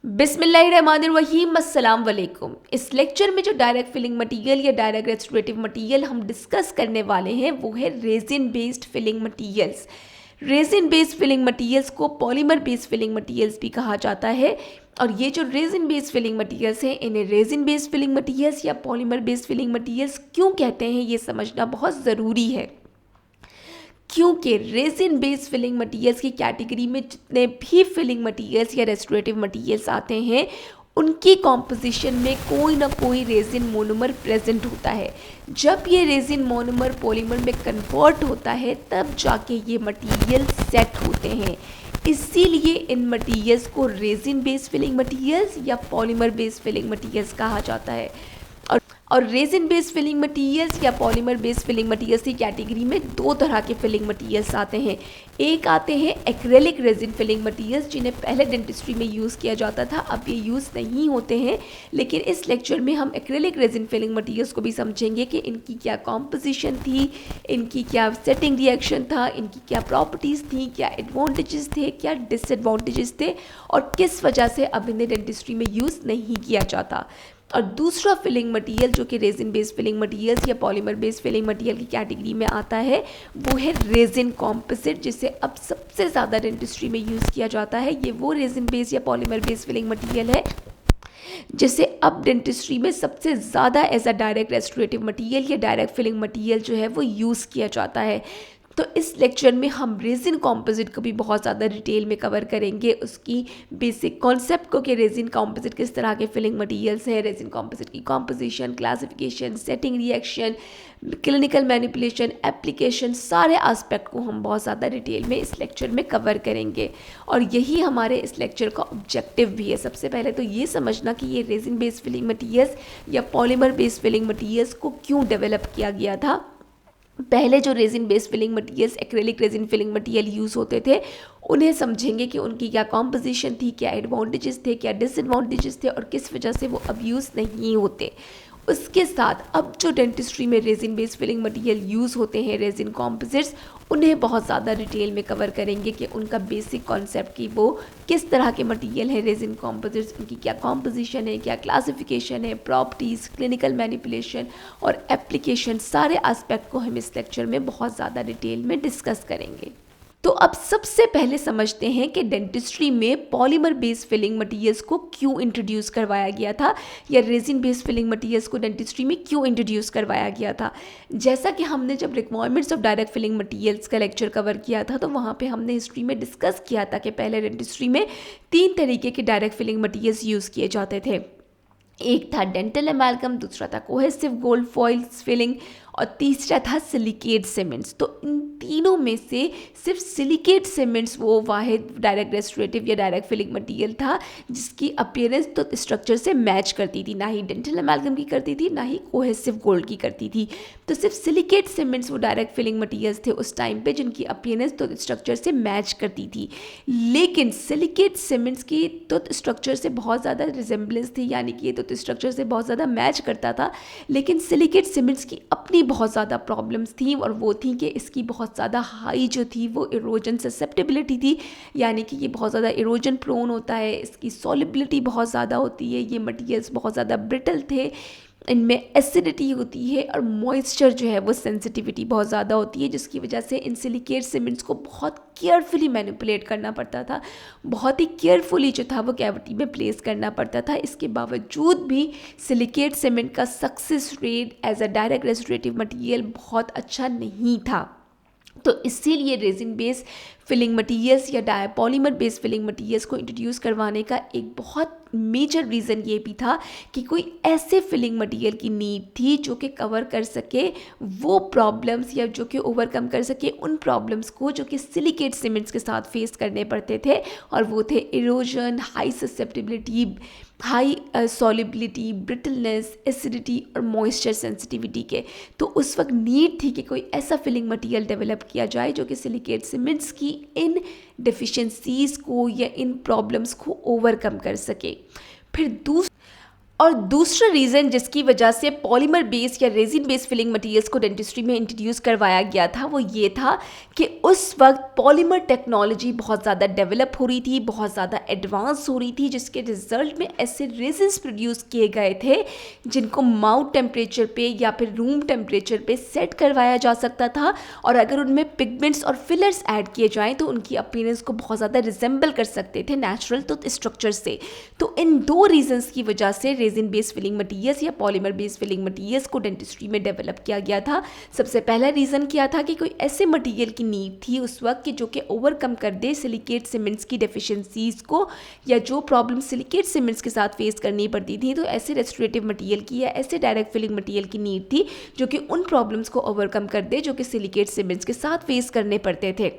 बिस्मिल्लाहिर्रहमानिर्रहीम अस्सलाम वालेकुम। इस लेक्चर में जो डायरेक्ट फिलिंग मटेरियल या डायरेक्ट रेस्टोरेटिव मटेरियल हम डिस्कस करने वाले हैं वो है resin based filling materials. Resin based filling materials को पॉलीमर बेस्ड फिलिंग मटेरियल्स भी कहा जाता है। और ये जो रेजिन बेस्ड फिलिंग मटेरियल्स हैं इन्हें रेजिन बेस्ड फिलिंग मटेरियल्स या पॉलीमर बेस्ड फिलिंग मटेरियल्स क्यों कहते हैं ये समझना बहुत ज़रूरी है, क्योंकि रेजिन बेस्ड फिलिंग मटेरियल्स की कैटेगरी में जितने भी फिलिंग मटेरियल्स या रेस्टोरेटिव मटेरियल्स आते हैं उनकी कॉम्पोजिशन में कोई ना कोई रेजिन मोनोमर प्रेजेंट होता है। जब ये रेजिन मोनोमर पॉलीमर में कन्वर्ट होता है तब जाके ये मटेरियल सेट होते हैं। इसीलिए इन मटेरियल्स को रेजिन बेस्ड फिलिंग मटेरियल्स या पॉलीमर बेस्ड फिलिंग मटेरियल्स कहा जाता है। और रेजिन बेस्ड फिलिंग मटेरियल्स या पॉलीमर बेस्ड फिलिंग मटेरियल्स की कैटेगरी में दो तरह के फिलिंग मटेरियल्स आते हैं। एक आते हैं एक्रेलिक रेजिन फिलिंग मटेरियल्स जिन्हें पहले डेंटिस्ट्री में यूज़ किया जाता था, अब ये यूज़ नहीं होते हैं। लेकिन इस लेक्चर में हम एक्रेलिक रेजिन फिलिंग मटेरियल्स को भी समझेंगे कि इनकी क्या कॉम्पोजिशन थी, इनकी क्या सेटिंग रिएक्शन था, इनकी क्या प्रॉपर्टीज़ थी, क्या एडवांटेजेस थे, क्या डिसएडवांटेजेस थे और किस वजह से अब इन्हें डेंटिस्ट्री में यूज़ नहीं किया जाता। और दूसरा फिलिंग मटेरियल जो कि रेजिन बेस्ड फिलिंग मटेरियल्स या पॉलीमर बेस्ड फिलिंग मटेरियल की कैटेगरी में आता है वो है रेजिन कॉम्पोजिट, जिसे अब सबसे ज़्यादा डेंटिस्ट्री में यूज़ किया जाता है। ये वो रेजिन बेस्ड या पॉलीमर बेस्ड फिलिंग मटेरियल है जिसे अब डेंटिस्ट्री में सबसे ज़्यादा as a direct restorative material या डायरेक्ट फिलिंग मटेरियल जो है वो यूज़ किया जाता है। तो इस लेक्चर में हम रेजिन कॉम्पोजिट को भी बहुत ज़्यादा डिटेल में कवर करेंगे, उसकी बेसिक कॉन्सेप्ट को कि रेजिन कॉम्पोजिट किस तरह के फिलिंग मटेरियल्स हैं, रेजिन कॉम्पोजिट की composition, classification, setting reaction, clinical manipulation, application, सारे एस्पेक्ट को हम बहुत ज़्यादा डिटेल में इस लेक्चर में कवर करेंगे। और यही हमारे इस लेक्चर का ऑब्जेक्टिव भी है। सबसे पहले तो ये समझना कि ये रेजिन बेस्ड फिलिंग मटेरियल्स या पॉलीमर बेस्ड फिलिंग मटेरियल्स को क्यों डेवलप किया गया था। पहले जो resin based filling materials acrylic resin filling material use होते थे उन्हें समझेंगे कि उनकी क्या कॉम्पोजिशन थी, क्या एडवांटेजेस थे, क्या डिसएडवांटेजेस थे और किस वजह से वो अब यूज़ नहीं होते। उसके साथ अब जो डेंटिस्ट्री में resin based filling material use होते हैं रेजिन कॉम्पोजिट्स, उन्हें बहुत ज़्यादा डिटेल में कवर करेंगे कि उनका बेसिक कॉन्सेप्ट कि वो किस तरह के मटेरियल है रेजिन कॉम्पोजिट्स, उनकी क्या कॉम्पोजिशन है, क्या क्लासिफिकेशन है, प्रॉपर्टीज़, क्लिनिकल मैनिपुलेशन और एप्लीकेशन, सारे एस्पेक्ट को हम इस लेक्चर में बहुत ज़्यादा डिटेल में डिस्कस करेंगे। तो अब सबसे पहले समझते हैं कि डेंटिस्ट्री में पॉलीमर बेस्ड फिलिंग मटेरियल्स को क्यों इंट्रोड्यूस करवाया गया था या रेजिन बेस्ड फिलिंग मटेरियल्स को डेंटिस्ट्री में क्यों इंट्रोड्यूस करवाया गया था। जैसा कि हमने जब requirements of direct filling materials का लेक्चर कवर किया था तो वहाँ पे हमने हिस्ट्री में डिस्कस किया था कि पहले डेंटिस्ट्री में 3 तरीके के डायरेक्ट फिलिंग मटेरियल्स यूज़ किए जाते थे। एक था डेंटल एमाल्गम, दूसरा था कोहेसिव गोल्ड फॉइल फिलिंग और तीसरा था सिलिकेट सीमेंट्स। तो इन तीनों में से सिर्फ सिलिकेट सीमेंट्स वो वाहिद डायरेक्ट रेस्टोरेटिव या डायरेक्ट फिलिंग मटेरियल था जिसकी अपीयरेंस तो स्ट्रक्चर से मैच करती थी, ना ही डेंटल एमाल्गम की करती थी ना ही कोहेसिव गोल्ड की करती थी। तो सिर्फ सिलिकेट सीमेंट्स वो डायरेक्ट फिलिंग मटेरियल्स थे उस टाइम पे जिनकी अपीयरेंस तो स्ट्रक्चर से मैच करती थी। लेकिन सिलिकेट सीमेंट्स की तो स्ट्रक्चर से बहुत ज़्यादा रिजेंबलेंस थी, यानी कि ये तो स्ट्रक्चर से बहुत ज़्यादा मैच करता था, लेकिन सिलिकेट सीमेंट्स की अपनी बहुत ज़्यादा प्रॉब्लम्स थी और वो थी कि इसकी बहुत ज़्यादा हाई जो थी वो इरोजन ससेप्टेबिलिटी थी, यानी कि ये बहुत ज़्यादा इरोजन प्रोन होता है, इसकी सॉलिबिलिटी बहुत ज़्यादा होती है, ये मटेरियल्स बहुत ज़्यादा ब्रिटल थे, इनमें एसिडिटी होती है और मॉइस्चर जो है वो सेंसिटिविटी बहुत ज़्यादा होती है, जिसकी वजह से इन सिलिकेट सीमेंट्स को बहुत केयरफुली मैनिपुलेट करना पड़ता था, बहुत ही केयरफुली जो था वो कैविटी में प्लेस करना पड़ता था। इसके बावजूद भी सिलिकेट सीमेंट का success rate as a direct restorative material बहुत अच्छा नहीं था। तो इसीलिए रेजिन बेस्ड फिलिंग मटेरियल्स या पॉलीमर बेस्ड फिलिंग मटेरियल्स को इंट्रोड्यूस करवाने का एक बहुत मेजर रीज़न ये भी था कि कोई ऐसे फिलिंग मटेरियल की नीड थी जो कि कवर कर सके वो प्रॉब्लम्स या जो कि ओवरकम कर सके उन प्रॉब्लम्स को जो कि सिलिकेट सीमेंट्स के साथ फेस करने पड़ते थे, और वो थे erosion, high susceptibility, high solubility, brittleness, acidity और मॉइस्चर सेंसिटिविटी के। तो उस वक्त नीड थी कि कोई ऐसा फिलिंग मटेरियल डेवलप किया जाए जो कि सिलिकेट सीमेंट्स की इन डेफिशिएंसीज़ को या इन प्रॉब्लम्स को ओवरकम कर सके। फिर और दूसरा रीज़न जिसकी वजह से पॉलीमर बेस्ड या रेजिन बेस्ड फिलिंग मटेरियल्स को डेंटिस्ट्री में इंट्रोड्यूस करवाया गया था वो ये था कि उस वक्त पॉलीमर टेक्नोलॉजी बहुत ज़्यादा डेवलप हो रही थी, बहुत ज़्यादा एडवांस हो रही थी, जिसके रिजल्ट में ऐसे रेजिन्स प्रोड्यूस किए गए थे जिनको माउथ टेम्परेचर पे या फिर रूम टेम्परेचर पे सेट करवाया जा सकता था, और अगर उनमें पिगमेंट्स और फिलर्स ऐड किए जाएँ तो उनकी अपीयरेंस को बहुत ज़्यादा रिजेंबल कर सकते थे नेचुरल टूथ स्ट्रक्चर से। तो इन दो रीजंस की वजह से रेजिन बेस्ड फिलिंग मटेरियल्स या पॉलीमर बेस्ड फिलिंग मटेरियल्स को डेंटिस्ट्री में डेवलप किया गया था। सबसे पहला रीज़न क्या था कि कोई ऐसे मटेरियल की नीड थी उस वक्त कि जो कि ओवरकम कर दे सिलिकेट सीमेंट्स की डेफिशिएंसीज को, या जो प्रॉब्लम सिलिकेट सीमेंट्स के साथ फेस करनी पड़ती थी, तो ऐसे रेस्टोरेटिव मटेरियल की या ऐसे डायरेक्ट फिलिंग मटेरियल की नीड थी जो कि उन प्रॉब्लम्स को ओवरकम कर दे जो कि सिलिकेट सीमेंट्स के साथ फेस करने पड़ते थे।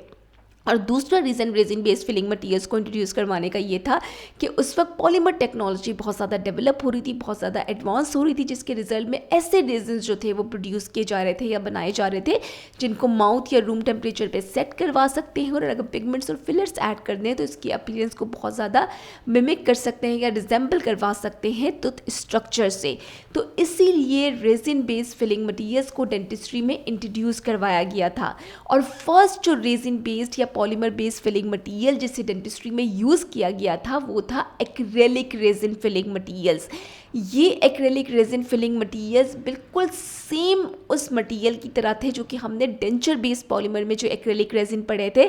और दूसरा reason resin based filling materials को इंट्रोड्यूस करवाने का ये था कि उस वक्त पॉलीमर टेक्नोलॉजी बहुत ज़्यादा डेवलप हो रही थी, बहुत ज़्यादा एडवांस हो रही थी, जिसके रिजल्ट में ऐसे रेजिन्स जो थे वो प्रोड्यूस किए जा रहे थे या बनाए जा रहे थे जिनको माउथ या रूम टेम्परेचर पे सेट करवा सकते हैं, और अगर पिगमेंट्स और फिलर्स ऐड कर दें तो इसकी अपीयरेंस को बहुत ज़्यादा मिमिक कर सकते हैं या रिजेंबल करवा सकते हैं टूथ स्ट्रक्चर से। तो इसीलिए रेजिन बेस्ड फिलिंग मटेरियल्स को डेंटिस्ट्री में इंट्रोड्यूस करवाया गया था। और फर्स्ट जो रेजिन बेस्ड या पॉलीमर बेस्ड फिलिंग मटेरियल जिसे डेंटिस्ट्री में यूज़ किया गया था वो था एक्रेलिक रेजिन फिलिंग मटेरियल्स। ये एक्रेलिक रेजिन फिलिंग मटेरियल्स बिल्कुल सेम उस मटेरियल की तरह थे जो कि हमने डेंचर बेस्ड पॉलीमर में जो एक्रेलिक रेजिन पढ़े थे।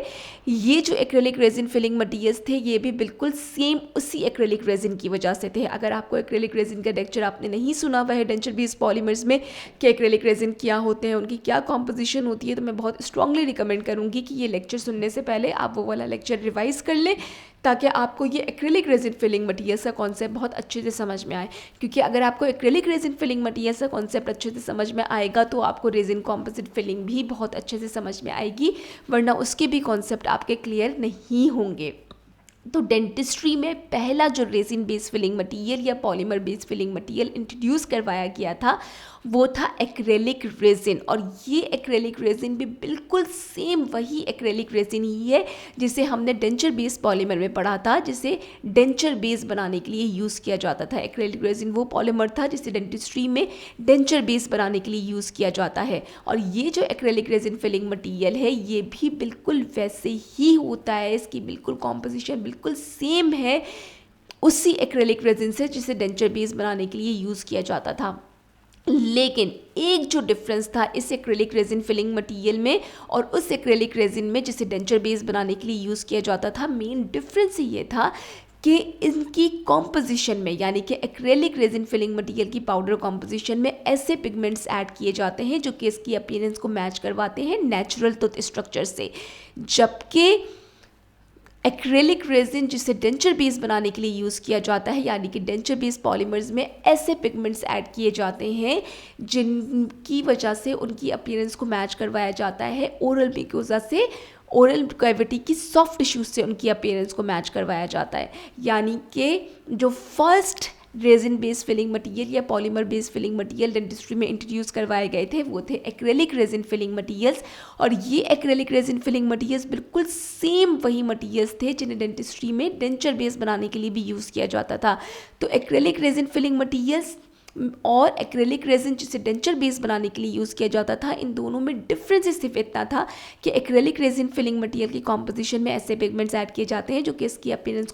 ये जो एक्रेलिक रेजिन फिलिंग मटेरियल्स थे ये भी बिल्कुल सेम उसी एक्रेलिक रेजिन की वजह से थे। अगर आपको एक्रेलिक रेजिन का लेक्चर आपने नहीं सुना हुआ है डेंचर बेस्ड पॉलीमर्स में कि एक्रेलिक रेजिन क्या होते हैं, उनकी क्या कॉम्पोजिशन होती है, तो मैं बहुत स्ट्रांगली रिकमेंड करूँगी कि ये लेक्चर सुनने से पहले आप वो वाला लेक्चर रिवाइज कर लें ताकि आपको ये एक्रेलिक रेजिन फिलिंग मटेरियल्स का कॉन्सेप्ट बहुत अच्छे से समझ में आए। क्योंकि अगर आपको एक्रेलिक रेजिन फिलिंग मटेरियल्स का कॉन्सेप्ट अच्छे से समझ में आएगा तो आपको रेजिन कॉम्पोजिट फिलिंग भी बहुत अच्छे से समझ में आएगी, वरना उसके भी कॉन्सेप्ट आपके क्लियर नहीं होंगे। तो डेंटिस्ट्री में पहला जो रेजिन बेस्ड फिलिंग मटेरियल या polymer based filling material introduce करवाया गया था वो था एक्रेलिक रेजिन। और ये एक्रेलिक रेजिन भी बिल्कुल सेम वही एक्रेलिक रेजिन ही है जिसे हमने डेंचर बेस्ड पॉलीमर में पढ़ा था, जिसे डेंचर बेस बनाने के लिए यूज़ किया जाता था। एक्रेलिक रेजिन वो पॉलीमर था जिसे डेंटिस्ट्री में डेंचर बेस बनाने के लिए यूज़ किया जाता है। और ये जो एक्रेलिक रेजिन फिलिंग मटेरियल है ये भी बिल्कुल वैसे ही होता है, इसकी बिल्कुल कॉम्पोजिशन बिल्कुल सेम है उसी एक्रेलिक रेजिन से जिसे डेंचर बेस बनाने के लिए यूज़ किया जाता था। लेकिन एक जो डिफरेंस था इस एक्रेलिक रेजिन फिलिंग मटेरियल में और उस एक्रेलिक रेजिन में जिसे डेंचर बेस बनाने के लिए यूज़ किया जाता था, मेन डिफरेंस ये था कि इनकी कॉम्पोजिशन में, यानी कि एक्रेलिक रेजिन फिलिंग मटेरियल की पाउडर कॉम्पोजिशन में ऐसे पिगमेंट्स ऐड किए जाते हैं जो कि इसकी अपीयरेंस को मैच करवाते हैं नेचुरल टूथ स्ट्रक्चर से, जबकि एक्रेलिक रेजिन जिसे डेंचर बेस बनाने के लिए यूज़ किया जाता है, यानी कि डेंचर बेस पॉलीमर्स में ऐसे पिगमेंट्स ऐड किए जाते हैं जिनकी वजह से उनकी अपीयरेंस को मैच करवाया जाता है ओरल म्यूकोसा से, ओरल कैविटी की सॉफ्ट टिश्यूज से उनकी अपीयरेंस को मैच करवाया जाता है। यानी कि जो first resin based filling material या polymer based filling material dentistry में इंट्रोड्यूस करवाए गए थे वो थे एक्रेलिक रेजिन फिलिंग मटेरियल्स। और ये एक्रेलिक रेजिन फिलिंग मटेरियल्स बिल्कुल सेम वही मटेरियल्स थे जिन्हें डेंटिस्ट्री में डेंचर बेस बनाने के लिए भी यूज़ किया जाता था। तो एक्रेलिक रेजिन फिलिंग मटेरियल्स और एक्रेलिक रेजिन जिसे डेंचर बेस बनाने के लिए यूज़ किया जाता था, इन दोनों में डिफरेंस सिर्फ इतना था कि एक्रेलिक रेजिन फिलिंग मटेरियल की कॉम्पोजिशन में ऐसे पिगमेंट्स ऐड किए जाते हैं जो कि इसकी अपीयरेंस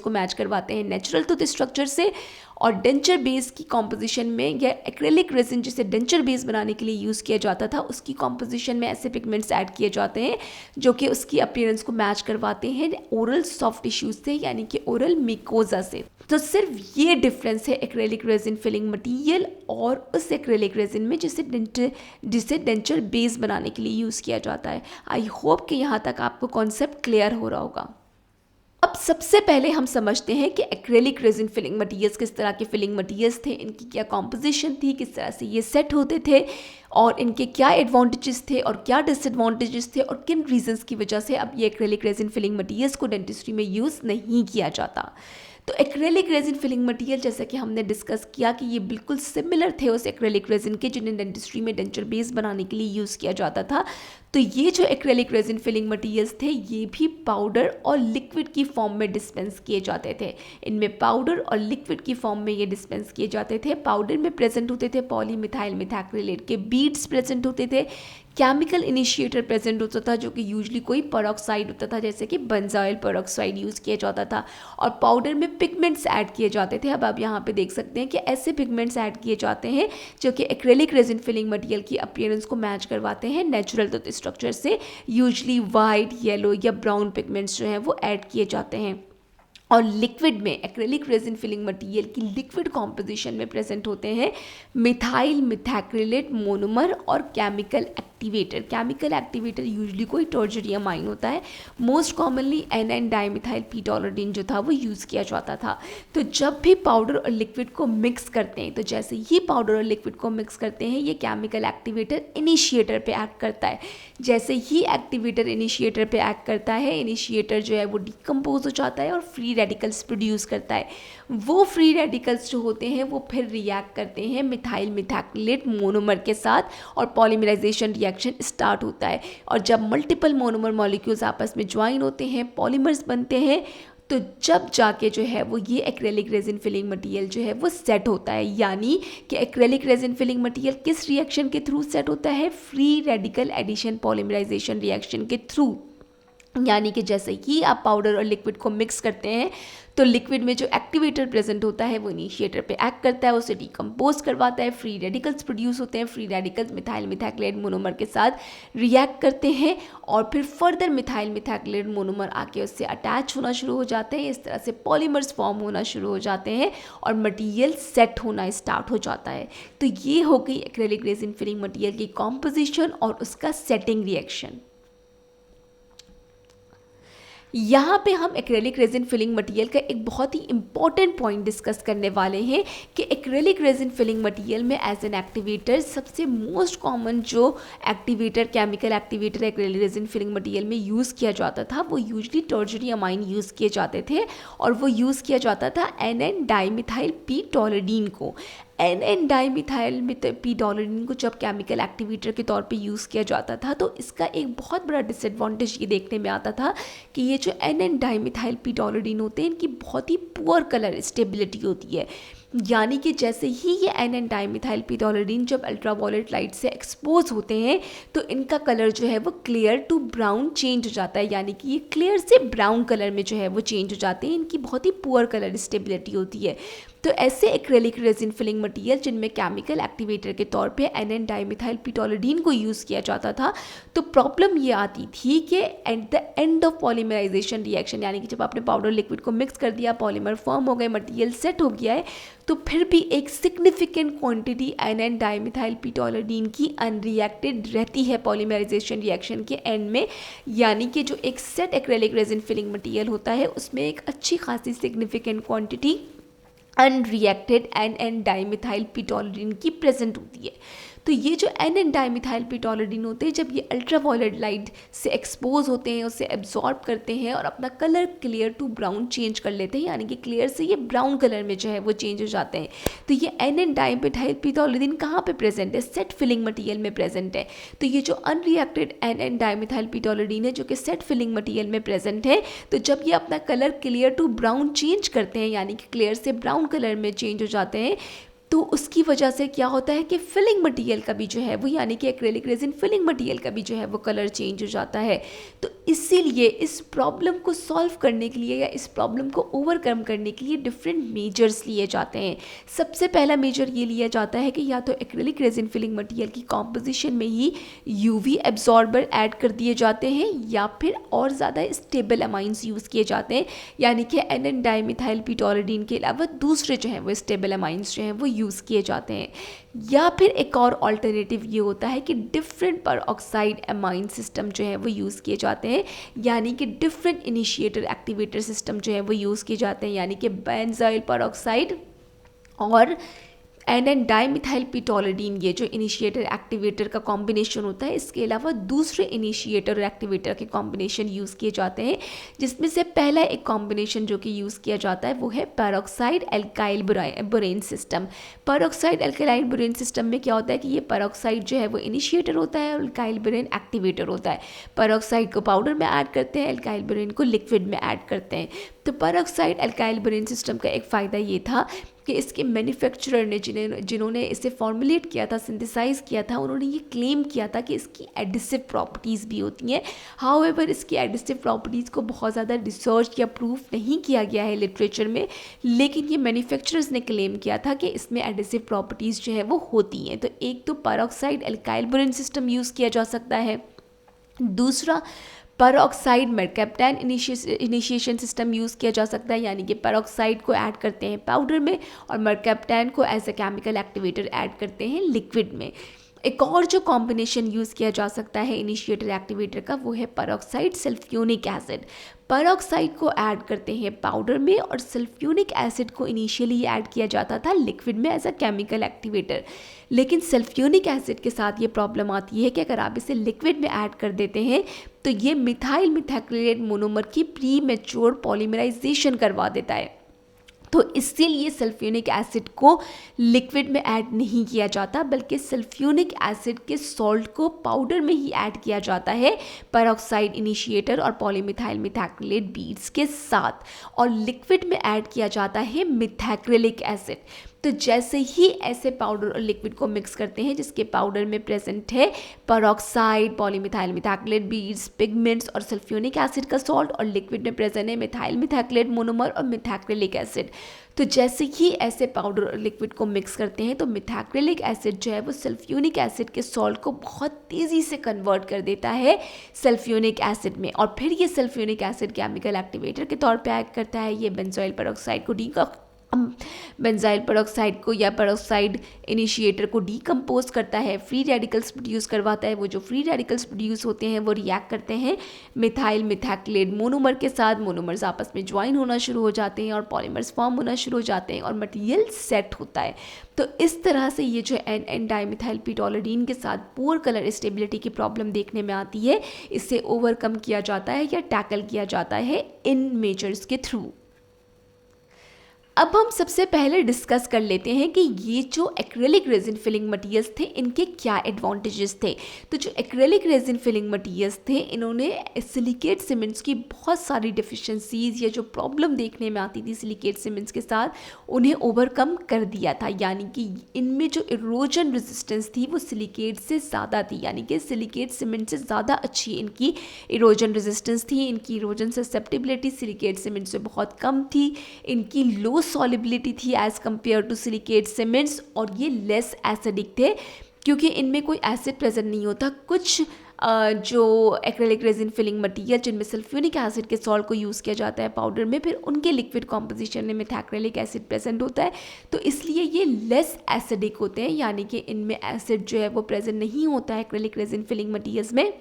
को मैच करवाते हैं नेचुरल टूथ स्ट्रक्चर से, और डेंचर बेस की कॉम्पोजिशन में या एक्रेलिक रेजिन जिसे डेंचर बेस बनाने के लिए यूज़ किया जाता था उसकी कॉम्पोजिशन में ऐसे पिगमेंट्स ऐड किए जाते हैं जो कि उसकी अपीयरेंस को मैच करवाते हैं ओरल सॉफ्ट टिश्यूज से, यानी कि ओरल म्यूकोसा से। तो सिर्फ ये डिफरेंस है एक्रेलिक रेजिन फिलिंग मटेरियल और उस एक्रेलिक रेजिन में जिसे डेंचर बेस बनाने के लिए यूज़ किया जाता है। आई होप कि यहाँ तक आपको कॉन्सेप्ट क्लियर हो रहा होगा। अब सबसे पहले हम समझते हैं कि एक्रेलिक रेजिन फिलिंग मटेरियल्स किस तरह के फिलिंग मटेरियल्स थे, इनकी क्या कॉम्पोजिशन थी, किस तरह से ये सेट होते थे और इनके क्या एडवांटेजेस थे और क्या डिसएडवांटेजेस थे और किन रीजंस की वजह से अब ये एक्रेलिक रेजिन फिलिंग मटेरियल्स को डेंटिस्ट्री में यूज़ नहीं किया जाता। तो एक्रेलिक रेजिन फिलिंग मटेरियल जैसा कि हमने डिस्कस किया कि ये बिल्कुल सिमिलर थे उस एक्रेलिक रेजिन के जिन्हें डेंटिस्ट्री में डेंचर बेस बनाने के लिए यूज़ किया जाता था। तो ये जो एक्रेलिक रेजिन फिलिंग मटेरियल्स थे ये भी पाउडर और लिक्विड की फॉर्म में डिस्पेंस किए जाते थे। इनमें पाउडर और लिक्विड की फॉर्म में ये डिस्पेंस किए जाते थे। पाउडर में प्रेजेंट होते थे पॉलीमिथाइल मिथैक्रिलेट के बीड्स प्रेजेंट होते थे, केमिकल इनिशिएटर प्रेजेंट होता था जो कि यूजली कोई पेरोक्साइड होता था, जैसे कि बेंजाइल पेरोक्साइड यूज़ किया जाता था, और पाउडर में पिगमेंट्स ऐड किए जाते थे। अब आप यहाँ पे देख सकते हैं कि ऐसे पिगमेंट्स ऐड किए जाते हैं जो कि एक्रेलिक रेजिन फिलिंग मटेरियल की अपीयरेंस को मैच करवाते हैं नेचुरल तो स्ट्रक्चर से। यूजली वाइट, येलो या ब्राउन पिगमेंट्स जो हैं वो ऐड किए जाते हैं। और लिक्विड में एक्रेलिक रेजिन फिलिंग मटेरियल की लिक्विड कॉम्पोजिशन में प्रेजेंट होते हैं मिथाइल मिथैक्रिलेट मोनोमर और chemical activator. Chemical activator usually कोई टर्शरी अमाइन होता है। मोस्ट कॉमनली एन डाइमिथाइल पीटोलोडीन जो था वो यूज़ किया जाता था। तो जब भी पाउडर और लिक्विड को मिक्स करते हैं, तो जैसे ही पाउडर और लिक्विड को मिक्स करते हैं ये केमिकल एक्टिवेटर इनिशिएटर पे एक्ट करता है। जैसे ही एक्टिवेटर इनिशिएटर पे एक्ट करता है, इनिशिएटर जो है वो डिकम्पोज हो जाता है और फ्री रेडिकल्स प्रोड्यूस करता है। वो फ्री रेडिकल्स जो होते हैं वो फिर रिएक्ट करते हैं मिथाइल मिथैक्रिलेट मोनोमर के साथ और पॉलीमराइजेशन रिएक्शन स्टार्ट होता है। और जब मल्टीपल मोनोमर मॉलिक्यूल्स आपस में ज्वाइन होते हैं, पॉलीमर्स बनते हैं, तो जब जाके जो है वो ये एक्रेलिक रेजिन फिलिंग मटेरियल जो है वो सेट होता है। यानी कि एक्रेलिक रेजिन फिलिंग मटेरियल किस रिएक्शन के थ्रू सेट होता है? Free radical addition polymerization reaction के थ्रू। यानी कि जैसे ही आप पाउडर और लिक्विड को मिक्स करते हैं तो लिक्विड में जो एक्टिवेटर प्रेजेंट होता है वो इनिशिएटर पे एक्ट करता है, उसे डिकम्पोज करवाता है, फ्री रेडिकल्स प्रोड्यूस होते हैं। Free radicals methyl methacrylate monomer के साथ रिएक्ट करते हैं और फिर फर्दर मिथाइल मिथैक्रिलेट मोनोमर आके उससे अटैच होना शुरू हो जाते हैं। इस तरह से पॉलीमर्स फॉर्म होना शुरू हो जाते हैं और मटीरियल सेट होना स्टार्ट हो जाता है। तो ये हो गई एक्रेलिक रेजिन फिलिंग मटीरियल की कॉम्पोजिशन और उसका सेटिंग रिएक्शन। यहाँ पे हम एक्रेलिक रेजिन फिलिंग मटेरियल का एक बहुत ही इंपॉर्टेंट पॉइंट डिस्कस करने वाले हैं कि एक्रेलिक रेजिन फिलिंग मटेरियल में एज एन एक्टिवेटर सबसे मोस्ट कॉमन जो activator, chemical activator acrylic resin filling material में यूज़ किया जाता था वो यूजली टर्शरी अमाइन यूज़ किए जाते थे और वो यूज़ किया जाता था एन डाइमिथाइल पीटोलोडीन को। एन डाइमिथाइल पीटोलोडीन को जब केमिकल एक्टिवेटर के तौर पे यूज़ किया जाता था तो इसका एक बहुत बड़ा डिसएडवांटेज ये देखने में आता था कि ये जो एन डाइमिथाइल पीटोलोडीन होते हैं इनकी बहुत ही पुअर कलर स्टेबिलिटी होती है। यानी कि जैसे ही ये एन डाइमिथाइल पीटोलोडीन जब अल्ट्रावायलेट लाइट से एक्सपोज होते हैं तो इनका कलर जो है वो क्लियर टू ब्राउन चेंज हो जाता है। यानी कि ये क्लियर से ब्राउन कलर में जो है वो चेंज हो जाते हैं। इनकी बहुत ही पुअर कलर स्टेबिलिटी होती है। तो ऐसे एक्रेलिक रेजिन फिलिंग मटेरियल जिनमें केमिकल एक्टिवेटर के तौर पे एन डाइमिथाइल पीटोलोडीन को यूज़ किया जाता था, तो प्रॉब्लम ये आती थी कि at the end of polymerization reaction, यानी कि जब आपने पाउडर लिक्विड को मिक्स कर दिया, पॉलीमर फॉर्म हो गए, मटेरियल सेट हो गया है, तो फिर भी एक significant quantity N dimethyl p toluidine की अनरिएक्टेड रहती है पॉलीमराइजेशन रिएक्शन के एंड में। यानी कि जो एक set acrylic resin filling material होता है उसमें एक अच्छी खासी significant quantity unreacted N dimethyl p toluidine की प्रेजेंट होती है। तो ये जो एन डाइमिथाइल पीटोलोडीन होते हैं जब ये अल्ट्रावायलेट लाइट से एक्सपोज होते हैं, उसे एब्जॉर्ब करते हैं और अपना colour clear to brown change कर लेते हैं, यानी कि क्लियर से ये ब्राउन कलर में जो है वो चेंज हो जाते हैं। तो ये एन डाइमिथाइल पीटोलोडीन कहाँ पे प्रेजेंट है? सेट फिलिंग मटेरियल में प्रेजेंट है। तो ये जो अनरिएक्टेड एन डाइमिथाइल पीटोलोडीन है जो कि सेट फिलिंग मटेरियल में प्रेजेंट है, तो जब ये अपना colour clear to brown change करते हैं, यानी कि क्लियर से ब्राउन कलर में चेंज हो जाते हैं, तो उसकी वजह से क्या होता है कि फिलिंग मटेरियल का भी जो है वो, यानी कि एक्रेलिक रेजिन फिलिंग मटेरियल का भी जो है वो कलर चेंज हो जाता है। तो इसीलिए इस प्रॉब्लम को सॉल्व करने के लिए या इस प्रॉब्लम को ओवरकम करने के लिए डिफरेंट मेजर्स लिए जाते हैं। सबसे पहला मेजर ये लिया जाता है कि या तो एक्रेलिक रेजिन फिलिंग मटेरियल की कॉम्पोजिशन में ही यूवी एब्जॉर्बर ऐड कर दिए जाते हैं या फिर और ज़्यादा स्टेबल अमाइंस यूज़ किए जाते हैं, यानी कि एन डाइमिथाइल पीटोलोडीन के अलावा दूसरे जो हैं वो स्टेबल अमाइंस जो हैं वो यूज़ किए जाते हैं। या फिर एक और ऑल्टरनेटिव ये होता है कि डिफरेंट परऑक्साइड अमाइन सिस्टम जो है वो यूज़ किए जाते हैं, यानी कि डिफरेंट इनिशिएटर एक्टिवेटर सिस्टम जो है वो यूज़ किए जाते हैं, यानी कि बेंजाइल परऑक्साइड और एन डाईमिथाइल ये जो इनिशिएटर एक्टिवेटर का कॉम्बिनेशन होता है, इसके अलावा दूसरे इनिशिएटर और एक्टिवेटर के कॉम्बिनेशन यूज़ किए जाते हैं, जिसमें से पहला एक कॉम्बिनेशन जो कि यूज़ किया जाता है वो है peroxide alkyl borane system. Peroxide alkyl borane system में क्या होता है कि ये पेरोक्साइड जो है वो इनिशिएटर होता है और एल्काइल बोरेन एक्टिवेटर होता है। पेरोक्साइड को पाउडर में ऐड करते हैं, एल्काइल बोरेन को लिक्विड में ऐड करते हैं। तो पेरोक्साइड एल्काइल बोरेन सिस्टम का एक फ़ायदा ये था कि इसके मैन्युफैक्चरर ने जिन्होंने इसे फॉर्मुलेट किया था, सिंथेसाइज किया था, उन्होंने ये क्लेम किया था कि इसकी एडिसिव प्रॉपर्टीज़ भी होती हैं। हाउएवर इसकी एडिसिव प्रॉपर्टीज़ को बहुत ज़्यादा रिसर्च या प्रूफ नहीं किया गया है लिटरेचर में, लेकिन ये मैन्युफैक्चरर्स ने क्लेम किया था कि इसमें एडिसिव प्रॉपर्टीज़ जो है वो होती हैं। तो एक तो peroxide alkyl borane system use किया जा सकता है, दूसरा peroxide mercaptan initiation system use किया जा सकता है, यानी कि पेरोक्साइड को ऐड करते हैं पाउडर में और मरकैप्टन को as a chemical activator add करते हैं लिक्विड में। एक और जो कॉम्बिनेशन यूज़ किया जा सकता है इनिशिएटर एक्टिवेटर का वो है पेरोक्साइड सल्फ्यूनिक एसिड। पेरोक्साइड को ऐड करते हैं पाउडर में और सल्फ्यूनिक एसिड को इनिशियली ऐड किया जाता था लिक्विड में एज अ केमिकल एक्टिवेटर, लेकिन सल्फ्यूनिक एसिड के साथ ये प्रॉब्लम आती है कि अगर आप इसे लिक्विड में ऐड कर देते हैं तो ये मिथाइल मिथैक्रिलेट मोनोमर की प्री मैच्योर पॉलीमराइजेशन करवा देता है। तो इसीलिए सल्फ्यूनिक एसिड को लिक्विड में ऐड नहीं किया जाता, बल्कि सल्फ्यूनिक एसिड के सॉल्ट को पाउडर में ही ऐड किया जाता है पेरोक्साइड इनिशिएटर और पॉलीमिथाइल मिथैक्रिलेट बीड्स के साथ, और लिक्विड में ऐड किया जाता है मिथैक्रिलिक एसिड। तो जैसे ही ऐसे पाउडर और लिक्विड को मिक्स करते हैं जिसके पाउडर में प्रेजेंट है पेरोक्साइड, पॉलीमिथाइल मिथैक्रिलेट बीड्स, पिगमेंट्स और सल्फ्यूनिक एसिड का सॉल्ट, और लिक्विड में प्रेजेंट है मिथाइल मिथैक्रिलेट मोनोमर और मिथैक्रिलिक एसिड। तो जैसे ही ऐसे पाउडर और लिक्विड को मिक्स करते हैं तो मिथैक्रिलिक एसिड जो है वो सल्फ्यूनिक एसिड के सॉल्ट को बहुत तेज़ी से कन्वर्ट कर देता है सल्फ्यूनिक एसिड में, और फिर ये सल्फ्यूनिक एसिड केमिकल एक्टिवेटर के तौर पे एक्ट करता है। ये बेंजोइल पेरोक्साइड को बेंजाइल पेरोक्साइड को या पेरोक्साइड इनिशिएटर को डीकम्पोज करता है, फ्री रेडिकल्स प्रोड्यूस करवाता है। वो जो फ्री रेडिकल्स प्रोड्यूस होते हैं वो रिएक्ट करते हैं मिथाइल मिथैक्रिलेट मोनोमर के साथ, मोनोमर्स आपस में ज्वाइन होना शुरू हो जाते हैं और पॉलीमर्स फॉर्म होना शुरू हो जाते हैं और मटेरियल सेट होता है। तो इस तरह से ये जो एन डाईमिथाइल पिटोलिडीन के साथ पुअर कलर स्टेबिलिटी की प्रॉब्लम देखने में आती है, इससे ओवरकम किया जाता है या टैकल किया जाता है इन मेजर्स के थ्रू। अब हम सबसे पहले डिस्कस कर लेते हैं कि ये जो एक्रेलिक रेजिन फिलिंग मटीरियल्स थे इनके क्या एडवांटेजेस थे। तो जो एक्रेलिक रेजिन फिलिंग मटीरियल्स थे इन्होंने सिलिकेट सीमेंट्स की बहुत सारी डिफिशिएंसीज या जो प्रॉब्लम देखने में आती थी सिलिकेट सीमेंट्स के साथ उन्हें ओवरकम कर दिया था, यानी कि इनमें जो इरोजन रेजिस्टेंस थी वो सिलिकेट से ज़्यादा थी, यानी कि सिलिकेट सीमेंट से ज़्यादा अच्छी इनकी इरोजन रेजिस्टेंस थी। इनकी इरोजन ससेप्टिबिलिटी सिलिकेट सीमेंट से बहुत कम थी, इनकी लो सॉलिबिलिटी थी as compared to silicate cements, और ये लेस एसिडिक थे क्योंकि इनमें कोई एसिड प्रेजेंट नहीं होता। कुछ जो एक्रेलिक रेजिन फिलिंग मटीरियल जिनमें सल्फ्यूनिक एसिड के सॉल्ट को यूज़ किया जाता है पाउडर में, फिर उनके लिक्विड कॉम्पोजिशन में मिथैक्रिलिक एसिड प्रेजेंट होता है, तो इसलिए ये लेस एसिडिक होते हैं, यानी कि इनमें एसिड जो है वो प्रेजेंट नहीं होता है एक्रेलिक रेजिन फिलिंग मटीरियल्स में।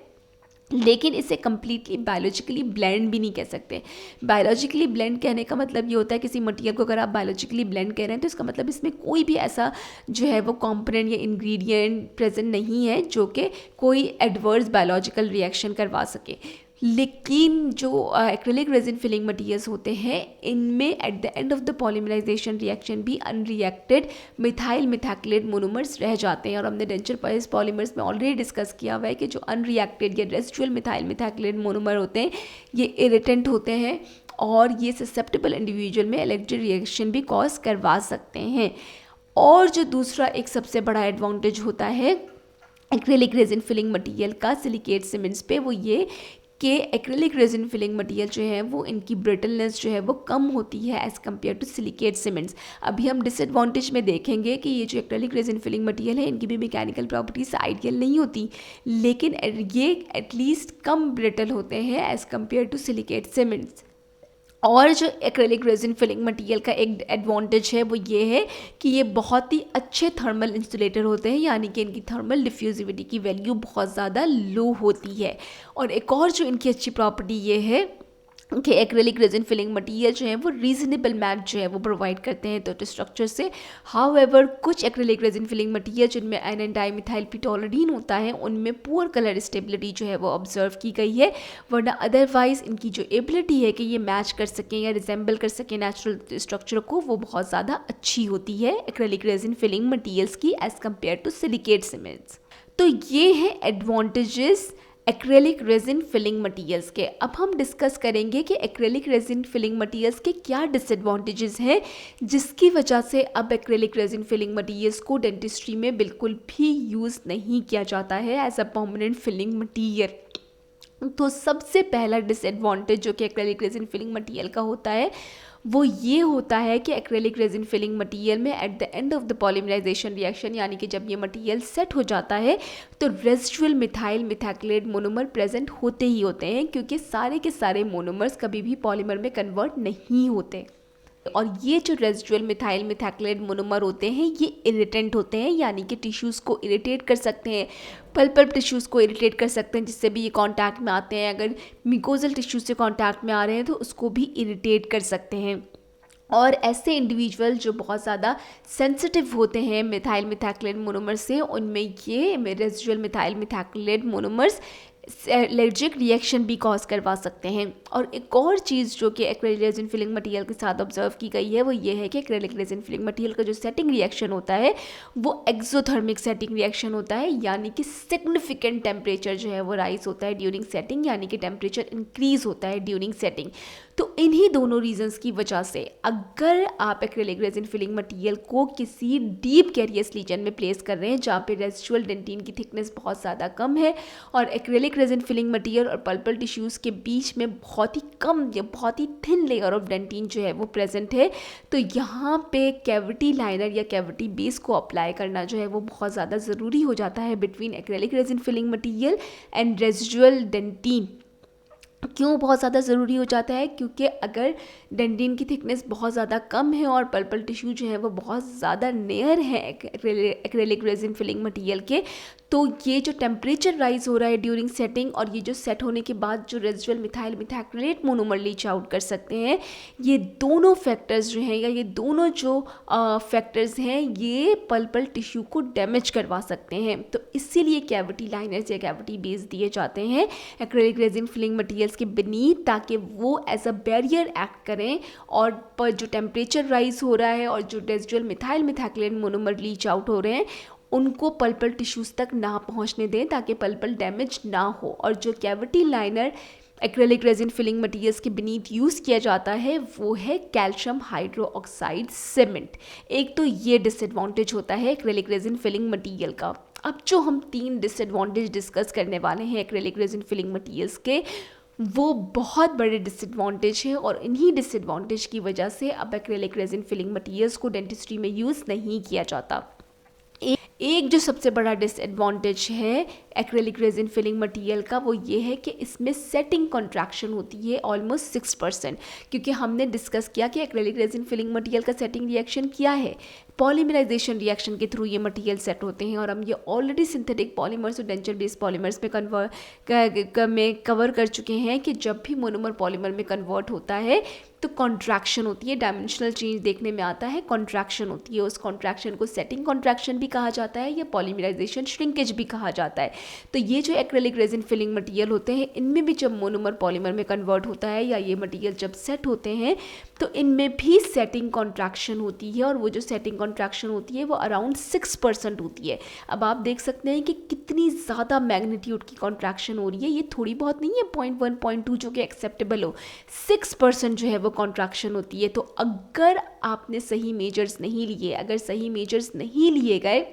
लेकिन इसे कम्प्लीटली बायोलॉजिकली ब्लेंड भी नहीं कह सकते। बायोलॉजिकली ब्लेंड कहने का मतलब ये होता है किसी मटेरियल को अगर आप बायोलॉजिकली ब्लेंड कह रहे हैं तो इसका मतलब इसमें कोई भी ऐसा जो है वो कंपोनेंट या इंग्रेडिएंट प्रेजेंट नहीं है जो कि कोई एडवर्स बायोलॉजिकल रिएक्शन करवा सके। लेकिन जो एक्रेलिक रेजिन फिलिंग मटीरियल्स होते हैं इनमें at the end of the polymerization reaction भी अनरिएक्टेड मिथाइल मिथैक्रिलेट मोनोमर्स रह जाते हैं, और हमने डेंचर पॉलीमर्स में ऑलरेडी डिस्कस किया हुआ है कि जो अनरिएक्टेड या रेसिडुअल मिथाइल मिथैक्रिलेट मोनोमर होते हैं ये इरिटेंट होते हैं और ये ससेप्टेबल इंडिविजुअल में एलर्जी रिएक्शन भी कॉज करवा सकते हैं। और जो दूसरा एक सबसे बड़ा एडवांटेज होता है एक्रेलिक रेजिन फिलिंग मटीरियल का सिलिकेट सीमेंट्स पे वो ये कि एक्रेलिक रेजिन फिलिंग मटीरियल जो है वो इनकी ब्रिटलनेस जो है वो कम होती है as compared to silicate cements. अभी हम डिसएडवांटेज में देखेंगे कि ये जो एक्रेलिक रेजिन फिलिंग मटीरियल है इनकी भी मैकेनिकल प्रॉपर्टीज आइडियल नहीं होती, लेकिन ये एटलीस्ट कम ब्रिटल होते हैं as compared to silicate cements. और जो एक्रेलिक रेजिन फिलिंग मटीरियल का एक एडवांटेज है वो ये है कि ये बहुत ही अच्छे थर्मल इंसुलेटर होते हैं, यानी कि इनकी थर्मल डिफ्यूजिविटी की वैल्यू बहुत ज़्यादा लो होती है। और एक और जो इनकी अच्छी प्रॉपर्टी ये है कि एक्रेलिक रेजिन फिलिंग मटेरियल जो है वो रीजनेबल मैच जो है वो प्रोवाइड करते हैं तो स्ट्रक्चर से। हाउएवर कुछ एक्रेलिक रेजिन फिलिंग मटेरियल जिनमें एन डाइमिथाइल पिटोलडीन होता है उनमें पुअर कलर स्टेबिलिटी जो है वो ऑब्जर्व की गई है, वरना अदरवाइज इनकी जो एबिलिटी है कि ये मैच कर सकें या रिजेंबल कर सकें नेचुरल स्ट्रक्चर को वो बहुत ज़्यादा अच्छी होती है एक्रेलिक रेजिन फिलिंग मटेरियल्स की as compared to silicate cements. तो ये हैं advantages acrylic resin filling materials के। अब हम डिस्कस करेंगे कि एक्रेलिक रेजिन फिलिंग मटेरियल्स के क्या डिसएडवांटेजेस हैं जिसकी वजह से अब एक्रेलिक रेजिन फिलिंग मटेरियल्स को डेंटिस्ट्री में बिल्कुल भी यूज़ नहीं किया जाता है as a permanent filling material. तो सबसे पहला डिसएडवांटेज जो कि एक्रेलिक रेजिन फिलिंग मटेरियल का होता है वो ये होता है कि एक्रेलिक रेजिन फिलिंग मटेरियल में at the end of the polymerization reaction यानी कि जब ये मटेरियल सेट हो जाता है तो residual methyl methacrylate monomer present होते ही होते हैं, क्योंकि सारे के सारे मोनोमर्स कभी भी पॉलीमर में कन्वर्ट नहीं होते। और ये जो रेजिडुअल मिथाइल मिथैक्लेट मोनोमर होते हैं ये इरिटेंट होते हैं, यानी कि टिश्यूज़ को इरिटेट कर सकते हैं, पल्पल टिश्यूज़ को इरिटेट कर सकते हैं जिससे भी ये कांटेक्ट में आते हैं। अगर मिकोजल टिश्यू से कांटेक्ट में आ रहे हैं तो उसको भी इरिटेट कर सकते हैं। और ऐसे इंडिविजुअल जो बहुत ज़्यादा सेंसिटिव होते हैं मिथाइल मिथैक्लेट मोनोमर से, उनमें ये residual methyl methacrylate monomers allergic reaction भी कॉज करवा सकते हैं। और एक और चीज़ जो कि एक्रेलिक रेजिन फिलिंग मटेरियल के साथ ऑब्जर्व की गई है वो ये है कि एक्रेलिक रेजिन फिलिंग मटेरियल का जो सेटिंग रिएक्शन होता है वो एक्सोथर्मिक सेटिंग रिएक्शन होता है, यानी कि सिग्निफिकेंट टेम्परेचर जो है वो राइज होता है ड्यूरिंग सेटिंग, यानी कि टेम्परेचर इंक्रीज होता है ड्यूरिंग सेटिंग। तो इन्हीं दोनों रीजंस की वजह से अगर आप एक्रेलिक रेजिन फिलिंग मटेरियल को किसी डीप कैरियस लीजन में प्लेस कर रहे हैं जहाँ पे रेजिडुअल डेंटिन की थिकनेस बहुत ज़्यादा कम है और एक्रेलिक रेजिन फिलिंग मटेरियल और पल्पल टिश्यूज़ के बीच में बहुत ही कम या बहुत ही थिन लेयर ऑफ डेंटिन जो है वो प्रेजेंट है, तो यहाँ पे कैविटी लाइनर या कैविटी बेस को अप्लाई करना जो है वो बहुत ज़्यादा ज़रूरी हो जाता है between acrylic resin filling material and residual dentin. क्यों बहुत ज़्यादा ज़रूरी हो जाता है? क्योंकि अगर डेंटिन की थिकनेस बहुत ज़्यादा कम है और पल्पल टिश्यू जो है वो बहुत ज़्यादा नियर है एक्रेलिक रेजिन फिलिंग मटेरियल के, तो ये जो टेम्परेचर राइज हो रहा है ड्यूरिंग सेटिंग और ये जो सेट होने के बाद जो residual methyl methacrylate monomer leach out कर सकते हैं, ये दोनों फैक्टर्स जो हैं या ये दोनों जो फैक्टर्स हैं ये पल्पल टिश्यू को डैमेज करवा सकते हैं। तो इसीलिए कैविटी लाइनर्स या कैविटी बेस दिए जाते हैं एक्रेलिक रेजिन फिलिंग मटेरियल्स के बीनीथ, ताकि वो एज अ बैरियर एक्ट करें और पर जो टेम्परेचर राइज हो रहा है और जो residual methyl methacrylate monomer leach out हो रहे हैं उनको पल्पल टिश्यूज़ तक ना पहुंचने दें ताकि पल्पल डैमेज ना हो। और जो cavity liner acrylic resin filling materials के बीनीथ यूज़ किया जाता है वो है कैल्शियम हाइड्रोक्साइड सीमेंट। एक तो ये डिसएडवांटेज होता है एक्रेलिक रेजिन फिलिंग मटेरियल का। अब जो हम 3 डिसएडवांटेज डिस्कस करने वाले हैं एक्रेलिक रेजिन फिलिंग मटेरियल्स के, वो बहुत बड़े डिसएडवांटेज है और इन्हीं डिसएडवांटेज की वजह से अब एक्रेलिक रेजिन फिलिंग मटेरियल्स को डेंटिस्ट्री में यूज़ नहीं किया जाता। एक जो सबसे बड़ा डिसएडवांटेज है एक्रेलिक रेजिन फिलिंग मटेरियल का वो ये है कि इसमें सेटिंग कॉन्ट्रैक्शन होती है ऑलमोस्ट 6%, क्योंकि हमने डिस्कस किया कि एक्रेलिक रेजिन फिलिंग मटेरियल का सेटिंग रिएक्शन क्या है, पॉलीमराइजेशन रिएक्शन के थ्रू ये मटेरियल सेट होते हैं और हम ये ऑलरेडी सिंथेटिक पॉलीमर्स और डेंचर बेस्ड पॉलीमर्स में कवर कर चुके हैं कि जब भी मोनोमर पॉलीमर में कन्वर्ट होता है तो कॉन्ट्रैक्शन होती है, डायमेंशनल चेंज देखने में आता है, कॉन्ट्रैक्शन होती है। उस कॉन्ट्रैक्शन को सेटिंग कॉन्ट्रैक्शन भी कहा जाता है या पॉलीमराइजेशन श्रिंकेज भी कहा जाता है। तो ये जो एक्रेलिक रेजिन फिलिंग मटेरियल होते हैं इनमें भी जब मोनोमर पॉलीमर में कन्वर्ट होता है या ये मटेरियल जब सेट होते हैं तो इनमें भी सेटिंग कॉन्ट्रैक्शन होती है और वो जो सेटिंग कॉन्ट्रैक्शन होती है वो अराउंड 6% होती है। अब आप देख सकते हैं कि कितनी ज़्यादा मैग्नीट्यूड की कॉन्ट्रैक्शन हो रही है, ये थोड़ी बहुत नहीं है 0.1 0.2 जो कि एक्सेप्टेबल हो, 6% जो है वो कॉन्ट्रैक्शन होती है। तो अगर आपने सही मेजर्स नहीं लिए, अगर सही मेजर्स नहीं लिए गए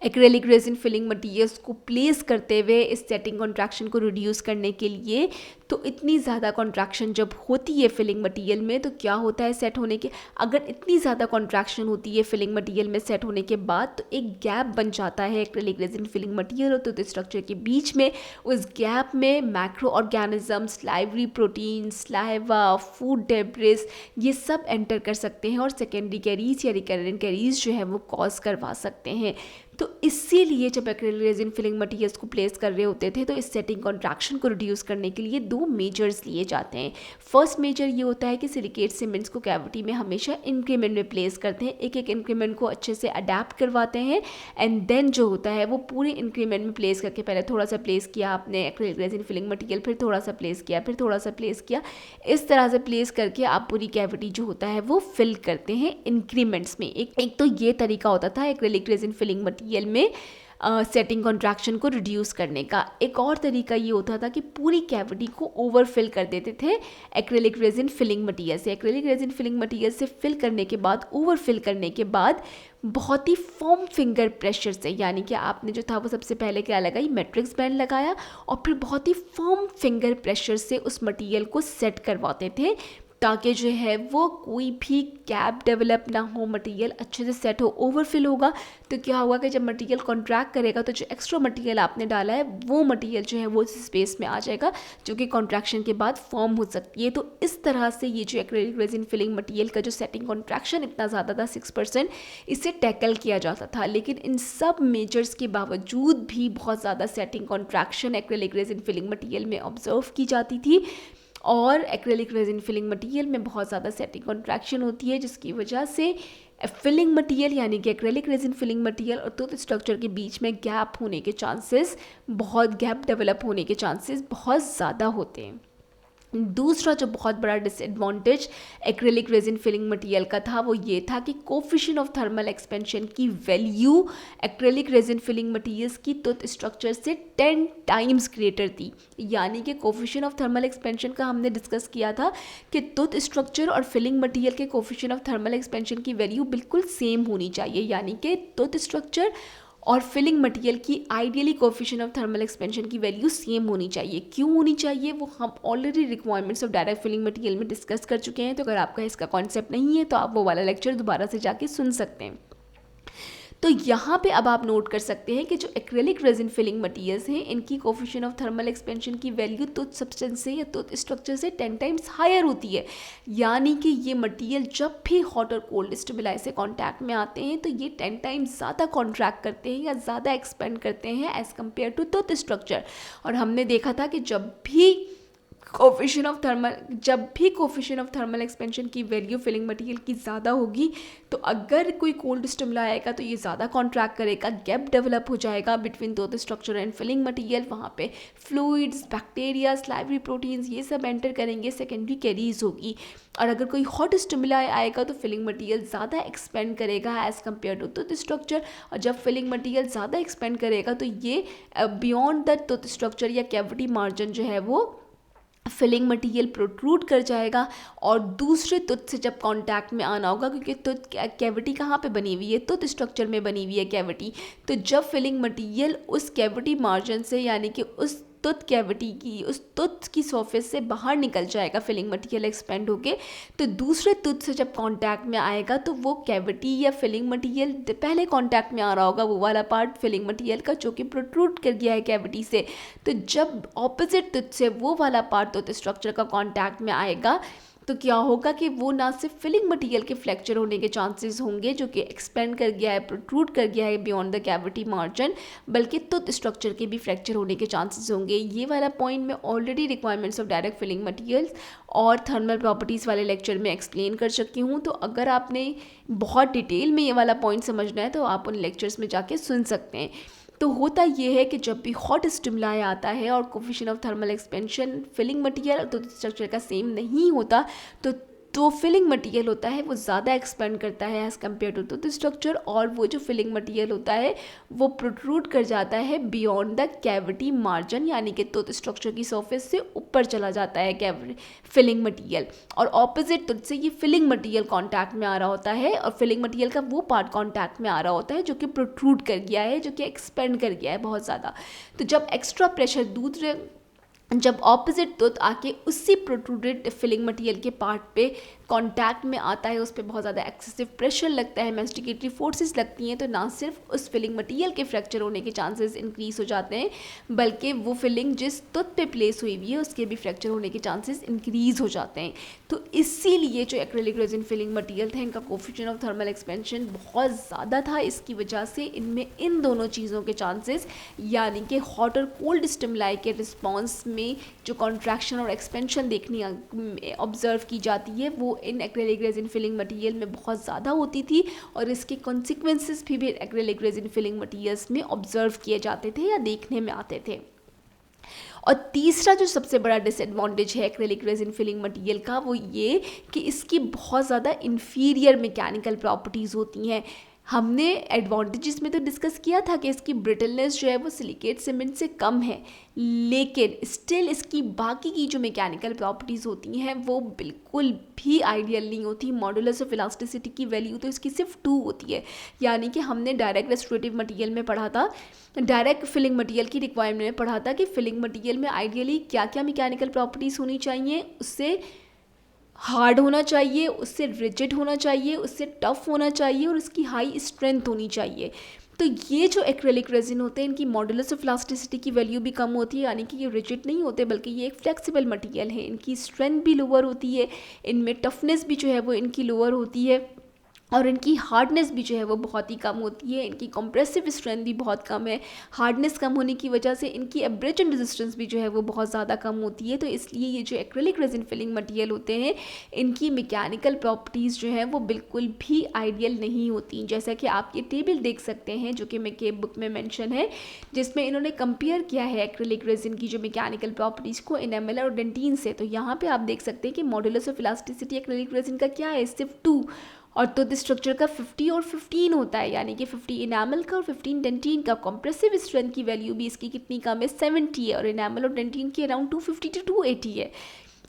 एक्रेलिक रेजिन फिलिंग मटेरियल्स को प्लेस करते हुए इस सेटिंग कॉन्ट्रैक्शन को रिड्यूस करने के लिए, तो इतनी ज़्यादा कॉन्ट्रैक्शन जब होती है फिलिंग मटेरियल में तो क्या होता है सेट होने के, अगर इतनी ज़्यादा कॉन्ट्रैक्शन होती है फिलिंग मटेरियल में सेट होने के बाद तो एक गैप बन जाता है एक्रेलिक रेजिन फिलिंग मटेरियल और तो स्ट्रक्चर के बीच में। उस गैप में macro organisms, livery protein, saliva, food debris ये सब एंटर कर सकते हैं और सेकेंडरी कैरीज या रिकरेंट कैरीज जो है वो कॉज करवा सकते हैं। तो इसीलिए जब एक्रेलिक रेजिन फिलिंग मटेरियल्स को प्लेस कर रहे होते थे तो इस सेटिंग कॉन्ट्रैक्शन को रिड्यूस करने के लिए दो मेजर्स लिए जाते हैं। फर्स्ट मेजर ये होता है कि सिलिकेट सीमेंट्स को कैविटी में हमेशा इंक्रीमेंट में प्लेस करते हैं, एक एक इंक्रीमेंट को अच्छे से अडेप्ट करवाते हैं, एंड देन जो होता है वो पूरे इंक्रीमेंट में प्लेस करके, पहले थोड़ा सा प्लेस किया आपने एक्रिलिक रेजिन फिलिंग मटेरियल, फिर थोड़ा सा प्लेस किया, फिर थोड़ा सा प्लेस किया, इस तरह से प्लेस करके आप पूरी कैविटी जो होता है वो फिल करते हैं इंक्रीमेंट्स में। एक तो ये तरीका होता था एक्रिलिक रेजिन फिलिंग मटेरियल में सेटिंग कॉन्ट्रैक्शन को रिड्यूस करने का। एक और तरीका ये होता था कि पूरी कैविटी को ओवरफिल कर देते थे एक्रिलिक रेजिन फिलिंग मटेरियल से। एक्रिलिक रेजिन फिलिंग मटेरियल से फिल करने के बाद, ओवरफिल करने के बाद बहुत ही फर्म फिंगर प्रेशर से, यानी कि आपने जो था वो सबसे पहले क्या लगाई, मैट्रिक्स बैंड लगाया, और फिर बहुत ही फर्म फिंगर प्रेशर से उस मटेरियल को सेट करवाते थे ताकि जो है वो कोई भी गैप डेवलप ना हो, मटेरियल अच्छे से सेट हो। ओवरफिल होगा तो क्या होगा कि जब मटेरियल कॉन्ट्रैक्ट करेगा तो जो एक्स्ट्रा मटेरियल आपने डाला है वो मटेरियल जो है वो इस स्पेस में आ जाएगा, जो कि कॉन्ट्रैक्शन के बाद फॉर्म हो सकती है। तो इस तरह से ये जो एक्रिलिक रेजिन फिलिंग मटेरियल का जो सेटिंग कॉन्ट्रैक्शन इतना ज़्यादा था 6%, इसे टैकल किया जाता था। लेकिन इन सब मेजर्स के बावजूद भी बहुत ज़्यादा setting contraction acrylic resin filling material में ऑब्जर्व की जाती थी, और एक्रिलिक रेजिन फिलिंग मटेरियल में बहुत ज़्यादा सेटिंग कॉन्ट्रैक्शन होती है, जिसकी वजह से फिलिंग मटेरियल यानी कि एक्रिलिक रेजिन फिलिंग मटेरियल और टूथ स्ट्रक्चर के बीच में गैप होने के चांसेस, बहुत गैप डेवलप होने के चांसेस बहुत ज़्यादा होते हैं। दूसरा जो बहुत बड़ा disadvantage acrylic resin filling material का था वो ये था कि कोफिशिएंट ऑफ थर्मल एक्सपेंशन की value acrylic resin filling materials की टूथ स्ट्रक्चर से 10 टाइम्स ग्रेटर थी। यानी कि कोफिशिएंट ऑफ थर्मल एक्सपेंशन का हमने डिस्कस किया था कि टूथ स्ट्रक्चर और फिलिंग मटेरियल के कोफिशिएंट ऑफ थर्मल एक्सपेंशन की वैल्यू बिल्कुल सेम होनी चाहिए, यानी कि टूथ स्ट्रक्चर और फिलिंग मटेरियल की ideally coefficient of thermal expansion की वैल्यू सेम होनी चाहिए। क्यों होनी चाहिए वो हम already requirements of direct filling material में डिस्कस कर चुके हैं, तो अगर आपका इसका कॉन्सेप्ट नहीं है तो आप वो वाला लेक्चर दोबारा से जाके सुन सकते हैं। तो यहाँ पे अब आप नोट कर सकते हैं कि जो एक्रिलिक रेजिन फिलिंग मटेरियल्स हैं इनकी कोफिशिएंट ऑफ थर्मल एक्सपेंशन की वैल्यू टूथ सब्सटेंस से या टूथ स्ट्रक्चर से 10 टाइम्स हायर होती है। यानी कि ये मटेरियल जब भी हॉट और कोल्ड स्टिमुलाई से कांटेक्ट में आते हैं तो ये 10 टाइम्स ज़्यादा कॉन्ट्रैक्ट करते हैं या ज़्यादा एक्सपेंड करते हैं as compared to tooth structure. और हमने देखा था कि जब भी कोफिशिएंट ऑफ थर्मल एक्सपेंशन की वैल्यू फिलिंग मटेरियल की ज़्यादा होगी तो अगर कोई कोल्ड स्टिमुलाई आएगा तो ये ज़्यादा कॉन्ट्रैक्ट करेगा, गैप डेवलप हो जाएगा between tooth structure and filling material. वहाँ पे फ्लूइड्स, बैक्टीरिया, स्लाइवरी प्रोटीन्स ये सब एंटर करेंगे, सेकेंडरी कैरीज होगी। और अगर कोई हॉट स्टिमुलाई आएगा तो फिलिंग मटेरियल ज़्यादा एक्सपेंड करेगा as compared to tooth structure, और जब फिलिंग मटेरियल ज़्यादा एक्सपेंड करेगा तो ये बियॉन्ड द टूथ स्ट्रक्चर या कैविटी मार्जिन जो है वो फिलिंग मटेरियल प्रोट्रूड कर जाएगा और दूसरे टूथ से जब कांटेक्ट में आना होगा, क्योंकि टूथ कैविटी कहाँ पे बनी हुई है, टूथ स्ट्रक्चर में बनी हुई है कैविटी, तो जब फिलिंग मटेरियल उस कैविटी मार्जिन से यानी कि उस टूथ कैविटी की, उस टूथ की सरफेस से बाहर निकल जाएगा फिलिंग मटेरियल एक्सपेंड होके, तो दूसरे टूथ से जब कांटेक्ट में आएगा तो वो कैविटी या फिलिंग मटेरियल पहले कांटेक्ट में आ रहा होगा वो वाला पार्ट फिलिंग मटेरियल का जो कि प्रोट्रूड कर गया है कैविटी से, तो जब ऑपोजिट टूथ से वो वाला पार्ट टूथ स्ट्रक्चर का कांटेक्ट में आएगा तो क्या होगा कि वो ना सिर्फ फिलिंग मटेरियल के फ्रैक्चर होने के चांसेस होंगे जो कि एक्सपेंड कर गया है, प्रोट्रूड कर गया है बियॉन्ड द कैविटी मार्जिन, बल्कि टूथ स्ट्रक्चर के भी फ्रैक्चर होने के चांसेस होंगे। ये वाला पॉइंट मैं already requirements of direct filling materials और थर्मल प्रॉपर्टीज़ वाले लेक्चर में एक्सप्लेन कर चुकी हूँ। तो अगर आपने बहुत डिटेल में ये वाला पॉइंट समझना है तो आप उन लेक्चर्स में जाके सुन सकते हैं। तो होता ये है कि जब भी हॉट स्टिमुलाई आता है और coefficient of thermal expansion filling material और टूथ स्ट्रक्चर का सेम नहीं होता तो फिलिंग मटेरियल होता है वो ज़्यादा एक्सपेंड करता है as compared to tooth structure, और वो जो फिलिंग मटेरियल होता है वो प्रोट्रूड कर जाता है बियॉन्ड द कैविटी मार्जिन, यानी कि टूथ स्ट्रक्चर की सरफेस से ऊपर चला जाता है फिलिंग मटेरियल, और ऑपोजिट टूथ से ये फिलिंग मटेरियल कॉन्टैक्ट में आ रहा होता है और फिलिंग मटेरियल का वो पार्ट कॉन्टैक्ट में आ रहा होता है जो कि प्रोट्रूड कर गया है, जो कि एक्सपेंड कर गया है बहुत ज़्यादा। तो जब एक्स्ट्रा प्रेशर जब ऑपोजिट टूथ आके उसी प्रोट्रूडेड फिलिंग मटेरियल के पार्ट पे कांटेक्ट में आता है, उस पर बहुत ज़्यादा एक्सेसिव प्रेशर लगता है, मैस्टिकेटरी फोर्सेस लगती हैं, तो ना सिर्फ उस फिलिंग मटेरियल के फ्रैक्चर होने के चांसेस इंक्रीज हो जाते हैं बल्कि वो फिलिंग जिस टूथ पे प्लेस हुई हुई है उसके भी फ्रैक्चर होने के चांसेस इंक्रीज हो जाते हैं। तो इसीलिए जो एक्रिलिक रेजिन फिलिंग मटेरियल थे इनका कोफिशिएंट ऑफ थर्मल एक्सपेंशन बहुत ज़्यादा था। इसकी वजह से इनमें इन दोनों चीज़ों के चांसेस यानी कि हॉट और कोल्ड स्टिमुलाई के रिस्पॉन्स में जो कॉन्ट्रैक्शन और एक्सपेंशन देखनी ऑब्जर्व की जाती है वो इन एक्रेलिक रेजिन फिलिंग मटेरियल में बहुत ज़्यादा होती थी, और इसके कॉन्सिक्वेंसेस भी एक्रेलिक रेजिन फिलिंग मटेरियल्स में ऑब्जर्व किए जाते थे या देखने में आते थे। और तीसरा जो सबसे बड़ा डिसएडवांटेज है एक्रेलिक रेजिन फिलिंग मटेरियल का वो ये कि इसकी बहुत ज़्यादा इन्फीरियर मैकेनिकल प्रॉपर्टीज़ होती हैं। हमने एडवांटेजेस में तो डिस्कस किया था कि इसकी ब्रिटलनेस जो है वो सिलिकेट सीमेंट से कम है, लेकिन स्टिल इसकी बाकी की जो मैकेनिकल प्रॉपर्टीज़ होती हैं वो बिल्कुल भी आइडियल नहीं होती। मॉडुलस ऑफ इलास्टिसिटी की वैल्यू तो इसकी सिर्फ 2 होती है, यानी कि हमने डायरेक्ट रेस्टोरेटिव मटेरियल में पढ़ा था, डायरेक्ट फिलिंग मटेरियल की रिक्वायरमेंट में पढ़ा था कि फिलिंग मटेरियल में आइडियली क्या क्या मैकेनिकल प्रॉपर्टीज़ होनी चाहिए। उससे हार्ड होना चाहिए, उससे रिजिड होना चाहिए, उससे टफ होना चाहिए और उसकी हाई स्ट्रेंथ होनी चाहिए। तो ये जो एक्रेलिक रेजिन होते हैं इनकी मॉडुलस ऑफ इलास्टिसिटी की वैल्यू भी कम होती है, यानी कि ये रिजिड नहीं होते बल्कि ये एक फ्लेक्सिबल मटेरियल है। इनकी स्ट्रेंथ भी लोअर होती है, इनमें टफनेस भी जो है वो इनकी लोअर होती है, और इनकी हार्डनेस भी जो है वो बहुत ही कम होती है। इनकी कंप्रेसिव स्ट्रेंथ भी बहुत कम है। हार्डनेस कम होने की वजह से इनकी एब्रेजन रेजिस्टेंस भी जो है वो बहुत ज़्यादा कम होती है। तो इसलिए ये जो एक्रेलिक रेजिन फिलिंग मटेरियल होते हैं इनकी मैकेनिकल प्रॉपर्टीज़ जो है वो बिल्कुल भी आइडियल नहीं होती। जैसा कि आप ये टेबल देख सकते हैं जो कि मेके बुक में मेंशन है, जिसमें इन्होंने कंपेयर किया है एक्रेलिक रेजिन की जो मैकेनिकल प्रॉपर्टीज़ को एनामेल और डेंटीन से। तो यहाँ पर आप देख सकते हैं कि modulus of elasticity acrylic resin का क्या है, सिर्फ 2, और तो स्ट्रक्चर का 50 और 15 होता है, यानी कि 50 इनामल का और 15 डेंटीन का। कॉम्प्रेसिव स्ट्रेंथ की वैल्यू भी इसकी कितनी कम है, 70 है, और इनामल और डेंटीन की अराउंड 250 to 280 है।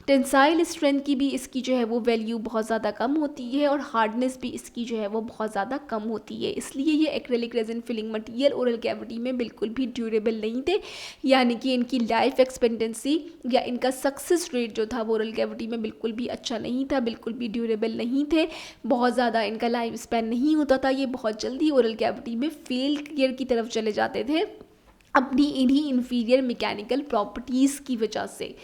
टेंसाइल स्ट्रेंथ की भी इसकी जो है वो वैल्यू बहुत ज़्यादा कम होती है, और हार्डनेस भी इसकी जो है वो बहुत ज़्यादा कम होती है। इसलिए ये acrylic resin filling material oral cavity में बिल्कुल भी ड्यूरेबल नहीं थे, यानी कि इनकी लाइफ एक्सपेक्टेंसी या इनका सक्सेस रेट जो था वो ओरल कैविटी में बिल्कुल भी अच्छा नहीं था, बिल्कुल भी ड्यूरेबल नहीं थे, बहुत ज़्यादा इनका लाइफ स्पैन नहीं होता था। ये बहुत जल्दी ओरल कैविटी में फेलियर की तरफ चले जाते थे अपनी इन्हीं इन्फीरियर मैकेनिकल प्रॉपर्टीज़ की वजह से।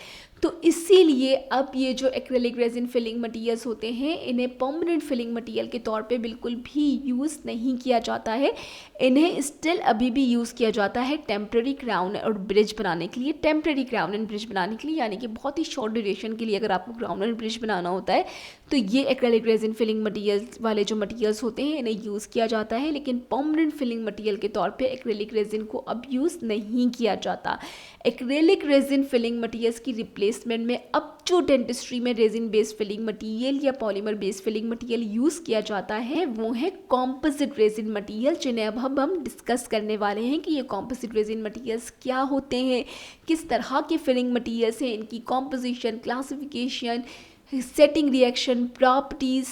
तो इसीलिए अब ये जो एक्रेलिक रेजिन फिलिंग मटेरियल्स होते हैं इन्हें परमानेंट फिलिंग मटेरियल के तौर पे बिल्कुल भी यूज़ नहीं किया जाता है। इन्हें स्टिल अभी भी यूज़ किया जाता है टेम्प्रेरी क्राउन और ब्रिज बनाने के लिए, टेम्प्रेरी क्राउन एंड ब्रिज बनाने के लिए, यानी कि बहुत ही शॉर्ट ड्यूरेशन के लिए अगर आपको क्राउन एंड ब्रिज बनाना होता है तो ये एक्रेलिक रेजिन फिलिंग मटेरियल्स वाले जो मटेरियल्स होते हैं इन्हें यूज़ किया जाता है। लेकिन परमानेंट फिलिंग मटेरियल के तौर पे एक्रेलिक रेजिन को अब यूज़ नहीं किया जाता। एक्रेलिक रेजिन फिलिंग मटेरियल्स की रिप्लेसमेंट में अब जो डेंटिस्ट्री में रेजिन बेस्ड फिलिंग मटेरियल या polymer based filling material use किया जाता है वो है कॉम्पोजिट रेजिन मटेरियल, जिन्हें अब हम डिस्कस करने वाले हैं कि ये कॉम्पोजिट रेजिन मटेरियल्स क्या होते हैं, किस तरह के फिलिंग मटेरियल्स हैं, इनकी composition, classification, setting reaction, properties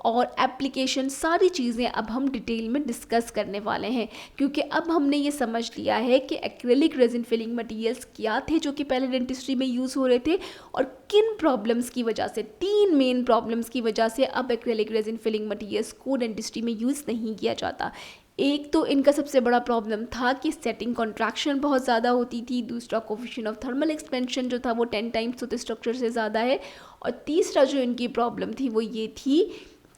और एप्लीकेशन, सारी चीज़ें अब हम डिटेल में डिस्कस करने वाले हैं। क्योंकि अब हमने ये समझ लिया है कि एक्रेलिक रेजिन फिलिंग मटेरियल्स क्या थे जो कि पहले डेंटिस्ट्री में यूज़ हो रहे थे, और किन प्रॉब्लम्स की वजह से, 3 मेन प्रॉब्लम्स की वजह से अब एक्रेलिक रेजिन फिलिंग मटेरियल्स को डेंटिस्ट्री में यूज़ नहीं किया जाता। एक तो इनका सबसे बड़ा प्रॉब्लम था कि सेटिंग कॉन्ट्रैक्शन बहुत ज़्यादा होती थी, दूसरा कोफिशिएंट ऑफ थर्मल एक्सपेंशन जो था वो 10 टाइम्स होते स्ट्रक्चर से ज़्यादा है, और तीसरा जो इनकी प्रॉब्लम थी वो ये थी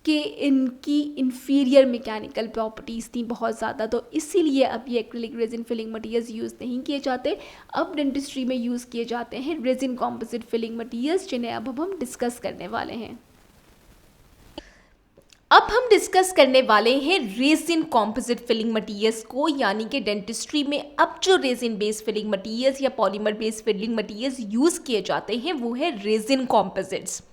कि इनकी इन्फीरियर मैकेनिकल प्रॉपर्टीज़ थी बहुत ज़्यादा। तो इसीलिए अब ये acrylic resin filling materials use नहीं किए जाते, अब डेंटिस्ट्री में यूज़ किए जाते हैं रेजिन कॉम्पोजिट फिलिंग मटेरियल्स, जिन्हें अब हम डिस्कस करने वाले हैं। अब हम डिस्कस करने वाले हैं रेजिन कॉम्पोजिट फिलिंग मटेरियल्स को, यानी कि डेंटिस्ट्री में अब जो रेजिन बेस्ड फिलिंग मटेरियल्स या polymer based filling materials use किए जाते हैं वो है रेजिन कॉम्पोजिट्स।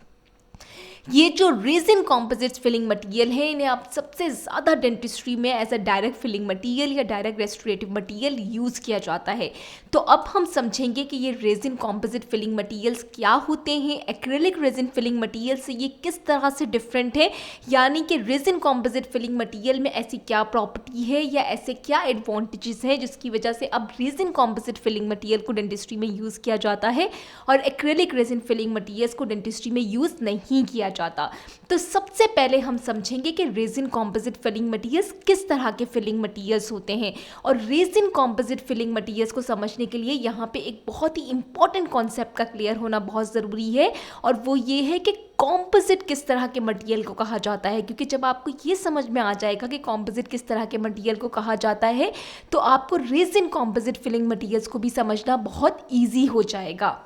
ये जो रेजिन कॉम्पोजिट्स फिलिंग मटेरियल है इन्हें आप सबसे ज़्यादा डेंटिस्ट्री में as a direct filling material या डायरेक्ट रेस्टोरेटिव मटेरियल यूज़ किया जाता है। तो अब हम समझेंगे कि ये रेजिन कॉम्पोजिट फिलिंग मटेरियल्स क्या होते हैं, एक्रेलिक रेजिन फिलिंग मटेरियल से ये किस तरह से डिफरेंट है, यानी कि रेजिन कॉम्पोजिट फिलिंग मटेरियल में ऐसी क्या प्रॉपर्टी है या ऐसे क्या एडवांटेजेस हैं जिसकी वजह से अब रेजिन कॉम्पोजिट फिलिंग मटेरियल को डेंटिस्ट्री में यूज़ किया जाता है और एक्रेलिक रेजिन फिलिंग मटेरियल्स को डेंटिस्ट्री में यूज़ नहीं किया जाता। तो सबसे पहले हम समझेंगे कि रेजिन कॉम्पोजिट फिलिंग मटीरियल्स किस तरह के फिलिंग मटीरियल्स होते हैं। और रेजिन कॉम्पोजिट फिलिंग मटीरियल्स को समझने के लिए यहाँ पे एक बहुत ही इंपॉर्टेंट कॉन्सेप्ट का क्लियर होना बहुत ज़रूरी है, और वो ये है कि कॉम्पोजिट किस तरह के मटेरियल को कहा जाता है। क्योंकि जब आपको ये समझ में आ जाएगा कि कॉम्पोजिट किस तरह के मटेरियल को कहा जाता है, तो आपको रेजिन कॉम्पोजिट फिलिंग मटेरियल्स को भी समझना बहुत ईजी हो जाएगा।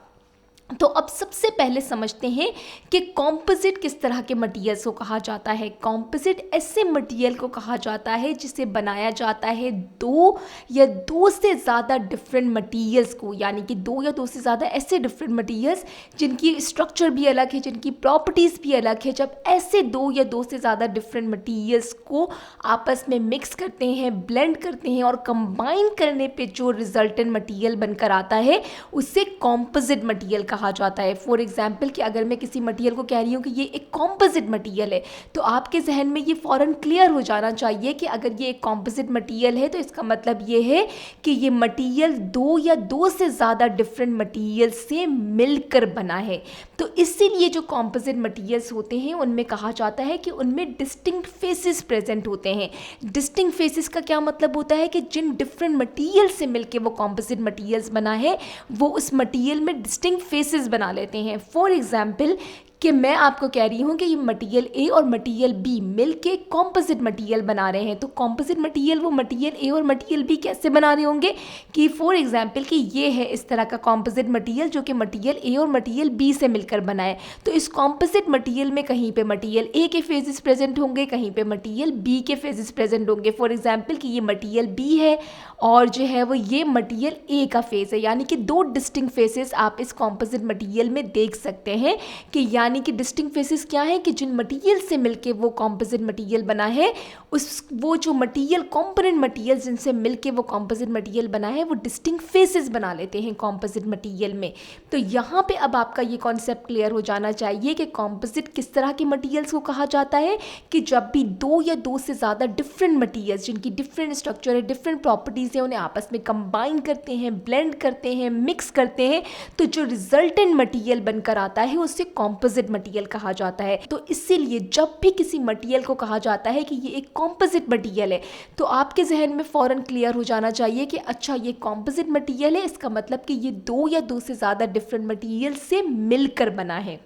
तो अब सबसे पहले समझते हैं कि कॉम्पोजिट किस तरह के मटेरियल्स को कहा जाता है। कॉम्पोजिट ऐसे मटेरियल को कहा जाता है जिसे बनाया जाता है दो या दो से ज़्यादा डिफरेंट मटेरियल्स को, यानी कि दो या दो से ज़्यादा ऐसे डिफरेंट मटेरियल्स जिनकी स्ट्रक्चर भी अलग है, जिनकी प्रॉपर्टीज़ भी अलग है। जब ऐसे दो या दो से ज़्यादा डिफरेंट मटेरियल्स को आपस में मिक्स करते हैं, ब्लेंड करते हैं और कंबाइन करने पे जो रिजल्टेंट मटेरियल बनकर आता है उससे कॉम्पोजिट मटेरियल कहा जाता है। फॉर एग्जाम्पल कि अगर मैं किसी मटेरियल को कह रही हूँ कि ये एक कॉम्पोजिट मटेरियल है, तो आपके जहन में ये फ़ौरन क्लियर हो जाना चाहिए कि अगर ये एक कॉम्पोजिट मटेरियल है तो इसका मतलब ये है कि ये मटेरियल दो या दो से ज़्यादा डिफरेंट मटेरियल से मिलकर बना है। तो इसीलिए जो कॉम्पोजिट मटेरियल्स होते हैं उनमें कहा जाता है कि उनमें डिस्टिंक्ट फेसेस प्रेजेंट होते हैं। डिस्टिंक्ट फेसेस का क्या मतलब होता है कि जिन डिफरेंट मटेरियल से मिलकर वो कॉम्पोजिट मटेरियल्स बना है वो उस मटेरियल में डिस्टिंक्ट फेसेस बना लेते हैं। फॉर एग्जाम्पल कि मैं आपको कह रही हूँ कि ये मटेरियल ए और मटेरियल बी मिलके कॉम्पोजिट मटेरियल बना रहे हैं, तो कॉम्पोजिट मटेरियल वो मटेरियल ए और मटेरियल बी कैसे बना रहे होंगे कि फॉर एग्जांपल कि ये है इस तरह का कॉम्पोजिट मटेरियल जो कि मटेरियल ए और मटेरियल बी से मिलकर बना है। तो इस कॉम्पोजिट मटेरियल में कहीं पे मटेरियल ए के फेजेस प्रेजेंट होंगे, कहीं पे मटेरियल बी के फेजेस प्रेजेंट होंगे। फॉर एग्जाम्पल कि ये मटेरियल बी है और जो है वो ये मटेरियल ए का फेस है, यानी कि दो डिस्टिंक्ट फेसेस आप इस कॉम्पोजिट मटेरियल में देख सकते हैं। कि यानी कि डिस्टिंक्ट फेसेस क्या है कि जिन मटेरियल से मिलके वो कॉम्पोजिट मटेरियल बना है वो जो मटेरियल कंपोनेंट मटेरियल जिनसे मिलके वो कॉम्पोजिट मटेरियल बना है वो डिस्टिंक्ट फेसेस बना लेते हैं कॉम्पोजिट मटेरियल में। तो यहाँ पे अब आपका ये कॉन्सेप्ट क्लियर हो जाना चाहिए कि कॉम्पोजिट किस तरह के मटेरियल्स को कहा जाता है कि जब भी दो या दो से ज़्यादा डिफरेंट मटेरियल्स जिनकी डिफरेंट स्ट्रक्चर है, डिफरेंट प्रॉपर्टीज़ है, उन्हें आपस में कंबाइन करते हैं, ब्लेंड करते हैं, मिक्स करते हैं, तो जो रिजल्टेंट मटेरियल बनकर आता है उससे कॉम्पोजिट मटेरियल कहा जाता है। तो इसीलिए जब भी किसी मटेरियल को कहा जाता है कि ये एक कॉम्पोजिट मटेरियल है तो आपके जहन में फ़ौरन क्लियर हो जाना चाहिए कि अच्छा ये कॉम्पोजिट मटेरियल है, इसका मतलब कि ये दो या दो से ज़्यादा डिफरेंट मटेरियल से मिलकर बना है।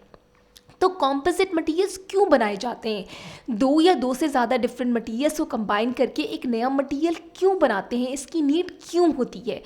तो कॉम्पोजिट मटेरियल्स क्यों बनाए जाते हैं? दो या दो से ज़्यादा डिफरेंट मटेरियल्स को कंबाइन करके एक नया मटेरियल क्यों बनाते हैं, इसकी नीड क्यों होती है?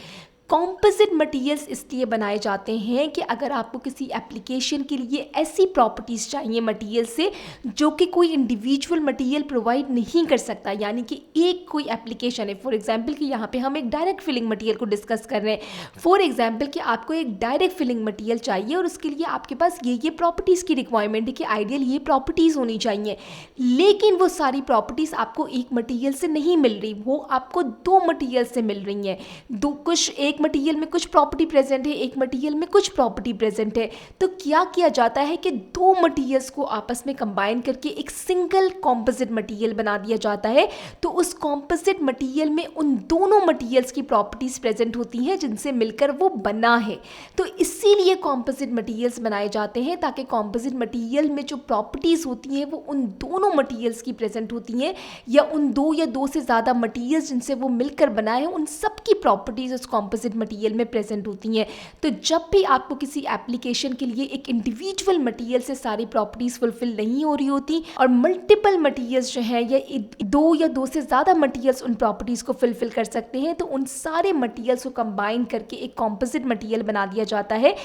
कॉम्पोजिट मटेरियल्स इसलिए बनाए जाते हैं कि अगर आपको किसी एप्लीकेशन के लिए ऐसी प्रॉपर्टीज़ चाहिए मटेरियल से जो कि कोई इंडिविजुअल मटेरियल प्रोवाइड नहीं कर सकता, यानी कि एक कोई एप्लीकेशन है, फॉर एग्जांपल कि यहाँ पे हम एक डायरेक्ट फिलिंग मटेरियल को डिस्कस कर रहे हैं। फॉर एग्जांपल कि आपको एक डायरेक्ट फिलिंग मटेरियल चाहिए और उसके लिए आपके पास ये प्रॉपर्टीज़ की रिक्वायरमेंट है कि आइडियल ये प्रॉपर्टीज़ होनी चाहिए, लेकिन वो सारी प्रॉपर्टीज़ आपको एक मटीरियल से नहीं मिल रही, वो आपको दो मटीरियल से मिल रही हैं। एक मटेरियल में कुछ प्रॉपर्टी प्रेजेंट है, एक मटेरियल में कुछ प्रॉपर्टी प्रेजेंट है। तो क्या किया जाता है कि दो मटेरियल्स को आपस में कंबाइन करके एक सिंगल कॉम्पोजिट मटेरियल बना दिया जाता है। तो उस कॉम्पोजिट मटेरियल में उन दोनों मटेरियल्स की प्रॉपर्टीज प्रेजेंट होती हैं जिनसे मिलकर वो बना है। तो इसीलिए कॉम्पोजिट मटेरियल्स बनाए जाते हैं ताकि कॉम्पोजिट मटेरियल में जो प्रॉपर्टीज होती हैं वो उन दोनों मटेरियल्स की प्रेजेंट होती हैं, या उन दो या दो से ज़्यादा मटेरियल्स जिनसे वो मिलकर बना है उन सब की प्रॉपर्टीज उस कॉम्पोजिट मटेरियल में प्रेजेंट होती हैं। तो जब भी आपको किसी एप्लीकेशन के लिए एक इंडिविजुअल मटेरियल से सारी प्रॉपर्टीज फुलफिल नहीं हो रही होती और मल्टीपल मटेरियल्स जो है या दो या दो से ज़्यादा मटेरियल्स उन प्रॉपर्टीज को फुलफिल कर सकते हैं, तो उन सारे मटेरियल्स को कंबाइन करके एक कॉम्पोजिट मटेरियल बना दिया जाता है।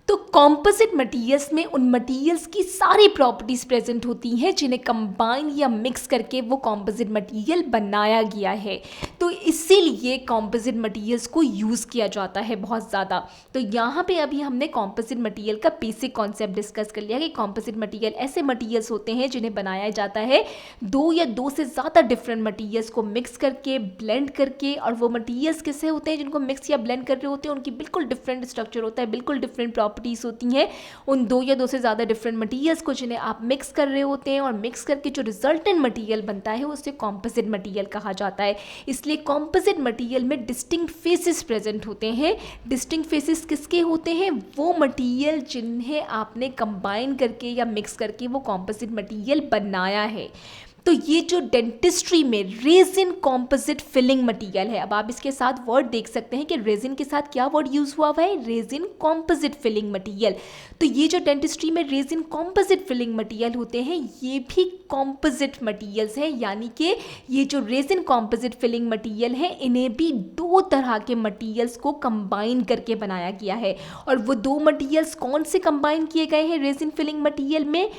तो कॉम्पोजिट मटेरियल्स में उन मटेरियल्स की सारी प्रॉपर्टीज प्रेजेंट होती हैं जिन्हें कंबाइन या मिक्स करके वो कॉम्पोजिट मटेरियल बनाया गया है। तो इसीलिए कॉम्पोजिट मटेरियल्स को यूज़ किया जाता है बहुत ज़्यादा। तो यहाँ पे अभी हमने कॉम्पोजिट मटेरियल का बेसिक कॉन्सेप्ट डिस्कस कर लिया कि कॉम्पोजिट मटेरियल ऐसे मटेरियल्स होते हैं जिन्हें बनाया जाता है दो या दो से ज़्यादा डिफरेंट मटेरियल्स को मिक्स करके, ब्लेंड करके। और वो मटेरियल्स कैसे होते हैं जिनको मिक्स या ब्लेंड कर रहे होते हैं उनकी बिल्कुल डिफरेंट स्ट्रक्चर होता है, बिल्कुल डिफरेंट प्रॉपर्टीज होती हैं उन दो या दो से ज़्यादा डिफरेंट मटेरियल्स को जिन्हें आप मिक्स कर रहे होते हैं, और मिक्स करके जो रिजल्टेंट मटेरियल बनता है उसे कॉम्पोजिट मटेरियल कहा जाता है। इसलिए कॉम्पोजिट मटेरियल में डिस्टिंक्ट फेसेस प्रेजेंट होते हैं। डिस्टिंक्ट फेसेस किसके होते हैं? वो मटेरियल जिन्हें आपने कंबाइन करके या मिक्स करके वो कॉम्पोजिट मटेरियल बनाया है। तो ये जो डेंटिस्ट्री में रेजिन कॉम्पोजिट फिलिंग मटेरियल है, अब आप इसके साथ वर्ड देख सकते हैं कि रेजिन के साथ क्या वर्ड यूज हुआ हुआ है? Resin composite filling material. तो ये जो डेंटिस्ट्री में रेजिन कॉम्पोजिट फिलिंग मटेरियल होते हैं ये भी कॉम्पोजिट मटेरियल्स हैं, यानी कि ये जो रेजिन कॉम्पोजिट फिलिंग मटेरियल है इन्हें भी दो तरह के मटेरियल्स को कंबाइन करके बनाया गया है। और वो दो मटेरियल्स कौन से कंबाइन किए गए हैं रेजिन फिलिंग मटेरियल में?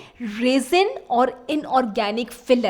रेजिन और इनऑर्गेनिक फिलर।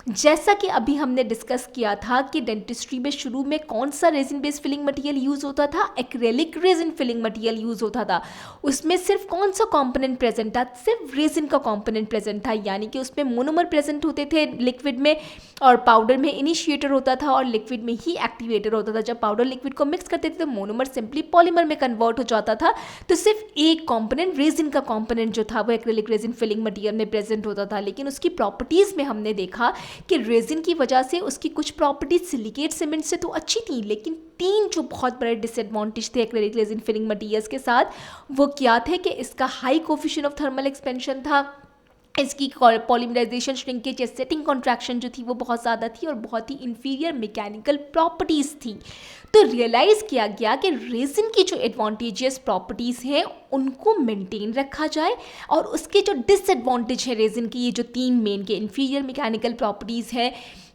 जैसा कि अभी हमने डिस्कस किया था कि डेंटिस्ट्री में शुरू में कौन सा resin based filling material use होता था? Acrylic resin filling material use होता था। उसमें सिर्फ कौन सा कंपोनेंट प्रेजेंट था? सिर्फ रेजिन का कंपोनेंट प्रेजेंट था, यानी कि उसमें मोनोमर प्रेजेंट होते थे लिक्विड में, और पाउडर में इनिशिएटर होता था और लिक्विड में ही एक्टिवेटर होता था। जब पाउडर लिक्विड को मिक्स करते थे तो मोनोमर सिंपली पॉलीमर में कन्वर्ट हो जाता था। तो सिर्फ एक कंपोनेंट रेजिन का कंपोनेंट जो था वो एक्रेलिक रेजिन फिलिंग मटेरियल में प्रेजेंट होता था। लेकिन उसकी प्रॉपर्टीज में हमने देखा कि रेजिन की वजह से उसकी कुछ प्रॉपर्टीज सिलिकेट सीमेंट से तो अच्छी थी, लेकिन तीन जो बहुत बड़े डिसएडवांटेज थे एक्रेलिक रेजिन फिलिंग मटेरियल्स के साथ वो क्या थे? कि इसका high coefficient of thermal expansion था, इसकी पॉलीमराइजेशन श्रिंकेज या सेटिंग कॉन्ट्रैक्शन जो थी वो बहुत ज़्यादा थी, और बहुत ही इंफीरियर मैकेनिकल प्रॉपर्टीज़ थी। तो रियलाइज़ किया गया कि रेजिन की जो एडवांटेजियस प्रॉपर्टीज़ हैं उनको मेंटेन रखा जाए, और उसके जो डिसएडवांटेज है रेजिन की, ये जो तीन मेन के इंफीरियर मैकेनिकल प्रॉपर्टीज़ है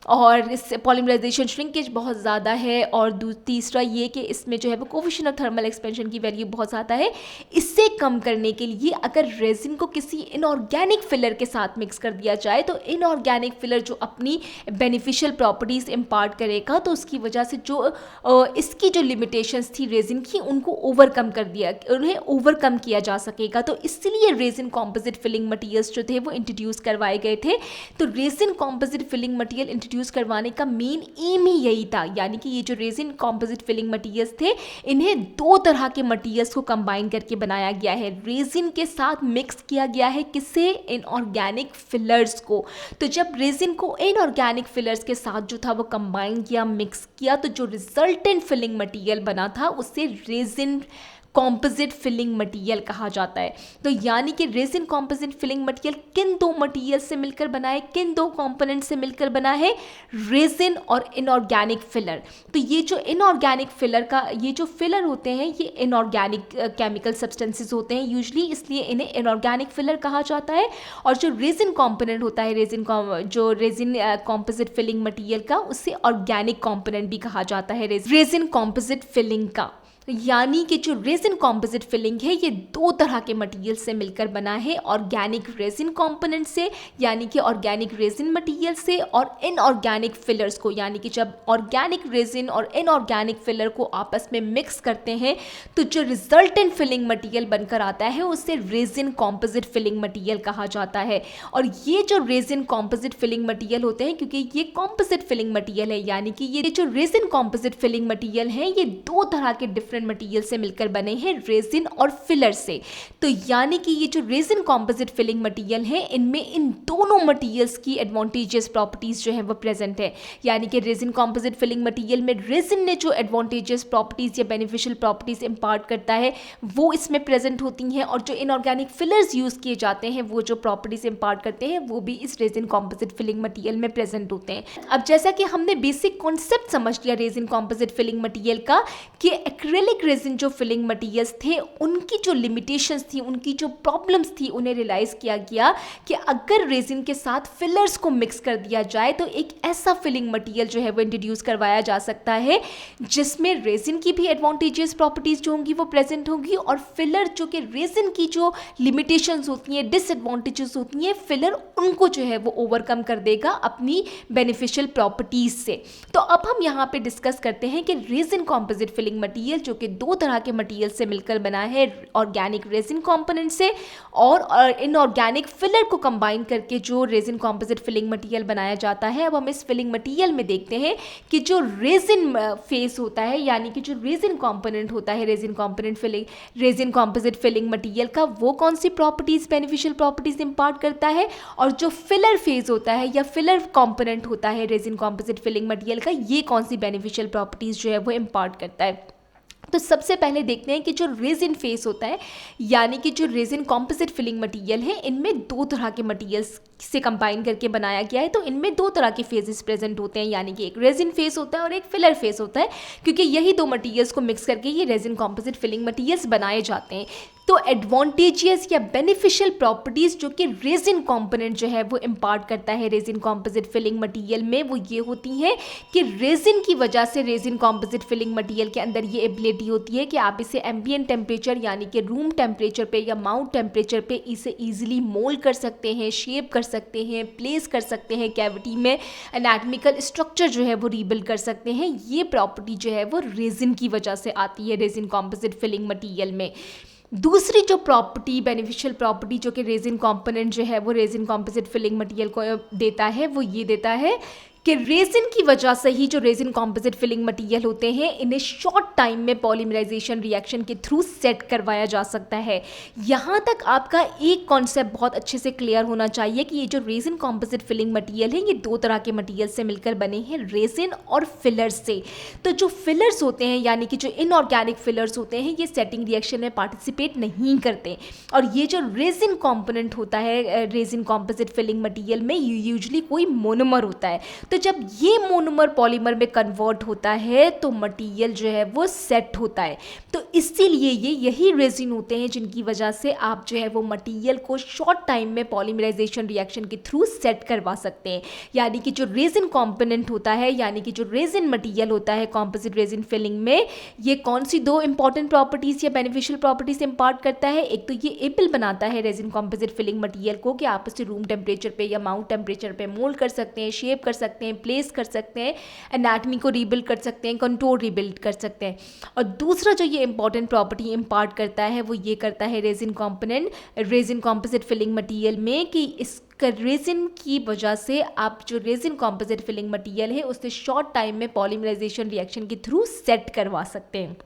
और इससे पॉलीमराइजेशन श्रिंकेज बहुत ज़्यादा है, और तीसरा ये कि इसमें जो है वो कोफिशिएंट ऑफ थर्मल एक्सपेंशन की वैल्यू बहुत ज़्यादा है। इससे कम करने के लिए अगर रेजिन को किसी इनऑर्गेनिक फिलर के साथ मिक्स कर दिया जाए तो इनऑर्गेनिक फिलर जो अपनी बेनिफिशियल प्रॉपर्टीज़ इम्पार्ट करेगा, तो उसकी वजह से जो इसकी जो लिमिटेशंस थी रेजिन की उनको उन्हें ओवरकम किया जा सकेगा। तो इसलिए रेजिन कॉम्पोजिट फिलिंग मटीरियल्स जो थे वो इंट्रोड्यूस करवाए गए थे। तो resin composite filling material introduce करवाने का मेन एम ही यही था, यानी कि ये जो रेजिन कॉम्पोजिट फिलिंग मटीरियल्स थे इन्हें दो तरह के मटीरियल्स को कंबाइन करके बनाया गया है। रेजिन के साथ मिक्स किया गया है किसे? इनऑर्गेनिक फिलर्स को। तो जब रेजिन को इनऑर्गेनिक फिलर्स के साथ जो था वो कंबाइन किया, मिक्स किया, तो जो रिजल्टेंट फिलिंग मटीरियल बना था उससे रेजिन कॉम्पोजिट फिलिंग मटीरियल कहा जाता है। तो यानी कि रेजिन कॉम्पोजिट फिलिंग मटीरियल किन दो मटीरियल से मिलकर बना है, किन दो कंपोनेंट से मिलकर बना है? रेजिन और इनऑर्गेनिक फिलर। तो ये जो इनऑर्गेनिक फिलर का, ये जो फिलर होते हैं ये इनऑर्गेनिक केमिकल सब्सटेंसेस होते हैं यूजली, इसलिए इन्हें इनऑर्गेनिक फिलर कहा जाता है। और जो रेजिन कंपोनेंट होता है रेजिन कॉम्पोजिट फिलिंग मटीरियल का, उससे ऑर्गेनिक कंपोनेंट भी कहा जाता है रेजिन कॉम्पोजिट फिलिंग का। यानी कि जो रेजिन कॉम्पोजिट फिलिंग है ये दो तरह के मटेरियल से मिलकर बना है, ऑर्गेनिक रेजिन कंपोनेंट से यानी कि ऑर्गेनिक रेजिन मटेरियल से, और इनऑर्गेनिक फिलर्स को, यानी कि जब ऑर्गेनिक रेजिन और इनऑर्गेनिक फिलर को आपस में मिक्स करते हैं तो जो रिजल्टेंट फिलिंग मटेरियल बनकर आता है उससे रेजिन कॉम्पोजिट फिलिंग मटेरियल कहा जाता है। और ये जो रेजिन कॉम्पोजिट फिलिंग मटेरियल होते हैं, क्योंकि ये कॉम्पोजिट फिलिंग मटेरियल है, यानी कि ये जो रेजिन कॉम्पोजिट फिलिंग मटेरियल है ये दो तरह के डिफरेंट मटेरियल से मिलकर बने हैं, रेजिन और फिलर से। तो यानी कि ये जो रेजिन कॉम्पोजिट फिलिंग मटेरियल है इनमें इन दोनों मटेरियल्स की एडवांटेजेस प्रॉपर्टीज जो है वो प्रेजेंट है। यानी कि रेजिन कॉम्पोजिट फिलिंग मटेरियल में रेजिन ने जो एडवांटेजेस प्रॉपर्टीज या बेनिफिशियल प्रॉपर्टीज इंपार्ट करता है वो इसमें प्रेजेंट होती हैं, और जो इनऑर्गेनिक फिलर्स यूज किए जाते हैं वो जो प्रॉपर्टीज इंपार्ट करते हैं वो भी इस रेजिन कॉम्पोजिट फिलिंग मटेरियल में प्रेजेंट होते हैं। अब जैसा कि हमने बेसिक कॉन्सेप्ट समझ लिया रेजिन कॉम्पोजिट फिलिंग मटेरियल का, कि एक्रेलिक रेजिन जो फिलिंग मटेरियल्स थे उनकी जो लिमिटेशंस थी, उनकी जो प्रॉब्लम्स थी, उन्हें रियलाइज किया गया कि अगर रेजिन के साथ फिलर्स को मिक्स कर दिया जाए तो एक ऐसा फिलिंग मटेरियल जो है वो इंट्रोड्यूस करवाया जा सकता है जिसमें रेजिन की भी एडवांटेजेस प्रॉपर्टीज जो होंगी वो प्रेजेंट होंगी, और फिलर जो कि रेजिन की जो लिमिटेशंस होती हैं, डिसएडवांटेजेस होती हैं, फिलर उनको जो है वो ओवरकम कर देगा अपनी बेनिफिशियल प्रॉपर्टीज से। तो अब हम यहाँ पे डिस्कस करते हैं कि रेजिन कॉम्पोजिट फिलिंग मटेरियल जो कि दो तरह के मटेरियल से मिलकर बना है, ऑर्गेनिक रेजिन कंपोनेंट से और इनऑर्गेनिक फिलर को कंबाइन करके जो रेजिन कंपोजिट फिलिंग मटेरियल बनाया जाता है। अब हम इस फिलिंग मटेरियल में देखते हैं कि जो रेजिन फेस होता है यानी कि जो रेजिन कंपोनेंट होता है, रेजिन कंपोजिट फिलिंग मटेरियल का, वो कौन सी प्रॉपर्टीज, बेनिफिशियल प्रॉपर्टीज इंपार्ट करता है, और जो फिलर फेज होता है या फिलर कंपोनेंट होता है रेजिन कंपोजिट फिलिंग मटेरियल का, ये कौन सी बेनिफिशियल प्रॉपर्टीज जो है वो इंपार्ट करता है। तो सबसे पहले देखते हैं कि जो रेजिन फेस होता है यानी कि जो रेजिन कॉम्पोजिट फिलिंग मटेरियल है, इनमें दो तरह के मटेरियल्स से कंबाइन करके बनाया गया है। तो इनमें दो तरह के फेजेस प्रेजेंट होते हैं, यानी कि एक रेजिन फेस होता है और एक फिलर फेस होता है, क्योंकि यही दो मटेरियल्स को मिक्स करके ये रेजिन कॉम्पोजिट फिलिंग मटेरियल्स बनाए जाते हैं। तो एडवांटेजियस या बेनिफिशियल प्रॉपर्टीज जो कि रेजिन कंपोनेंट जो है वो इंपार्ट करता है रेजिन कॉम्पोजिट फिलिंग मटेरियल में, वो ये होती हैं कि रेजिन की वजह से रेजिन कॉम्पोजिट फिलिंग मटेरियल के अंदर ये एबिलिटी होती है कि आप इसे एम्बिएंट टेम्परेचर यानी कि रूम टेम्परेचर पे या माउंट टेम्परेचर पे इसे ईजिली मोल्ड कर सकते हैं, शेप कर सकते हैं, प्लेस कर सकते हैं, कैविटी में एनाटॉमिकल स्ट्रक्चर जो है वो रीबिल्ड कर सकते हैं। ये प्रॉपर्टी जो है वो रेजिन की वजह से आती है रेजिन कॉम्पोजिट फिलिंग मटेरियल में। दूसरी जो प्रॉपर्टी, बेनिफिशियल प्रॉपर्टी जो कि रेजिन कंपोनेंट जो है वो रेजिन कॉम्पोजिट फिलिंग मटेरियल को देता है, वो ये देता है कि रेजिन की वजह से ही जो रेजिन कॉम्पोजिट फिलिंग मटेरियल होते हैं इन्हें शॉर्ट टाइम में पॉलीमराइजेशन रिएक्शन के थ्रू सेट करवाया जा सकता है। यहाँ तक आपका एक कॉन्सेप्ट बहुत अच्छे से क्लियर होना चाहिए कि ये जो रेजिन कॉम्पोजिट फिलिंग मटेरियल है ये दो तरह के मटेरियल से मिलकर बने हैं, रेजिन और फिलर्स से। तो जो फिलर्स होते हैं यानी कि जो इनऑर्गेनिक फिलर्स होते हैं ये सेटिंग रिएक्शन में पार्टिसिपेट नहीं करते, और ये जो रेजिन कॉम्पोनेंट होता है रेजिन कॉम्पोजिट फिलिंग मटेरियल में यूजुअली कोई मोनोमर होता है। तो जब ये मोनोमर पॉलीमर में कन्वर्ट होता है तो मटेरियल जो है वो सेट होता है। तो इसीलिए यही रेजिन होते हैं जिनकी वजह से आप जो है वो मटेरियल को शॉर्ट टाइम में पॉलीमराइजेशन रिएक्शन के थ्रू सेट करवा सकते हैं। यानी कि जो रेजिन कंपोनेंट होता है यानी कि जो रेजिन मटेरियल होता है कॉम्पोजिट रेजिन फिलिंग में, ये कौन सी दो इंपॉर्टेंट प्रॉपर्टीज या बेनिफिशियल प्रॉपर्टीज इंपार्ट करता है। एक तो ये एबल बनाता है रेजिन कॉम्पोजिट फिलिंग मटेरियल को कि आप इसे रूम टेम्परेचर पे या माउंट टेम्परेचर पे मोल्ड कर सकते हैं, शेप कर सकते हैं, प्लेस कर सकते हैं, एनाटॉमी को रीबिल्ड कर सकते हैं, कंटूर रीबिल्ड कर सकते हैं। और दूसरा जो ये इंपॉर्टेंट प्रॉपर्टी इंपार्ट करता है वो ये करता है resin component resin composite filling material में कि इस रेजिन की वजह से आप जो रेजिन कॉम्पोजिट फिलिंग मटेरियल है उससे शॉर्ट टाइम में पॉलीमराइजेशन रिएक्शन के थ्रू सेट करवा सकते हैं।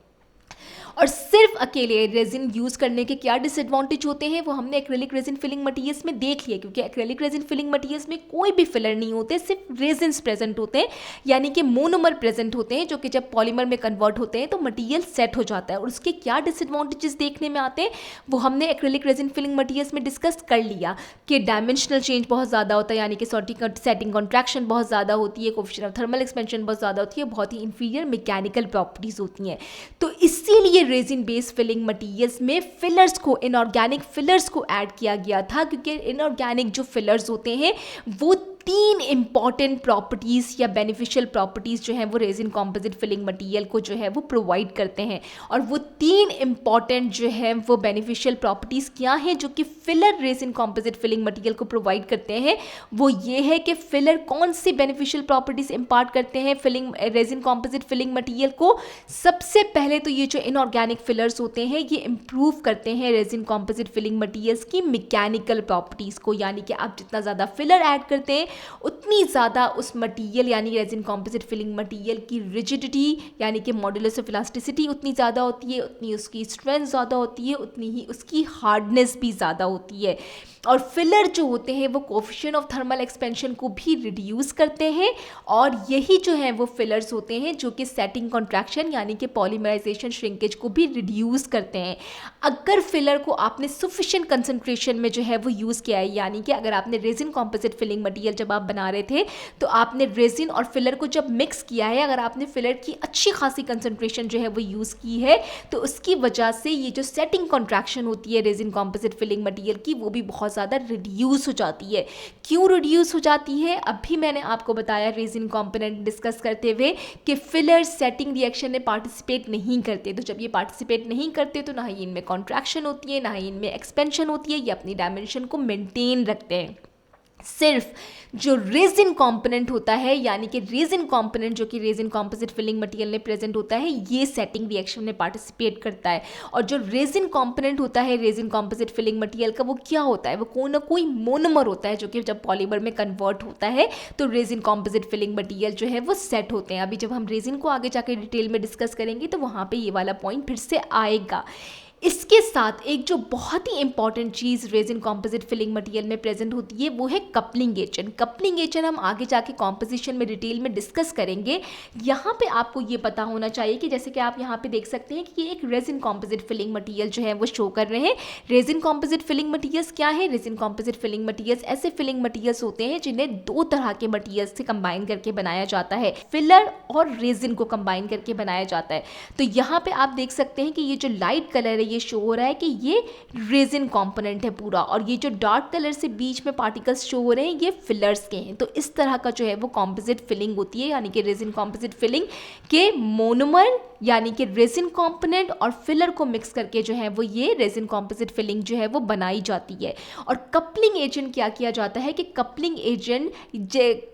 और सिर्फ अकेले रेजिन यूज़ करने के क्या डिसएडवांटेज होते हैं वो हमने एक्रेलिक रेजिन फिलिंग मटेरियल्स में देख लिया, क्योंकि एक्रेलिक रेजिन फिलिंग मटेरियल्स में कोई भी फिलर नहीं होते, सिर्फ रेजिन्स प्रेजेंट होते हैं यानी कि मोनोमर प्रेजेंट होते हैं जो कि जब पॉलीमर में कन्वर्ट होते हैं तो मटेरियल सेट हो जाता है। और उसके क्या डिसएडवांटेजेस देखने में आते हैं वो हमने एक्रेलिक रेजिन फिलिंग मटेरियल्स में डिस्कस कर लिया कि डायमेंशनल चेंज बहुत ज़्यादा होता है, यानी कि सेटिंग कॉन्ट्रैक्शन बहुत ज़्यादा होती है, कोएफिशिएंट ऑफ थर्मल एक्सपेंशन बहुत ज़्यादा होती है, बहुत ही इंफीरियर मैकेनिकल प्रॉपर्टीज़ होती हैं। तो इसीलिए रेजिन बेस्ड फिलिंग मटेरियल्स में फिलर्स को, इनऑर्गेनिक फिलर्स को ऐड किया गया था, क्योंकि इनऑर्गेनिक जो फिलर्स होते हैं वो तीन इंपॉर्टेंट प्रॉपर्टीज़ या बेनिफिशियल प्रॉपर्टीज़ जो हैं वो रेजिन कॉम्पोजिट फिलिंग मटेरियल को जो है वो प्रोवाइड करते हैं। और वो तीन इंपॉर्टेंट जो है वो बेनिफिशियल प्रॉपर्टीज़ क्या हैं जो कि filler resin composite filling material को प्रोवाइड करते हैं, वो ये है कि फिलर कौन सी बेनिफिशियल प्रॉपर्टीज़ इंपार्ट करते हैं filling resin composite filling material को। सबसे पहले तो ये जो इनऑर्गेनिक फिलर्स होते हैं ये इंप्रूव करते हैं रेजिन कॉम्पोजिट फिलिंग मटेरियल्स की मैकेनिकल प्रॉपर्टीज़ को, यानी कि आप जितना ज़्यादा फिलर ऐड करते हैं उतनी ज़्यादा उस मटेरियल यानी रेजिन कॉम्पोजिट फिलिंग मटेरियल की रिजिडिटी यानी कि मॉड्यूलस ऑफ इलास्टिसिटी उतनी ज़्यादा होती है, उतनी उसकी स्ट्रेंथ ज़्यादा होती है, उतनी ही उसकी हार्डनेस भी ज़्यादा होती है। और फिलर जो होते हैं वो कोएफिशिएंट ऑफ थर्मल एक्सपेंशन को भी रिड्यूस करते हैं, और यही जो है वो फिलर्स होते हैं जो कि सेटिंग कॉन्ट्रैक्शन यानी कि पॉलीमराइजेशन श्रिंकेज को भी रिड्यूस करते हैं। अगर फिलर को आपने सफिशिएंट कंसंट्रेशन में जो है वो यूज़ किया है, यानी कि अगर आपने रेजिन कॉम्पोजिट फिलिंग मटेरियल जब आप बना रहे थे तो आपने रेजिन और फिलर को जब मिक्स किया है, अगर आपने फिलर की अच्छी खासी कंसंट्रेशन जो है वो यूज़ की है तो उसकी वजह से ये जो सेटिंग कॉन्ट्रैक्शन होती है रेजिन कॉम्पोजिट फिलिंग मटेरियल की वो भी बहुत ज़्यादा रिड्यूस हो जाती है। क्यों रिड्यूस हो जाती है? अभी मैंने आपको बताया रेजिन कंपोनेंट डिस्कस करते हुए कि फिलर सेटिंग रिएक्शन में पार्टिसिपेट नहीं करते। तो जब ये पार्टिसिपेट नहीं करते तो ना ही इनमें कॉन्ट्रैक्शन होती है, ना ही इनमें एक्सपेंशन होती है, ये अपनी डायमेंशन को मेंटेन रखते हैं। सिर्फ जो रेजिन कंपोनेंट होता है, यानी कि रेजिन कंपोनेंट जो कि रेजिन कंपोजिट फिलिंग मटेरियल में प्रेजेंट होता है, ये सेटिंग रिएक्शन में पार्टिसिपेट करता है। और जो रेजिन कंपोनेंट होता है रेजिन कंपोजिट फिलिंग मटेरियल का, वो क्या होता है, वो कोई ना कोई मोनोमर होता है जो कि जब पॉलीमर में कन्वर्ट होता है तो रेजिन कंपोजिट फिलिंग मटेरियल जो है वो सेट होते हैं। अभी जब हम रेजिन को आगे जाके डिटेल में डिस्कस करेंगे तो वहाँ पर ये वाला पॉइंट फिर से आएगा। इसके साथ एक जो बहुत ही इंपॉर्टेंट चीज़ रेजिन कंपोजिट फिलिंग मटेरियल में प्रेजेंट होती है वो है कपलिंग एजेंट। कपलिंग एजेंट हम आगे जाके कॉम्पोजिशन में डिटेल में डिस्कस करेंगे। यहाँ पे आपको ये पता होना चाहिए कि जैसे कि आप यहाँ पे देख सकते हैं कि ये एक रेजिन कंपोजिट फिलिंग मटेरियल जो है वो शो कर रहे हैं। रेजिन कंपोजिट फिलिंग मटेरियल्स क्या है? रेजिन कंपोजिट फिलिंग मटेरियल्स ऐसे फिलिंग मटेरियल्स होते हैं जिन्हें दो तरह के मटेरियल्स से कंबाइन करके बनाया जाता है, फिलर और रेजिन को कंबाइन करके बनाया जाता है। तो यहाँ पे आप देख सकते हैं कि ये जो लाइट कलर है ये शो हो रहा है कि ये रेजिन कंपोनेंट है पूरा, और ये जो डार्क कलर से बीच में पार्टिकल्स शो हो रहे हैं ये फिलर्स के हैं। तो इस तरह का जो है वो कंपोजिट फिलिंग होती है, यानी कि रेजिन कंपोजिट फिलिंग के मोनोमर यानी कि रेजिन कंपोनेंट और फिलर को मिक्स करके जो है वो ये रेजिन कंपोजिट फिलिंग जो है वो बनाई जाती है। और कपलिंग एजेंट क्या किया जाता है कि कपलिंग एजेंट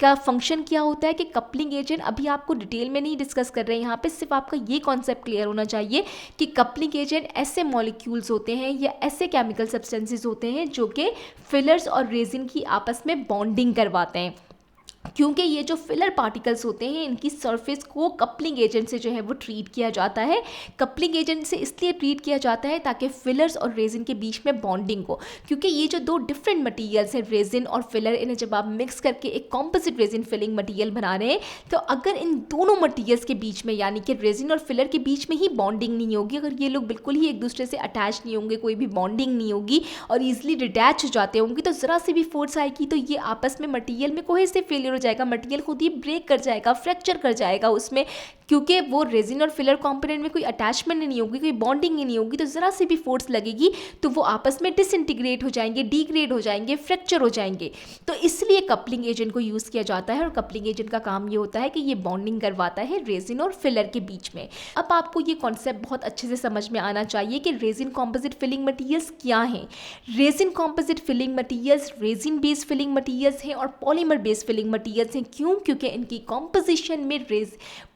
का फंक्शन क्या होता है कि कपलिंग एजेंट अभी आपको डिटेल में नहीं डिस्कस कर रहे हैं, यहाँ पे सिर्फ आपका ये कॉन्सेप्ट क्लियर होना चाहिए कि कपलिंग एजेंट ऐसे मॉलिक्यूल्स होते हैं या ऐसे केमिकल सब्सटेंसेस होते हैं जो कि फिलर्स और रेजिन की आपस में बॉन्डिंग करवाते हैं। क्योंकि ये जो फिलर पार्टिकल्स होते हैं इनकी सरफेस को कपलिंग एजेंट से जो है वो ट्रीट किया जाता है। कपलिंग एजेंट से इसलिए ट्रीट किया जाता है ताकि फिलर्स और रेजिन के बीच में बॉन्डिंग हो, क्योंकि ये जो दो डिफरेंट मटेरियल्स हैं रेजिन और फिलर, इन्हें जब आप मिक्स करके एक कॉम्पोजिट रेजिन फिलिंग मटेरियल बना रहे हैं तो अगर इन दोनों मटेरियल्स के बीच में यानी कि रेजिन और फिलर के बीच में ही बॉन्डिंग नहीं होगी, अगर ये लोग बिल्कुल ही एक दूसरे से अटैच नहीं होंगे, कोई भी बॉन्डिंग नहीं होगी और ईजिली डिटैच हो जाते होंगे, तो ज़रा सी भी फोर्स आएगी तो ये आपस में मटेरियल में कोहेसिव फेलियर हो जाएगा, मटेरियल खुद ही ब्रेक कर जाएगा, फ्रैक्चर कर जाएगा उसमें, क्योंकि वो रेजिन और फिलर कंपोनेंट में कोई अटैचमेंट नहीं होगी, कोई बॉन्डिंग ही नहीं होगी, तो ज़रा सी भी फोर्स लगेगी तो वो आपस में डिसइंटीग्रेट हो जाएंगे, डिग्रेड हो जाएंगे, फ्रैक्चर हो जाएंगे। तो इसलिए कपलिंग एजेंट को यूज़ किया जाता है और कपलिंग एजेंट का काम ये होता है कि ये बॉन्डिंग करवाता है रेजिन और फिलर के बीच में। अब आपको ये कॉन्सेप्ट बहुत अच्छे से समझ में आना चाहिए कि रेजिन कॉम्पोजिट फिलिंग मटीरियल्स क्या हैं। Resin composite filling materials resin based filling materials हैं और पॉलीमर बेस्ड फिलिंग मटीरियल्स हैं। क्यों? क्योंकि इनकी कॉम्पोजिशन में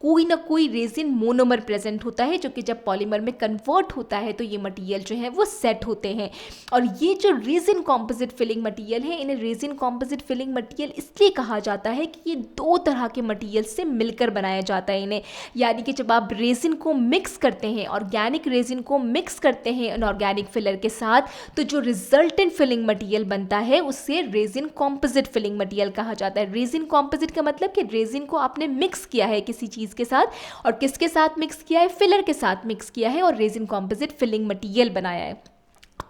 कोई ना कोई रेजिन मोनोमर प्रेजेंट होता है जो कि जब पॉलीमर में कन्वर्ट होता है तो ये मटेरियल जो है वो सेट होते हैं। और ये जो रेजिन कॉम्पोजिट फिलिंग मटेरियल है इन्हें रेजिन कॉम्पोजिट फिलिंग मटेरियल इसलिए कहा जाता है कि ये दो तरह के मटेरियल से मिलकर बनाया जाता है इन्हें, यानी कि जब आप रेजिन को मिक्स करते हैं, ऑर्गेनिक रेजिन को मिक्स करते हैं इनऑर्गेनिक फिलर के साथ, तो जो रिजल्टेंट फिलिंग मटेरियल बनता है उससे रेजिन कॉम्पोजिट फिलिंग मटेरियल कहा जाता है। रेजिन कॉम्पोजिट का मतलब कि रेजिन को आपने मिक्स किया है किसी चीज़ के साथ, और किसके साथ मिक्स किया है? फिलर के साथ मिक्स किया है और रेजिन कॉम्पोजिट फिलिंग मटेरियल बनाया है।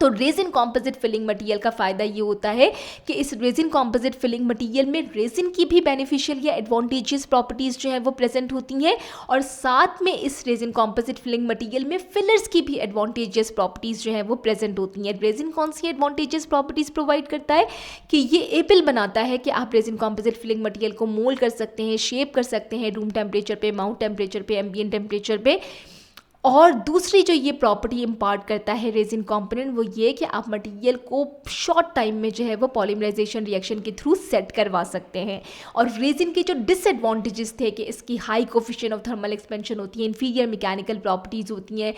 तो रेजिन कॉम्पोजिट फिलिंग मटेरियल का फ़ायदा ये होता है कि इस रेजिन कॉम्पोजिट फिलिंग मटेरियल में रेजिन की भी बेनिफिशियल या एडवांटेजेस प्रॉपर्टीज़ जो है वो प्रेजेंट होती हैं, और साथ में इस रेजिन कॉम्पोजिट फिलिंग मटेरियल में फिलर्स की भी एडवांटेजेस प्रॉपर्टीज़ जो है वो प्रेजेंट होती हैं। रेजिन कौन सी एडवांटेजेस प्रॉपर्टीज़ प्रोवाइड करता है कि ये एबल बनाता है कि आप रेजिन कॉम्पोजिट फिलिंग मटेरियल को मोल्ड कर सकते हैं, शेप कर सकते हैं रूम टेम्परेचर पे, माउंट टेम्परेचर पे, एम्बिएंट टेम्परेचर पे। और दूसरी जो ये प्रॉपर्टी इम्पार्ट करता है रेजिन कंपोनेंट वो ये कि आप मटेरियल को शॉर्ट टाइम में जो है वो पॉलीमराइजेशन रिएक्शन के थ्रू सेट करवा सकते हैं। और रेजिन के जो डिसएडवांटेजेस थे कि इसकी high coefficient of thermal expansion होती है, इन्फीरियर मैकेनिकल प्रॉपर्टीज़ होती हैं,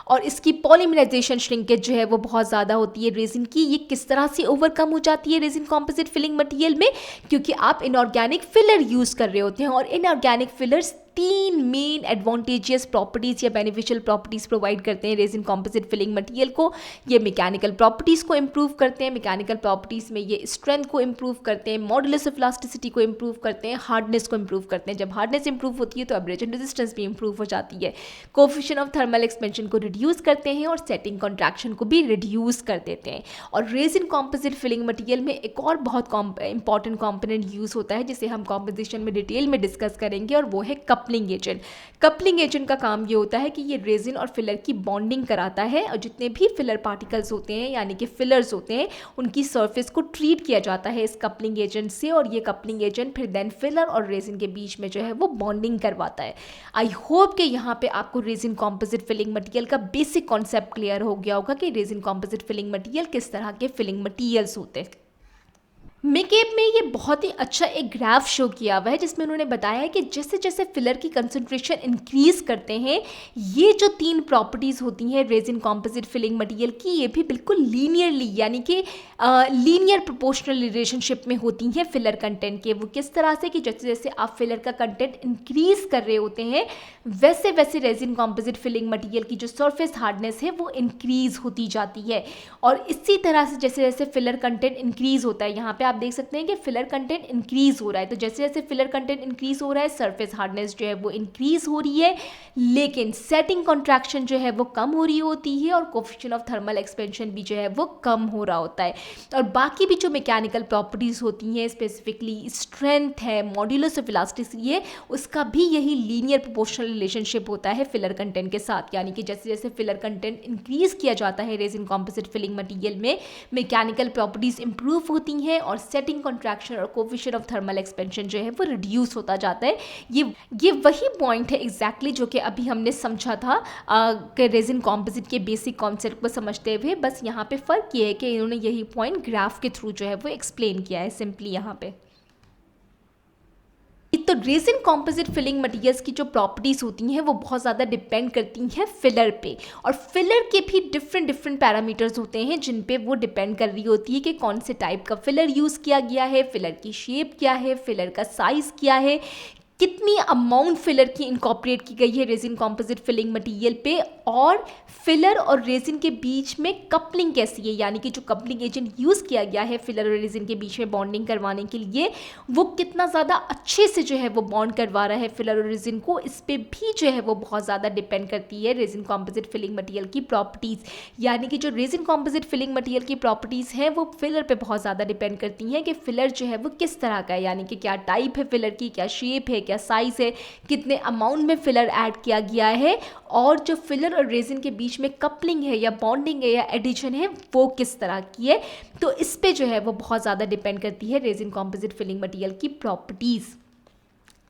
और इसकी पॉलीमराइजेशन श्रिंकेज जो है वो बहुत ज़्यादा होती है रेजिन की, ये किस तरह से ओवरकम हो जाती है रेजिन कॉम्पोजिट फिलिंग मटेरियल में? क्योंकि आप इनऑर्गेनिक फिलर यूज़ कर रहे होते हैं, और इनऑर्गेनिक फिलर्स तीन मेन एडवांटेजियस प्रॉपर्टीज़ या बेनिफिशियल प्रॉपर्टीज़ प्रोवाइड करते हैं रेजिन कॉम्पोजिट फिलिंग मटेरियल को। ये मैकेनिकल प्रॉपर्टीज़ को इम्प्रूव करते हैं, मैकेनिकल प्रॉपर्टीज़ में ये स्ट्रेंथ को इम्प्रूव करते हैं, मॉडुलस ऑफ इलास्टिसिटी को इम्प्रूव करते हैं, हार्डनेस को इम्प्रूव करते हैं। जब हार्डनेस इम्प्रूव होती है तो एब्रेजन रेजिस्टेंस भी इम्प्रूव हो जाती है, कोफिशिएंट ऑफ थर्मल एक्सपेंशन को रिड्यूस करते हैं और सेटिंग कॉन्ट्रैक्शन को भी रिड्यूस कर देते हैं। और रेजिन कॉम्पोजिट फिलिंग मटेरियल में एक और बहुत इंपॉर्टेंट कॉम्पोनेंट यूज़ होता है जिसे हम कॉम्पोजिशन में डिटेल में डिस्कस करेंगे, और वो है कपलिंग एजेंट। कपलिंग एजेंट का काम ये होता है कि ये रेजिन और फिलर की बॉन्डिंग कराता है, और जितने भी फिलर पार्टिकल्स होते हैं यानी कि फिलर्स होते हैं उनकी सरफेस को ट्रीट किया जाता है इस कपलिंग एजेंट से, और ये कपलिंग एजेंट फिर देन फिलर और रेजिन के बीच में जो है वो बॉन्डिंग करवाता है। आई होप कि यहाँ पे आपको रेजिन कॉम्पोजिट फिलिंग मटेरियल का बेसिक कॉन्सेप्ट क्लियर हो गया होगा कि रेजिन कॉम्पोजिट फिलिंग मटेरियल किस तरह के फिलिंग मटेरियल्स होते हैं। मेकेप में ये बहुत ही अच्छा एक ग्राफ शो किया हुआ है जिसमें उन्होंने बताया है कि जैसे जैसे फिलर की कंसंट्रेशन इंक्रीज करते हैं, ये जो 3 प्रॉपर्टीज़ होती हैं रेजिन कॉम्पोजिट फिलिंग मटेरियल की, ये भी बिल्कुल लीनियरली यानी कि लीनियर प्रोपोर्शनल रिलेशनशिप में होती हैं फिलर कंटेंट के। वो किस तरह से कि जैसे जैसे आप फिलर का कंटेंट इंक्रीज कर रहे होते हैं वैसे वैसे रेजिन कॉम्पोजिट फिलिंग मटेरियल की जो सरफेस हार्डनेस है वो इंक्रीज होती जाती है। और इसी तरह से जैसे जैसे फिलर कंटेंट इंक्रीज होता है, यहाँ पे आप देख सकते हैं कि फिलर कंटेंट इंक्रीज हो रहा है, तो जैसे जैसे फिलर कंटेंट इंक्रीज हो रहा है सरफेस हार्डनेस जो है वो इंक्रीज हो रही है, लेकिन सेटिंग कॉन्ट्रैक्शन जो है वो कम हो रही होती है और कोफिशिएंट ऑफ थर्मल एक्सपेंशन भी जो है वो कम हो रहा होता है। और बाकी भी जो मैकेनिकल प्रॉपर्टीज होती हैं, स्पेसिफिकली स्ट्रेंथ है, मॉड्यूलस ऑफ इलास्टिसिटी है, उसका भी यही लीनियर प्रोपोर्शनल रिलेशनशिप होता है फिलर कंटेंट के साथ। यानी कि जैसे जैसे फिलर कंटेंट इंक्रीज किया जाता है रेजिन कॉम्पोजिट फिलिंग मटेरियल में, मैकेनिकल प्रॉपर्टीज इंप्रूव होती हैं और सेटिंग कॉन्ट्रैक्शन और कोफिशिएंट ऑफ थर्मल एक्सपेंशन जो है वो रिड्यूस होता जाता है। ये वही पॉइंट है एग्जैक्टली जो कि अभी हमने समझा था कि रेजिन कॉम्पोजिट के बेसिक कॉन्सेप्ट को समझते हुए। बस यहाँ पे फ़र्क ये है कि इन्होंने यही पॉइंट ग्राफ के थ्रू जो है वो एक्सप्लेन किया है सिंपली यहाँ पे। तो रेजिन कॉम्पोजिट फिलिंग मटेरियल्स की जो प्रॉपर्टीज़ होती हैं वो बहुत ज़्यादा डिपेंड करती हैं फिलर पे, और फिलर के भी डिफरेंट पैरामीटर्स होते हैं जिन पे वो डिपेंड कर रही होती है कि कौन से टाइप का फिलर यूज़ किया गया है, फिलर की शेप क्या है, फिलर का साइज़ क्या है, कितनी अमाउंट फिलर की इनकॉर्पोरेट की गई है रेजिन कॉम्पोजिट फिलिंग मटेरियल पे, और फिलर और रेजिन के बीच में कपलिंग कैसी है, यानी कि जो कपलिंग एजेंट यूज़ किया गया है फिलर और रेजिन के बीच में बॉन्डिंग करवाने के लिए वो कितना ज़्यादा अच्छे से जो है वो बॉन्ड करवा रहा है फिलर और रेजिन को। इस पर भी जो है वो बहुत ज़्यादा डिपेंड करती है रेजिन कॉम्पोजिट फिलिंग मटेरियल की प्रॉपर्टीज़। यानी कि जो रेजिन कॉम्पोजिट फिलिंग मटेरियल की प्रॉपर्टीज़ हैं वो फिलर पे बहुत ज़्यादा डिपेंड करती हैं कि फिलर जो है वो किस तरह का है, यानी कि क्या टाइप है फिलर की, क्या शेप है, क्या साइज है, कितने अमाउंट में फिलर ऐड किया गया है, और जो फिलर और रेजिन के बीच में कपलिंग है या बॉन्डिंग है या एडिशन है वो किस तरह की है। तो इस पे जो है वो बहुत ज़्यादा डिपेंड करती है रेजिन कॉम्पोजिट फिलिंग मटेरियल की प्रॉपर्टीज़।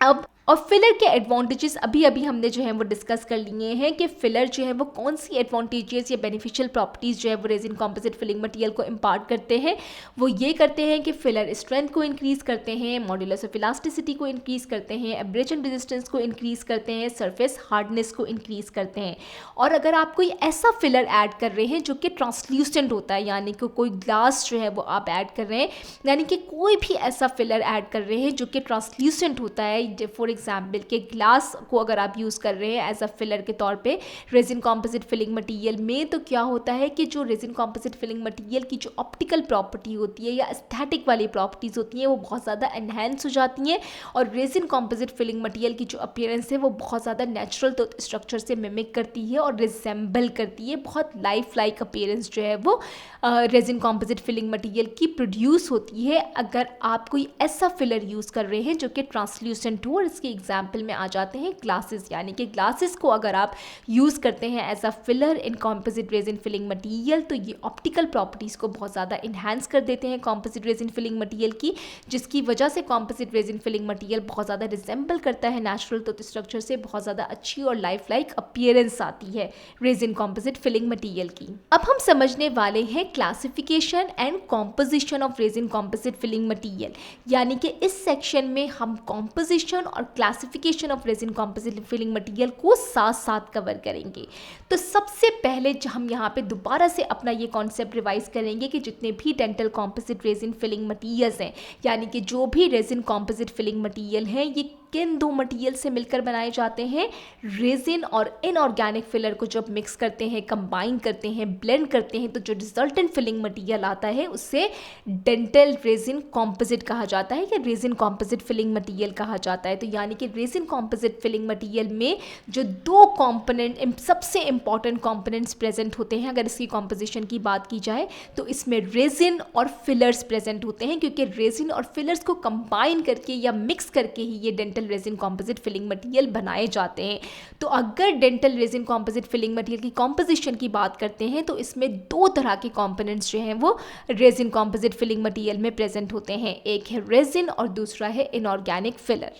अब और फिलर के एडवांटेजेस अभी अभी हमने जो है वो डिस्कस कर लिए हैं कि फिलर जो है वो कौन सी एडवांटेजेस या बेनिफिशियल प्रॉपर्टीज़ जो है वो रेजिन कॉम्पोजिट फिलिंग मटेरियल को इम्पार्ट करते हैं। वो ये करते हैं कि फिलर स्ट्रेंथ को इंक्रीज़ करते हैं, मॉड्यूलस ऑफ इलास्टिसिटी को इंक्रीज़ करते हैं, एब्रेशन रेजिस्टेंस को इंक्रीज़ करते हैं, सरफेस हार्डनेस को इंक्रीज़ करते हैं। और अगर आप कोई ऐसा फिलर ऐड कर रहे हैं जो कि ट्रांसल्यूसेंट होता है, यानी कि कोई ग्लास जो है वो आप ऐड कर रहे हैं, यानी कि कोई भी ऐसा फिलर ऐड कर रहे हैं जो कि ट्रांसल्यूसेंट होता है, फॉर एग्जाम्पल के ग्लास को अगर आप यूज़ कर रहे हैं एज अ फिलर के तौर पे रेजिन कॉम्पोजिट फिलिंग मटेरियल में, तो क्या होता है कि जो रेजिन कॉम्पोजिट फिलिंग मटेरियल की जो ऑप्टिकल प्रॉपर्टी होती है या एस्थेटिक वाली प्रॉपर्टीज़ होती हैं वो बहुत ज़्यादा एनहेंस हो जाती हैं, और रेजिन कॉम्पोजिट फिलिंग मटेरियल की जो अपीयरेंस है वो बहुत ज़्यादा नेचुरल तो स्ट्रक्चर से मिमिक करती है और रिजेंबल करती है। बहुत लाइफ लाइक अपीयरेंस जो है वो रेजिन कॉम्पोजिट फिलिंग मटेरियल की प्रोड्यूस होती है अगर आप कोई ऐसा फिलर यूज़ कर रहे हैं जो कि ट्रांसल्यूसेंट हो। और इसके एग्जाम्पल में आ जाते हैं ग्लासेस, यानी कि ग्लासेस को अगर आप यूज़ करते हैं as a filler in composite resin filling material तो ये ऑप्टिकल प्रॉपर्टीज़ को बहुत ज़्यादा इन्हांस कर देते हैं कॉम्पोजिट रेजिन फिलिंग मटेरियल की, जिसकी वजह से कॉम्पोजिट रेजिन फिलिंग मटेरियल बहुत ज़्यादा रिजेंबल करता है नेचुरल तो स्ट्रक्चर से, बहुत ज़्यादा अच्छी और लाइफ लाइक अपीयरेंस आती है रेजिन कॉम्पोजिट फिलिंग मटेरियल की। अब हम समझने वाले हैं classification and composition of resin composite filling material, यानी कि इस सेक्शन में हम कॉम्पोजिशन और classification of resin composite filling material को साथ साथ कवर करेंगे। तो सबसे पहले हम यहाँ पे दोबारा से अपना ये कॉन्सेप्ट रिवाइज करेंगे कि जितने भी dental composite resin filling materials हैं, यानी कि जो भी रेजिन कॉम्पोजिट फिलिंग मटेरियल हैं, ये किन दो मटेरियल से मिलकर बनाए जाते हैं। रेजिन और इनऑर्गेनिक फिलर को जब मिक्स करते हैं, कंबाइन करते हैं, ब्लेंड करते हैं, तो जो रिजल्टेंट फिलिंग मटेरियल आता है उससे डेंटल रेजिन कॉम्पोजिट कहा जाता है या रेजिन कॉम्पोजिट फिलिंग मटेरियल कहा जाता है। तो यानी कि रेजिन कॉम्पोजिट फिलिंग मटेरियल में जो दो कंपोनेंट सबसे इंपॉर्टेंट कंपोनेंट्स प्रेजेंट होते हैं, अगर इसकी कॉम्पोजिशन की बात की जाए तो इसमें रेजिन और फिलर्स प्रेजेंट होते हैं, क्योंकि रेजिन और फिलर्स को कंबाइन करके या मिक्स करके ही ये dental resin composite filling material बनाए जाते हैं। तो अगर dental resin composite filling material की कॉम्पोजिशन की बात करते हैं तो इसमें दो तरह के कंपोनेंट्स जो हैं वो रेजिन कॉम्पोजिट फिलिंग मटेरियल में प्रेजेंट होते हैं, एक है रेजिन और दूसरा है इनऑर्गेनिक फिलर।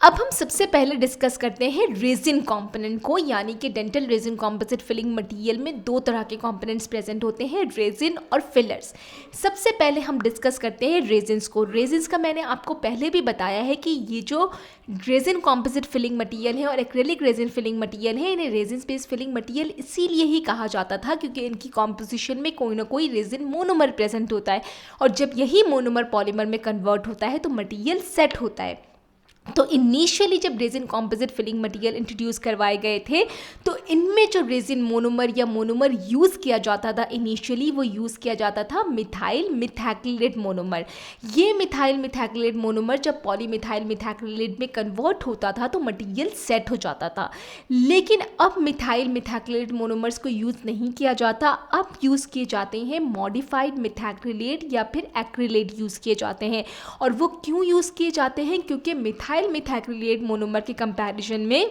अब हम सबसे पहले डिस्कस करते हैं रेजिन कंपोनेंट को, यानी कि dental resin composite filling material में दो तरह के कंपोनेंट्स प्रेजेंट होते हैं, रेजिन और फिलर्स। सबसे पहले हम डिस्कस करते हैं रेजिन्स को। रेजिन्स का मैंने आपको पहले भी बताया है कि ये जो रेजिन कंपोजिट फिलिंग मटेरियल है और एक्रेलिक रेजिन फिलिंग मटेरियल है, इन्हें रेजिन बेस्ड फिलिंग मटेरियल इसीलिए ही कहा जाता था क्योंकि इनकी कॉम्पोजिशन में कोई ना कोई रेजिन मोनोमर प्रेजेंट होता है, और जब यही मोनोमर पॉलीमर में कन्वर्ट होता है तो मटेरियल सेट होता है। तो इनिशियली जब resin composite filling material introduce करवाए गए थे तो इनमें जो रेजिन मोनोमर या मोनोमर यूज़ किया जाता था इनिशियली, वो यूज़ किया जाता था मिथाइल मिथैक्रिलेट मोनोमर। ये मिथाइल मिथैक्रिलेट मोनोमर जब पॉलीमिथाइल मिथैक्रिलेट में कन्वर्ट होता था तो मटेरियल सेट हो जाता था। लेकिन अब मिथाइल मिथैक्रिलेट मोनोमर्स को यूज़ नहीं किया जाता, अब यूज़ किए जाते हैं मॉडिफाइड मिथैक्रिलेट या फिर एक्रिलेट यूज़ किए जाते हैं। और वो क्यों यूज़ किए जाते हैं? क्योंकि मिथाइल मिथैक्रिलेट मोनोमर के कंपैरिजन में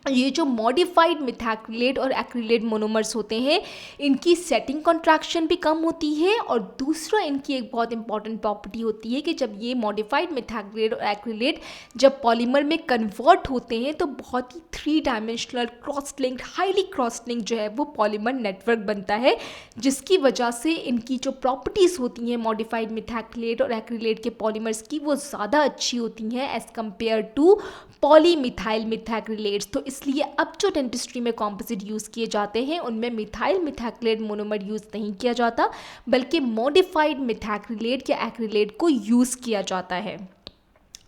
ये जो मॉडिफाइड मिथैक्रिलेट और एक्रिलेट मोनोमर्स होते हैं इनकी सेटिंग कॉन्ट्रैक्शन भी कम होती है, और दूसरा इनकी एक बहुत इंपॉर्टेंट प्रॉपर्टी होती है कि जब ये मॉडिफाइड मिथैक्रिलेट और एक्रिलेट जब पॉलीमर में कन्वर्ट होते हैं तो बहुत ही 3 dimensional cross linked highly cross linked जो है वो पॉलीमर नेटवर्क बनता है, जिसकी वजह से इनकी जो प्रॉपर्टीज़ होती हैं मॉडिफाइड मिथैक्रिलेट और एक्रिलेट के पॉलीमर्स की वो ज़्यादा अच्छी होती हैं एज़ कम्पेयर टू पॉलीमिथाइल मिथैक्रिलेट्स। तो इसलिए अब जो डेंटिस्ट्री में कॉम्पोजिट यूज़ किए जाते हैं उनमें मिथाइल मिथैक्रिलेट मोनोमर यूज़ नहीं किया जाता, बल्कि मॉडिफाइड मिथैक्रिलेट या एक्रिलेट को यूज़ किया जाता है।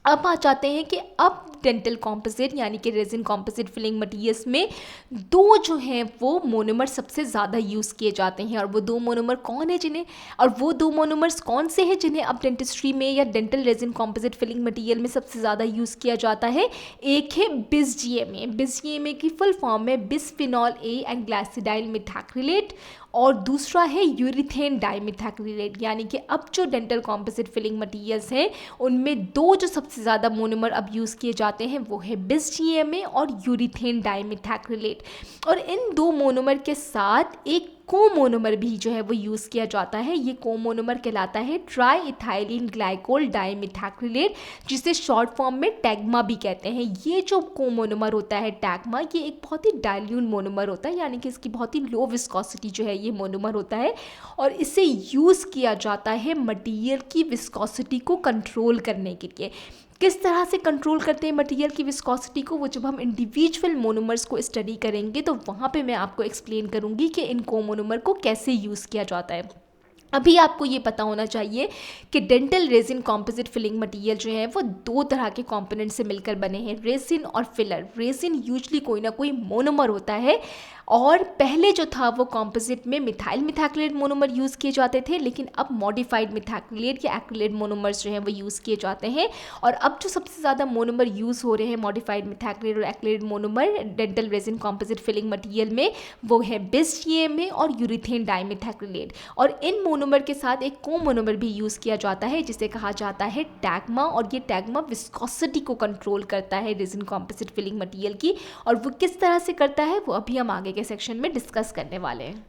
अब आ जाते हैं कि अब डेंटल कॉम्पोजिट यानी कि रेजिन कॉम्पोजिट फिलिंग मटेरियल्स में दो जो हैं वो मोनोमर सबसे ज़्यादा यूज़ किए जाते हैं, और वो दो मोनोमर कौन है जिन्हें, और वो दो मोनोमर्स कौन से हैं जिन्हें अब डेंटिस्ट्री में या dental resin composite filling material में सबसे ज़्यादा यूज़ किया जाता है? एक है बिस-जीएमए। बिस-जीएमए की फुल फॉर्म है बिस्फिनॉल ए एंड ग्लाइसिडाइल मिथैक्रिलेट, और दूसरा है यूरिथेन डाइमिथैक्रिलेट। यानी कि अब जो डेंटल कॉम्पोजिट फिलिंग मटेरियल्स हैं उनमें दो जो सबसे ज़्यादा मोनोमर अब यूज़ किए जाते हैं वो है बिस-जीएमए और यूरिथेन डाइमिथैक्रिलेट। और इन दो मोनोमर के साथ एक कोमोनोमर भी जो है वो यूज़ किया जाता है। ये कोमोनोमर कहलाता है ट्राई इथाइलिन ग्लाइकोल डाइमिथैक्रिलेट, जिसे शॉर्ट फॉर्म में टैग्मा भी कहते हैं। ये जो कोमोनोमर होता है टैग्मा, ये एक बहुत ही डाइल्यूट मोनोमर होता है, यानी कि इसकी बहुत ही लो विस्कोसिटी जो है ये मोनोमर होता है, और इसे यूज़ किया जाता है मटीरियल की विस्कोसिटी को कंट्रोल करने के लिए। किस तरह से कंट्रोल करते हैं मटेरियल की विस्कोसिटी को, वो जब हम इंडिविजुअल मोनोमर्स को स्टडी करेंगे तो वहाँ पे मैं आपको एक्सप्लेन करूँगी कि इन कोमोनोमर को कैसे यूज़ किया जाता है। अभी आपको ये पता होना चाहिए कि dental resin composite filling material जो है वो दो तरह के कंपोनेंट से मिलकर बने हैं, रेजिन और फिलर। रेजिन यूजली कोई ना कोई मोनोमर होता है, और पहले जो था वो कॉम्पोजिट में मिथाइल मिथैक्रिलेट मोनोमर यूज़ किए जाते थे, लेकिन अब मॉडिफाइड मिथैक्रिलेट या एक्रिलेट मोनोमर्स जो हैं वो यूज़ किए जाते हैं। और अब जो सबसे ज़्यादा मोनोमर यूज़ हो रहे हैं मॉडिफाइड मिथैक्रिलेट और acrylate monomer dental resin composite filling material में वो है बिस-जीएमए और यूरिथेन डाइमिथैक्रिलेट। और इन मोनोमर के साथ एक कोमोनोमर भी यूज़ किया जाता है जिसे कहा जाता है टैग्मा, और ये टैग्मा विस्कोसिटी को कंट्रोल करता है रेजिन कॉम्पोजिट फिलिंग मटेरियल की। और वो किस तरह से करता है वो अभी हम आगे के सेक्शन में डिस्कस करने वाले हैं।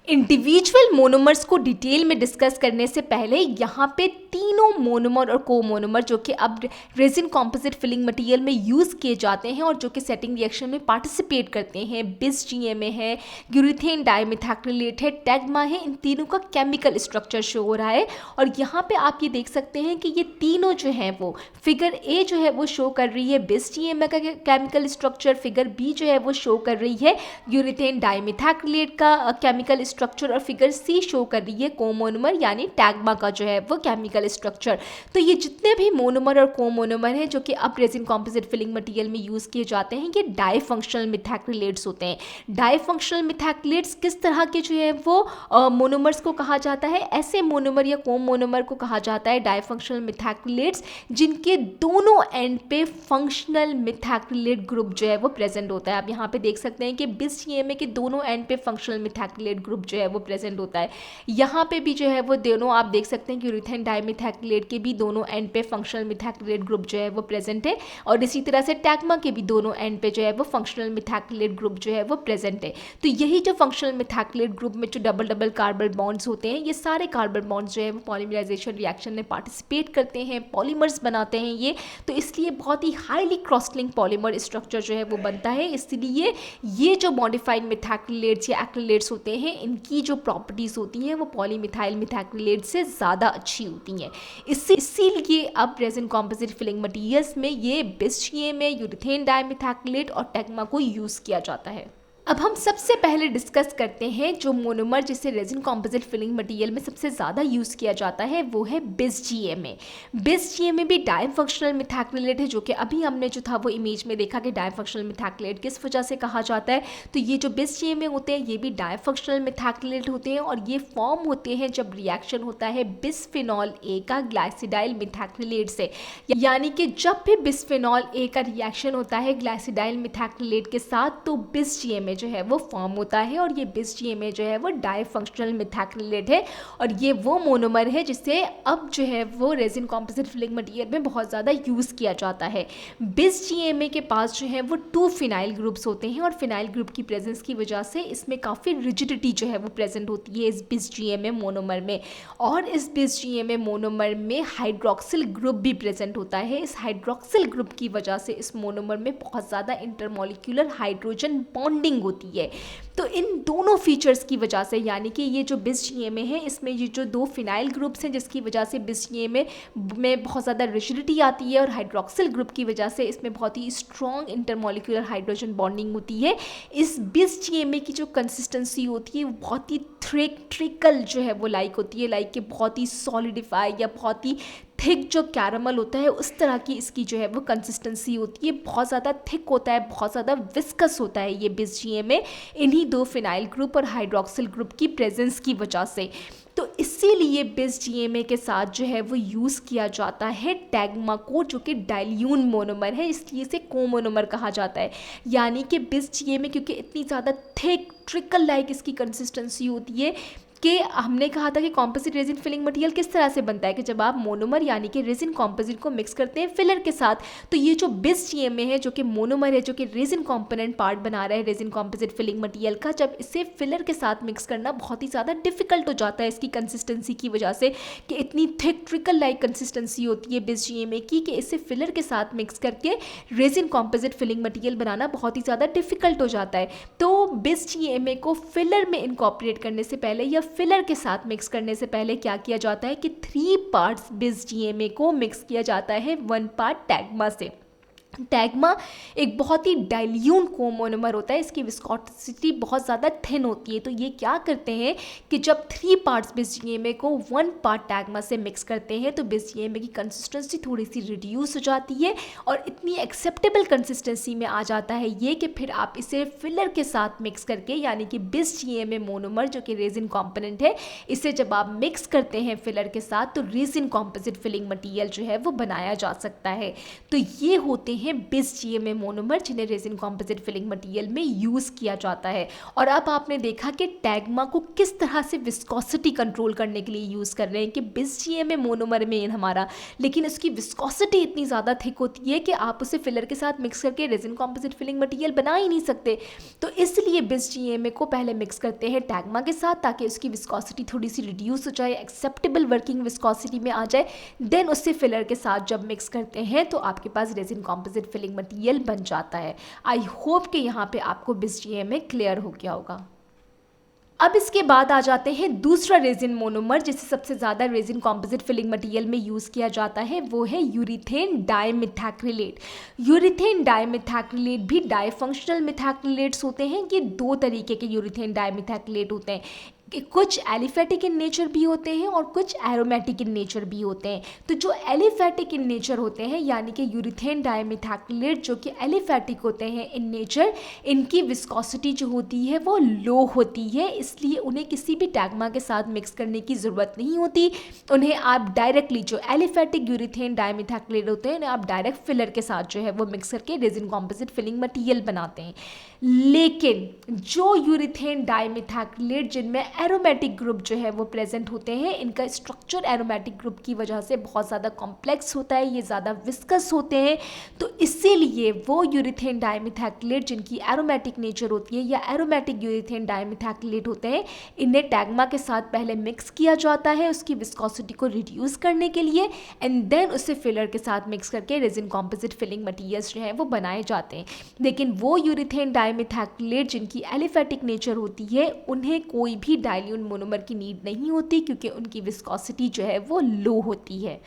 इंडिविजुअल मोनोमर्स को डिटेल में डिस्कस करने से पहले यहाँ पे तीनों मोनोमर और कोमोनोमर जो कि अब रेजिन कॉम्पोजिट फिलिंग मटेरियल में यूज़ किए जाते हैं और जो कि सेटिंग रिएक्शन में पार्टिसिपेट करते हैं, बिस-जीएमए है, यूरिथेन डाइमिथैक्रिलेट है, टैग्मा है, इन तीनों का केमिकल स्ट्रक्चर शो हो रहा है। और यहाँ पे आप ये देख सकते हैं कि ये तीनों जो हैं वो फिगर ए जो है वो शो कर रही है बिस-जीएमए का केमिकल स्ट्रक्चर, फिगर बी जो है वो शो कर रही है यूरिथेन डाइमिथैक्रिलेट का केमिकल स्ट्रक्चर, और फिगर सी शो कर रही है कोमोनोमर यानी टैग्मा का जो है वो केमिकल स्ट्रक्चर। तो ये जितने भी मोनोमर और कोमोनोमर हैं जो कि अब रेजिन कॉम्पोजिट फिलिंग मटेरियल में यूज़ किए जाते हैं, ये डाइफंक्शनल मिथैक्रिलेट्स होते हैं। डाइफंक्शनल मिथैक्रिलेट्स किस तरह के जो है वो मोनोमर्स को कहा जाता है? ऐसे मोनोमर या कोमोनोमर को कहा जाता है डाइफंक्शनल मिथैक्रिलेट्स जिनके दोनों एंड पे फंक्शनल मिथैक्रिलेट ग्रुप जो है वो प्रेजेंट होता है। आप यहाँ पे देख सकते हैं कि बिस-जीएमए के दोनों एंड पे फंक्शनल मिथैक्रिलेट ग्रुप ग्रुप जो है वो प्रेजेंट होता है। यहाँ पे भी जो है वो दोनों आप देख सकते हैं कि यूरिथेन डाइमिथाइलेट के भी दोनों एंड पे फंक्शनल मिथाइलेट ग्रुप जो है वो प्रेजेंट है, और इसी तरह से टैग्मा के भी दोनों एंड पे जो है वो फंक्शनल मिथाइलेट ग्रुप जो है वो प्रेजेंट है। तो यही जो फंक्शनल मिथाइलेट ग्रुप में जो डबल डबल कार्बन बॉन्ड्स होते हैं, ये सारे कार्बन बॉन्ड्स जो है वो पॉलीमराइजेशन रिएक्शन में पार्टिसिपेट करते हैं, पॉलीमर्स बनाते हैं ये, तो इसलिए बहुत ही highly cross link polymer structure जो है वो बनता है। इसलिए ये जो मॉडिफाइड मिथाइलेट्स या एक्रिलेट्स होते हैं, इनकी जो प्रॉपर्टीज़ होती हैं वो पॉलीमिथाइल मिथाइलेट से ज़्यादा अच्छी होती हैं। इसीलिए अब रेजिन कॉम्पोजिट फिलिंग मटीरियल्स में ये BIS-GMA, यूरिथेन डाइमिथाइलेट और टैग्मा को यूज़ किया जाता है। अब हम सबसे पहले डिस्कस करते हैं जो मोनोमर जिसे रेजिन कॉम्पोजिट फिलिंग मटेरियल में सबसे ज़्यादा यूज़ किया जाता है, वो है BIS-GMA। BIS-GMA भी डाइफंक्शनल मिथाइलेट है, जो कि अभी हमने जो था वो इमेज में देखा कि डाइफंक्शनल मिथाइलेट किस वजह से कहा जाता है। तो ये जो BIS-GMA होते हैं ये भी डाइफंक्शनल मिथाइलेट होते हैं, और ये फॉर्म होते हैं जब रिएक्शन होता है बिस्फेनॉल ए का ग्लाइसिडाइल मिथाइलेट से। यानी कि जब भी बिस्फेनॉल ए का रिएक्शन होता है ग्लाइसिडाइल मिथाइलेट के साथ, तो BIS-GMA जो है वो फॉर्म होता है, और ये BIS-GMA जो है वो डाइफंक्शनल मिथाइलेट है, और ये वो मोनोमर है जिसे अब जो है वो रेजिन कॉम्पोजिट फिलिंग मटेरियल में बहुत ज़्यादा यूज़ किया जाता है। BIS-GMA के पास जो है वो 2 फिनाइल ग्रुप्स होते हैं, और फिनाइल ग्रुप की प्रेजेंस की वजह से इसमें काफ़ी रिजिडिटी जो है वो प्रेजेंट होती है इस BIS-GMA मोनोमर में, और इस BIS-GMA मोनोमर में हाइड्रोक्सिल ग्रुप भी प्रेजेंट होता है। इस हाइड्रोक्सिल ग्रुप की वजह से इस मोनोमर में बहुत ज़्यादा इंटरमॉलिक्यूलर हाइड्रोजन बॉन्डिंग होती है। तो इन दोनों फीचर्स की वजह से, यानी कि ये जो BIS-GMA है, इसमें ये जो 2 फिनाइल ग्रुप्स हैं जिसकी वजह से BIS-GMA में बहुत ज़्यादा रिजिडिटी आती है, और हाइड्रोक्सिल ग्रुप की वजह से इसमें बहुत ही स्ट्रॉन्ग इंटरमॉलिक्यूलर हाइड्रोजन बॉन्डिंग होती है। इस BIS-GMA की जो कंसिस्टेंसी होती है वो बहुत ही ट्रिकल जो है वो लाइक होती है, लाइक कि बहुत ही सॉलिडिफाई या बहुत ही थिक जो कैरामल होता है उस तरह की इसकी जो है वो कंसिस्टेंसी होती है। बहुत ज़्यादा थिक होता है, बहुत ज़्यादा विस्कस होता है ये BIS-GMA इन्हीं 2 फिनाइल ग्रुप और हाइड्रोक्सिल ग्रुप की प्रेजेंस की वजह से। तो इसीलिए BIS-GMA के साथ जो है वो यूज़ किया जाता है टैग्मा को, जो कि डाइल्यून मोनोमर है, इसलिए इसे कोमोनोमर कहा जाता है। यानी कि BIS-GMA क्योंकि इतनी ज़्यादा थिक ट्रिकल लाइक इसकी कंसिस्टेंसी होती है कि हमने कहा था कि कॉम्पोजिट रेजिन फिलिंग मटेरियल किस तरह से बनता है कि जब आप मोनोमर यानी कि रेजिन कॉम्पोजिट को मिक्स करते हैं फिलर के साथ, तो ये जो BIS-GMA है जो कि मोनोमर है, जो कि रेजिन कॉम्पोनेंट पार्ट बना रहा है रेजिन कॉम्पोजिट फिलिंग मटेरियल का, जब इसे फिलर के साथ मिक्स करना बहुत ही ज़्यादा डिफिकल्ट हो जाता है इसकी कंसिस्टेंसी की वजह से, कि इतनी थिक ट्रिकल लाइक कंसिस्टेंसी होती है BIS-GMA की कि इसे फिलर के साथ मिक्स करके रेजिन कॉम्पोजिट फिलिंग मटेरियल बनाना बहुत ही ज़्यादा डिफिकल्ट हो जाता है। तो BIS-GMA को फिलर में इनकॉर्पोरेट करने से पहले या फिलर के साथ मिक्स करने से पहले क्या किया जाता है कि 3 पार्ट्स BIS-GMA को मिक्स किया जाता है 1 पार्ट टैग्मा से। टैग्मा एक बहुत ही डाइल्यून कोमोनोमर होता है, इसकी विस्कोसिटी बहुत ज़्यादा थिन होती है। तो ये क्या करते हैं कि जब 3 पार्ट्स BIS-GMA को 1 पार्ट टैग्मा से मिक्स करते हैं तो BIS-GMA की कंसिस्टेंसी थोड़ी सी रिड्यूस हो जाती है, और इतनी एक्सेप्टेबल कंसिस्टेंसी में आ जाता है ये कि फिर आप इसे फिलर के साथ मिक्स करके, यानी कि BIS-GMA मोनोमर जो कि रेजिन कॉम्पोनेंट है, इसे जब आप मिक्स करते हैं फिलर के साथ तो रेजिन कॉम्पोजिट फिलिंग मटेरियल जो है वो बनाया जा सकता है। तो ये होते हैं BIS-GMA मोनोमर जिन्हें रेजिन कॉम्पोजिट फिलिंग मटेरियल में यूज़ किया जाता है। और अब आपने देखा कि टैग्मा को किस तरह से विस्कोसिटी कंट्रोल करने के लिए यूज़ कर रहे हैं कि BIS-GMA मोनोमर में हमारा, लेकिन उसकी विस्कोसिटी इतनी ज़्यादा थिक होती है कि आप उसे फिलर के साथ मिक्स करके रेजिन कॉम्पोजिट फिलिंग मटेरियल बना ही नहीं सकते। तो इसलिए BIS-GMA को पहले मिक्स करते हैं टैग्मा के साथ ताकि उसकी विस्कोसिटी थोड़ी सी रिड्यूस हो जाए, एक्सेप्टेबल वर्किंग विस्कोसिटी में आ जाए। देन उससे फिलर के साथ जब मिक्स करते हैं तो आपके पास रेजिन कॉम्पोजिट फिलिंग मटेरियल बन जाता है। आई होप कि यहाँ पे आपको BIS-GMA क्लियर हो गया होगा। अब इसके बाद आ जाते हैं दूसरा रेजिन मोनोमर जिसे सबसे ज़्यादा रेजिन कॉम्पोजिट फिलिंग मटेरियल में यूज़ किया जाता है, वो है यूरिथेन डाइमिथाइलेट। यूरिथेन डाइमिथाइलेट भी डाइफंक्शनल मिथाइलेट्स होते हैं। ये 2 तरीके के यूरिथेन डाइमिथाइलेट होते हैं। कि कुछ एलिफेटिक इन नेचर भी होते हैं और कुछ एरोमेटिक इन नेचर भी होते हैं। तो जो एलिफेटिक इन नेचर होते हैं यानी कि यूरिथेन डाइमिथाइलेट जो कि एलिफेटिक होते हैं इन नेचर, इनकी विस्कोसिटी जो होती है वो लो होती है, इसलिए उन्हें किसी भी टैग्मा के साथ मिक्स करने की ज़रूरत नहीं होती। उन्हें आप डायरेक्टली, जो एलिफेटिक यूरिथेन डाइमिथाइलेट होते हैं, उन्हें आप डायरेक्ट फिलर के साथ जो है वो मिक्स करके रेजिन कॉम्पोजिट फिलिंग मटीरियल बनाते हैं। लेकिन जो यूरिथेन डाइमिथाइलेट जिनमें एरोमेटिक ग्रुप जो है वो प्रेजेंट होते हैं, इनका स्ट्रक्चर एरोमेटिक ग्रुप की वजह से बहुत ज़्यादा कॉम्प्लेक्स होता है, ये ज़्यादा विस्कस होते हैं, तो इसीलिए वो यूरिथेन डाइमिथाइलेट जिनकी एरोमेटिक नेचर होती है या एरोमेटिक यूरिथेन डाइमिथाइलेट होते हैं, इन्हें टैग्मा के साथ पहले मिक्स किया जाता है उसकी विस्कोसिटी को रिड्यूस करने के लिए, एंड देन उसे फिलर के साथ मिक्स करके रेजिन कॉम्पोजिट फिलिंग मटीरियल्स जो हैं वो बनाए जाते हैं। लेकिन वो यूरिथेन डाइमिथाइलेट जिनकी एलिफेटिक नेचर होती है, उन्हें कोई भी डाइल्यूट मोनोमर की नीड नहीं होती क्योंकि उनकी विस्कोसिटी जो है वो लो होती है।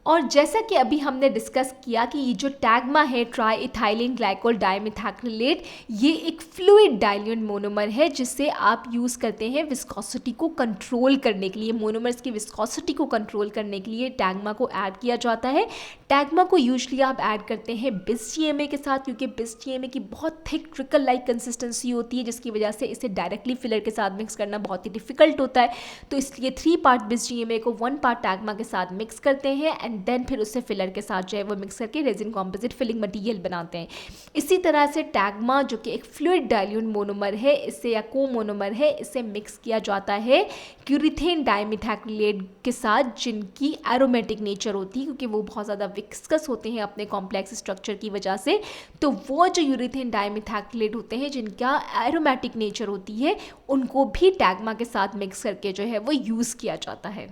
और जैसा कि अभी हमने डिस्कस किया कि ये जो टैग्मा है ट्राई इथाइलिन ग्लाइकोल डाइमिथाइलेट, ये एक फ्लूइड डाइल्यूट मोनोमर है जिसे आप यूज़ करते हैं विस्कोसिटी को कंट्रोल करने के लिए। मोनोमर्स की विस्कोसिटी को कंट्रोल करने के लिए टैग्मा को ऐड किया जाता है। टैग्मा को यूजली आप ऐड करते हैं बिस-जीएमए के साथ, क्योंकि बिस-जीएमए की बहुत थिक ट्रिकल लाइक कंसिस्टेंसी होती है जिसकी वजह से इसे डायरेक्टली फिलर के साथ मिक्स करना बहुत ही डिफिकल्ट होता है। तो इसलिए 3 पार्ट बिस-जीएमए को 1 पार्ट टैग्मा के साथ मिक्स करते हैं एंड देन फिर उससे फिलर के साथ जो है वो मिक्स करके रेजिन कॉम्पोजिट फिलिंग मटीरियल बनाते हैं। इसी तरह से टैग्मा जो कि एक फ्लूइड डाइल्यूट मोनोमर है, इससे या को-मोनोमर है, इसे मिक्स किया जाता है यूरिथेन डाइमिथाइलेट के साथ जिनकी एरोमेटिक नेचर होती है, क्योंकि वो बहुत ज़्यादा विस्कस होते हैं अपने कॉम्प्लेक्स स्ट्रक्चर की वजह से। तो वो जो यूरिथेन डाइमिथाइलेट होते हैं जिनका एरोमेटिक नेचर होती है, उनको भी टैग्मा के साथ मिक्स करके जो है वो यूज़ किया जाता है।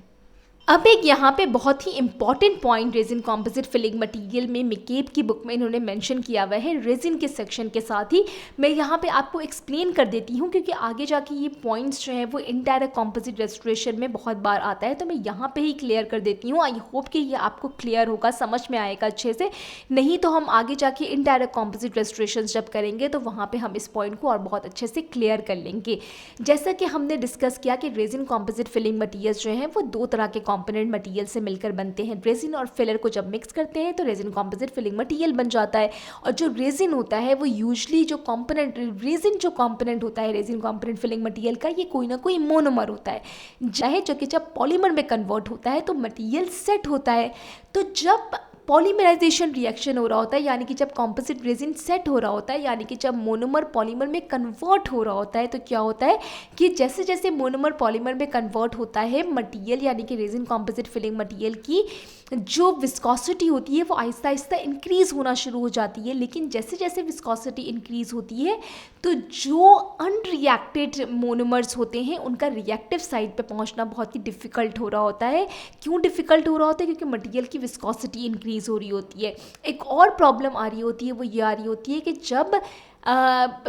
अब एक यहाँ पे बहुत ही important point resin composite filling material में मिकेब की बुक में इन्होंने मेंशन किया हुआ है रेजिन के सेक्शन के साथ ही मैं यहाँ पे आपको एक्सप्लेन कर देती हूँ, क्योंकि आगे जाके ये पॉइंट्स जो है वो इनडायरेक्ट कॉम्पोजिट रेस्टोरेशन में बहुत बार आता है, तो मैं यहाँ पे ही क्लियर कर देती हूँ। आई होप कि ये आपको क्लियर होगा, समझ में आएगा अच्छे से, नहीं तो हम आगे जाके इनडायरेक्ट कॉम्पोजिट रेस्टोरेशन जब करेंगे तो वहाँ पर हम इस पॉइंट को और बहुत अच्छे से क्लियर कर लेंगे। जैसा कि हमने डिस्कस किया कि रेजिन कॉम्पोजिट फिलिंग मटीरियल्स जो हैं वो 2 तरह के कंपोनेंट मटेरियल से मिलकर बनते हैं। रेजिन और फिलर को जब मिक्स करते हैं तो रेजिन कॉम्पोजिट फिलिंग मटेरियल बन जाता है। और जो रेजिन होता है वो यूजुअली जो कंपोनेंट रेजिन जो कंपोनेंट होता है रेजिन कंपोनेंट फिलिंग मटेरियल का, ये कोई ना कोई मोनोमर होता है, चाहे जो कि जब पॉलीमर में कन्वर्ट होता है तो मटेरियल सेट होता है। तो जब पॉलीमराइजेशन रिएक्शन हो रहा होता है, यानी कि जब कॉम्पोजिट रेजिन सेट हो रहा होता है, यानी कि जब मोनोमर पॉलीमर में कन्वर्ट हो रहा होता है, तो क्या होता है कि जैसे जैसे मोनोमर पॉलीमर में कन्वर्ट होता है मटेरियल, यानी कि रेजिन कॉम्पोजिट फिलिंग मटेरियल की जो विस्कोसिटी होती है वो आहिस्ता आहिस्ता इंक्रीज होना शुरू हो जाती है। लेकिन जैसे जैसे विस्कोसिटी इंक्रीज होती है तो जो अनरिएक्टेड मोनोमर्स होते हैं उनका रिएक्टिव साइड पे पहुंचना बहुत ही डिफ़िकल्ट हो रहा होता है। क्यों डिफ़िकल्ट हो रहा होता है? क्योंकि मटेरियल की विस्कोसिटी इंक्रीज हो रही होती है। एक और प्रॉब्लम आ रही होती है, वो ये आ रही होती है कि जब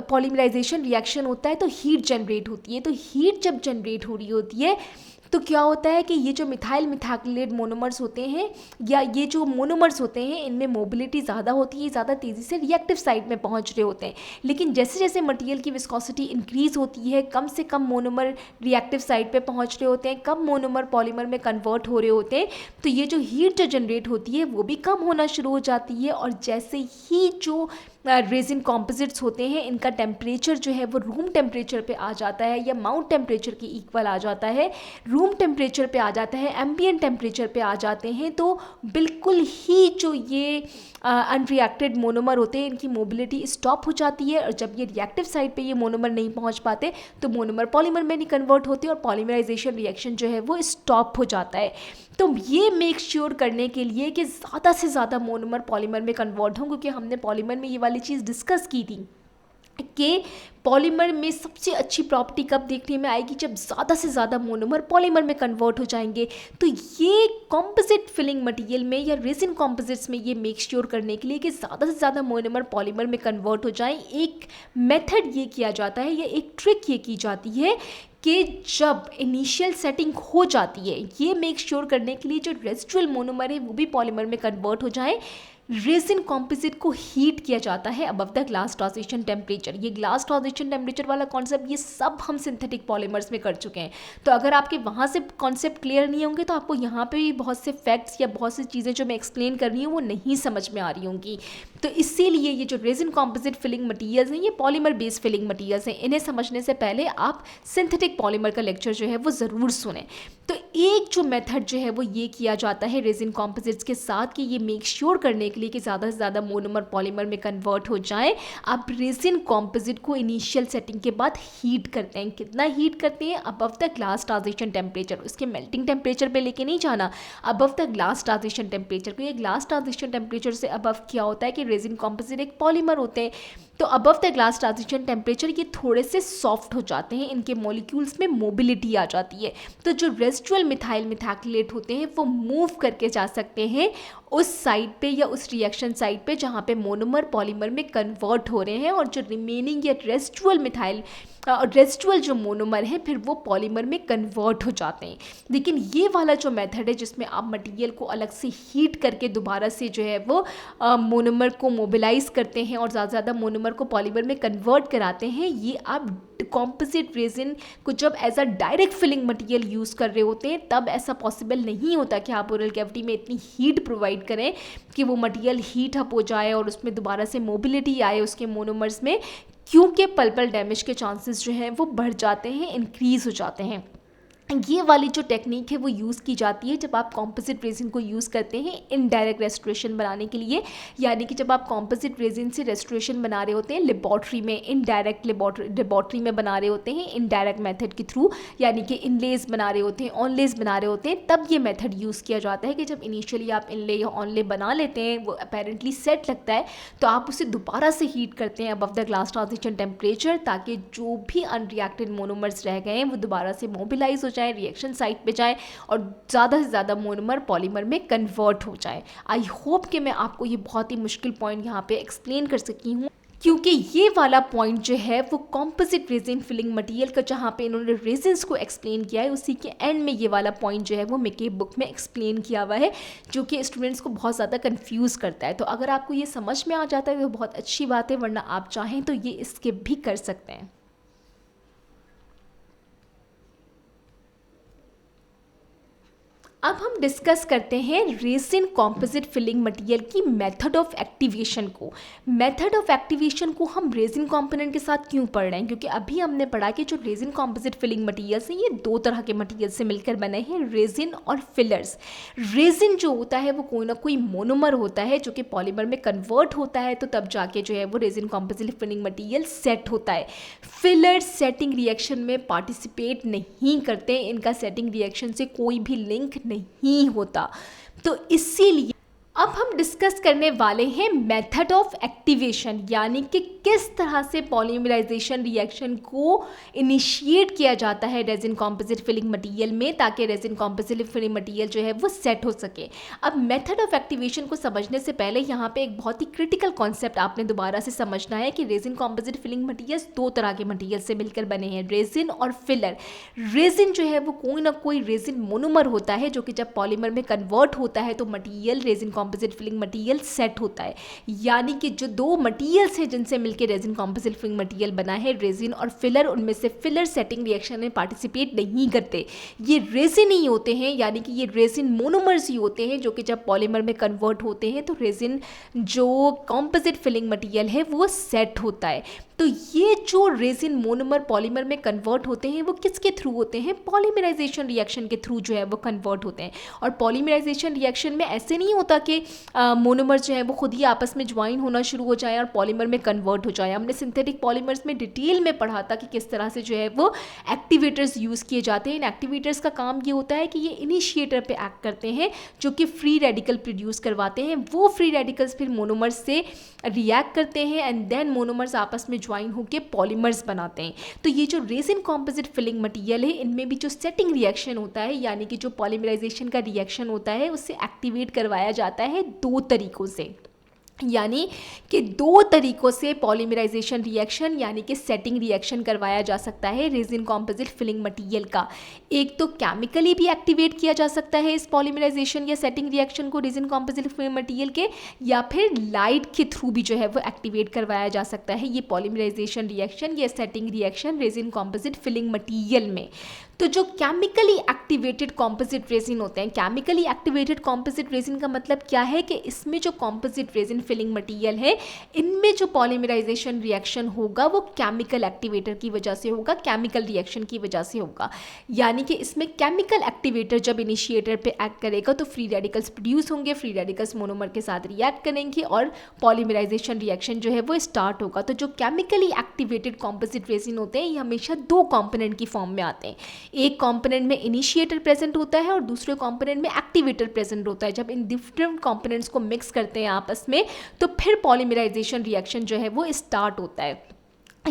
पॉलीमराइजेशन रिएक्शन होता है तो हीट जनरेट होती है। तो हीट जब जनरेट हो रही होती है तो क्या होता है कि ये जो मिथाइल मिथाइलेट मोनोमर्स होते हैं या ये जो मोनोमर्स होते हैं, इनमें मोबिलिटी ज़्यादा होती है, ज़्यादा तेज़ी से रिएक्टिव साइड में पहुंच रहे होते हैं। लेकिन जैसे जैसे मटेरियल की विस्कोसिटी इंक्रीज़ होती है, कम से कम मोनोमर रिएक्टिव साइड पे पहुंच रहे होते हैं, कम मोनोमर पॉलीमर में कन्वर्ट हो रहे होते हैं, तो ये जो हीट जो जनरेट होती है वो भी कम होना शुरू हो जाती है। और जैसे ही जो रेजिन कॉम्पोजिट्स होते हैं इनका टेम्परेचर जो है वो रूम टेम्परेचर पे आ जाता है या माउंट टेम्परेचर के इक्वल आ जाता है, रूम टेम्परेचर पे आ जाता है, एम्बिएंट टेम्परेचर पे आ जाते हैं, तो बिल्कुल ही जो ये अनरिएक्टेड मोनोमर होते हैं इनकी मोबिलिटी स्टॉप हो जाती है। और जब ये रिएक्टिव साइड पे ये मोनोमर नहीं पहुंच पाते तो मोनोमर पॉलीमर में नहीं कन्वर्ट होते और पॉलीमराइजेशन रिएक्शन जो है वो स्टॉप हो जाता है। तो ये मेक श्योर करने के लिए कि ज़्यादा से ज़्यादा मोनोमर पॉलीमर में कन्वर्ट हों, क्योंकि हमने पॉलीमर में ये वाली चीज़ डिस्कस की थी कि पॉलीमर में सबसे अच्छी प्रॉपर्टी कब देखने में आएगी, जब ज़्यादा से ज़्यादा मोनोमर पॉलीमर में कन्वर्ट हो जाएंगे। तो ये कॉम्पोजिट फिलिंग मटेरियल में या रेजिन कॉम्पोजिट्स में ये मेक श्योर करने के लिए कि ज़्यादा से ज़्यादा मोनोमर पॉलीमर में कन्वर्ट हो जाएं, एक मेथड ये किया जाता है या एक ट्रिक ये की जाती है कि जब इनिशियल सेटिंग हो जाती है, ये मेक श्योर करने के लिए जो रेसिडुअल मोनोमर है वो भी पॉलीमर में कन्वर्ट हो जाए, रेजिन कॉम्पोजिट को हीट किया जाता है above the glass transition temperature. ये ग्लास ट्रांजिशन टेम्परेचर वाला कॉन्सेप्ट ये सब हम सिंथेटिक पॉलीमर्स में कर चुके हैं। तो अगर आपके वहाँ से कॉन्सेप्ट क्लियर नहीं होंगे तो आपको यहाँ पे भी बहुत से फैक्ट्स या बहुत सी चीज़ें जो मैं एक्सप्लेन कर रही हूँ वो नहीं समझ में आ रही होंगी। तो इसीलिए ये जो रेजिन कॉम्पोजिट फिलिंग मटीरियल्स हैं ये पॉलीमर बेस्ड फिलिंग मटीरियल्स हैं। इन्हें समझने से पहले आप सिंथेटिक पॉलीमर का लेक्चर जो है वो ज़रूर सुने। तो एक जो मेथड जो है वो ये किया जाता है रेजिन कॉम्पोजिट्स के साथ कि ये मेक श्योर करने के लिए कि ज़्यादा से ज़्यादा मोनोमर पॉलीमर में कन्वर्ट हो जाए, आप रेजिन कॉम्पोजिट को इनिशियल सेटिंग के बाद हीट करते हैं। कितना हीट करते हैं? Above the glass transition temperature. उसके मेल्टिंग टेम्परेचर पे लेके नहीं जाना, above the glass transition temperature को। ये ग्लास ट्रांजिशन टेम्परेचर से अबव क्या होता है कि रेजिन कॉम्पोजिट एक पॉलीमर होते हैं, तो above the glass transition temperature ये थोड़े से सॉफ्ट हो जाते हैं, इनके मॉलिक्यूल्स में मोबिलिटी आ जाती है। तो जो रेसिडुअल मिथाइल मिथैक्लेट होते हैं वो मूव करके जा सकते हैं उस साइड पे या उस रिएक्शन साइड पे जहाँ पे मोनोमर पॉलीमर में कन्वर्ट हो रहे हैं, और जो रिमेनिंग या रेसिडुअल जो मोनोमर है फिर वो पॉलीमर में कन्वर्ट हो जाते हैं। लेकिन ये वाला जो मेथड है जिसमें आप मटेरियल को अलग से हीट करके दोबारा से जो है वो मोनोमर को मोबिलाइज करते हैं और ज़्यादा मोनोमर को पॉलीमर में कन्वर्ट कराते हैं, ये आप कॉम्पोजिट रेजिन को जब as a direct filling material use कर रहे होते हैं तब ऐसा पॉसिबल नहीं होता कि आप ओरल कैविटी में इतनी हीट प्रोवाइड करें कि वो मटेरियल हीट अप हो जाए और उसमें दोबारा से मोबिलिटी आए उसके मोनोमर्स में, क्योंकि पल्पल डैमेज के चांसेस जो हैं वो बढ़ जाते हैं, इंक्रीज़ हो जाते हैं। ये वाली जो टेक्निक है वो यूज़ की जाती है जब आप कॉम्पोजिट रेजिन को यूज़ करते हैं इनडायरेक्ट रेस्टोरेशन बनाने के लिए, यानी कि जब आप कॉम्पोजिट रेजिन से रेस्टोरेशन बना रहे होते हैं लेबॉर्ट्री में, इनडायरेक्ट लेबॉर्ट्री में बना रहे होते हैं इनडायरेक्ट मेथड के थ्रू, यानी कि इनलेज बना रहे होते हैं, ऑनलेज बना रहे होते हैं, तब ये मेथड यूज़ किया जाता है कि जब इनिशियली आप इनले या ऑनले बना लेते हैं, वो अपेरेंटली सेट लगता है, तो आप उसे दोबारा से हीट करते हैं above the glass transition temperature, ताकि जो भी अनरिएक्टेड मोनोमर्स रह गए हैं वो दोबारा से मोबिलाइज हो जाए, रिएक्शन साइट पे जाए और ज़्यादा से ज़्यादा मोनोमर पॉलीमर में कन्वर्ट हो जाए। आई होप कि मैं आपको ये बहुत ही मुश्किल पॉइंट यहाँ पे एक्सप्लेन कर सकी हूँ, क्योंकि ये वाला पॉइंट जो है वो कॉम्पोजिट रेजिन फिलिंग मटेरियल का जहाँ पे इन्होंने रेजिन्स को एक्सप्लेन किया है उसी के एंड में ये वाला पॉइंट जो है वो मेके बुक में एक्सप्लेन किया हुआ है, जो कि स्टूडेंट्स को बहुत ज़्यादा कंफ्यूज करता है। तो अगर आपको ये समझ में आ जाता है तो बहुत अच्छी बात है, वरना आप चाहें तो ये स्किप भी कर सकते हैं। अब हम डिस्कस करते हैं रेजिन कॉम्पोजिट फिलिंग मटेरियल की मेथड ऑफ एक्टिवेशन को। मेथड ऑफ एक्टिवेशन को हम रेजिन कंपोनेंट के साथ क्यों पढ़ रहे हैं? क्योंकि अभी हमने पढ़ा कि जो रेजिन कॉम्पोजिट फिलिंग मटेरियल्स हैं ये दो तरह के मटेरियल से मिलकर बने हैं, रेजिन और फिलर्स। रेजिन जो होता है वो कोई ना कोई मोनोमर होता है जो कि पॉलीमर में कन्वर्ट होता है, तो तब जाके जो है वो resin composite filling material set होता है। फिलर्स सेटिंग रिएक्शन में पार्टिसिपेट नहीं करते, इनका सेटिंग रिएक्शन से कोई भी लिंक नहीं होता। तो इसीलिए अब हम डिस्कस करने वाले हैं मेथड ऑफ एक्टिवेशन, यानी कि किस तरह से पॉलीमराइजेशन रिएक्शन को इनिशिएट किया जाता है रेजिन कॉम्पोजिट फिलिंग मटेरियल में, ताकि रेजिन कॉम्पोजिट फिलिंग मटेरियल जो है वो सेट हो सके। अब मेथड ऑफ एक्टिवेशन को समझने से पहले यहाँ पे एक बहुत ही क्रिटिकल कॉन्सेप्ट आपने दोबारा से समझना है कि रेजिन कॉम्पोजिट फिलिंग मटेरियल्स दो तरह के मटेरियल से मिलकर बने हैं, रेजिन और फिलर। रेजिन जो है वो कोई ना कोई रेजिन मोनोमर होता है जो कि जब पॉलीमर में कन्वर्ट होता है तो material resin composite filling material set होता है। यानी कि जो दो मटेरियल्स हैं जिनसे मिलकर रेजिन कॉम्पोजिट फिलिंग मटेरियल बना है, रेजिन और फिलर, उनमें से फिलर सेटिंग रिएक्शन में पार्टिसिपेट नहीं करते, ये रेजिन ही होते हैं, यानी कि ये रेजिन मोनोमर्स ही होते हैं जो कि जब पॉलीमर में कन्वर्ट होते हैं तो रेजिन जो कॉम्पोजिट फिलिंग मटेरियल है वो सेट होता है। तो ये जो रेजिन मोनोमर पॉलीमर में कन्वर्ट होते हैं वो किसके थ्रू होते हैं? पॉलीमराइजेशन रिएक्शन के थ्रू जो है वो कन्वर्ट होते हैं। और पॉलीमराइजेशन रिएक्शन में ऐसे नहीं होता कि मोनोमर जो है वो खुद ही आपस में ज्वाइन होना शुरू हो जाए और पॉलीमर में कन्वर्ट हो जाए। हमने सिंथेटिक पॉलीमर्स में डिटेल में पढ़ा था कि किस तरह से जो है वो एक्टिवेटर्स यूज़ किए जाते हैं। इन एक्टिवेटर्स का काम ये होता है कि ये इनिशिएटर पे एक्ट करते हैं जो कि फ्री रेडिकल प्रोड्यूस करवाते हैं। वो फ्री रेडिकल्स फिर मोनोमर्स से रिएक्ट करते हैं एंड देन मोनोमर्स आपस में ज्वाइन होकर पॉलीमर्स बनाते हैं। तो ये जो रेजिन कॉम्पोजिट फिलिंग मटेरियल है इनमें भी जो सेटिंग रिएक्शन होता है, यानी कि जो पॉलीमराइजेशन का रिएक्शन होता है, उससे एक्टिवेट करवाया जाता है दो तरीकों से। यानी कि दो तरीक़ों से पॉलीमराइजेशन रिएक्शन यानी कि सेटिंग रिएक्शन करवाया जा सकता है रेजिन कॉम्पोजिट फिलिंग मटेरियल का। एक तो केमिकली भी एक्टिवेट किया जा सकता है इस पॉलीमराइजेशन या सेटिंग रिएक्शन को रेजिन कॉम्पोजिट फिलिंग मटेरियल के, या फिर लाइट के थ्रू भी जो है वो एक्टिवेट करवाया जा सकता है ये पॉलीमराइजेशन रिएक्शन या setting reaction resin composite filling material में। तो जो केमिकली एक्टिवेटेड कॉम्पोजिट रेजिन होते हैं, केमिकली एक्टिवेटेड कॉम्पोजिट रेजिन का मतलब क्या है कि इसमें जो कॉम्पोजिट रेजिन फिलिंग मटेरियल है इनमें जो पॉलीमराइजेशन रिएक्शन होगा वो केमिकल एक्टिवेटर की वजह से होगा, केमिकल रिएक्शन की वजह से होगा। यानी कि इसमें केमिकल एक्टिवेटर जब इनिशिएटर पे एक्ट करेगा तो फ्री रेडिकल्स प्रोड्यूस होंगे, फ्री रेडिकल्स मोनोमर के साथ रिएक्ट करेंगे और पॉलीमराइजेशन रिएक्शन जो है वो स्टार्ट होगा। तो जो केमिकली एक्टिवेटेड कॉम्पोजिट रेजिन होते हैं ये हमेशा दो कॉम्पोनेंट की फॉर्म में आते हैं। एक कंपोनेंट में इनिशिएटर प्रेजेंट होता है और दूसरे कंपोनेंट में एक्टिवेटर प्रेजेंट होता है। जब इन डिफरेंट कंपोनेंट्स को मिक्स करते हैं आपस में तो फिर पॉलीमराइजेशन रिएक्शन जो है वो स्टार्ट होता है।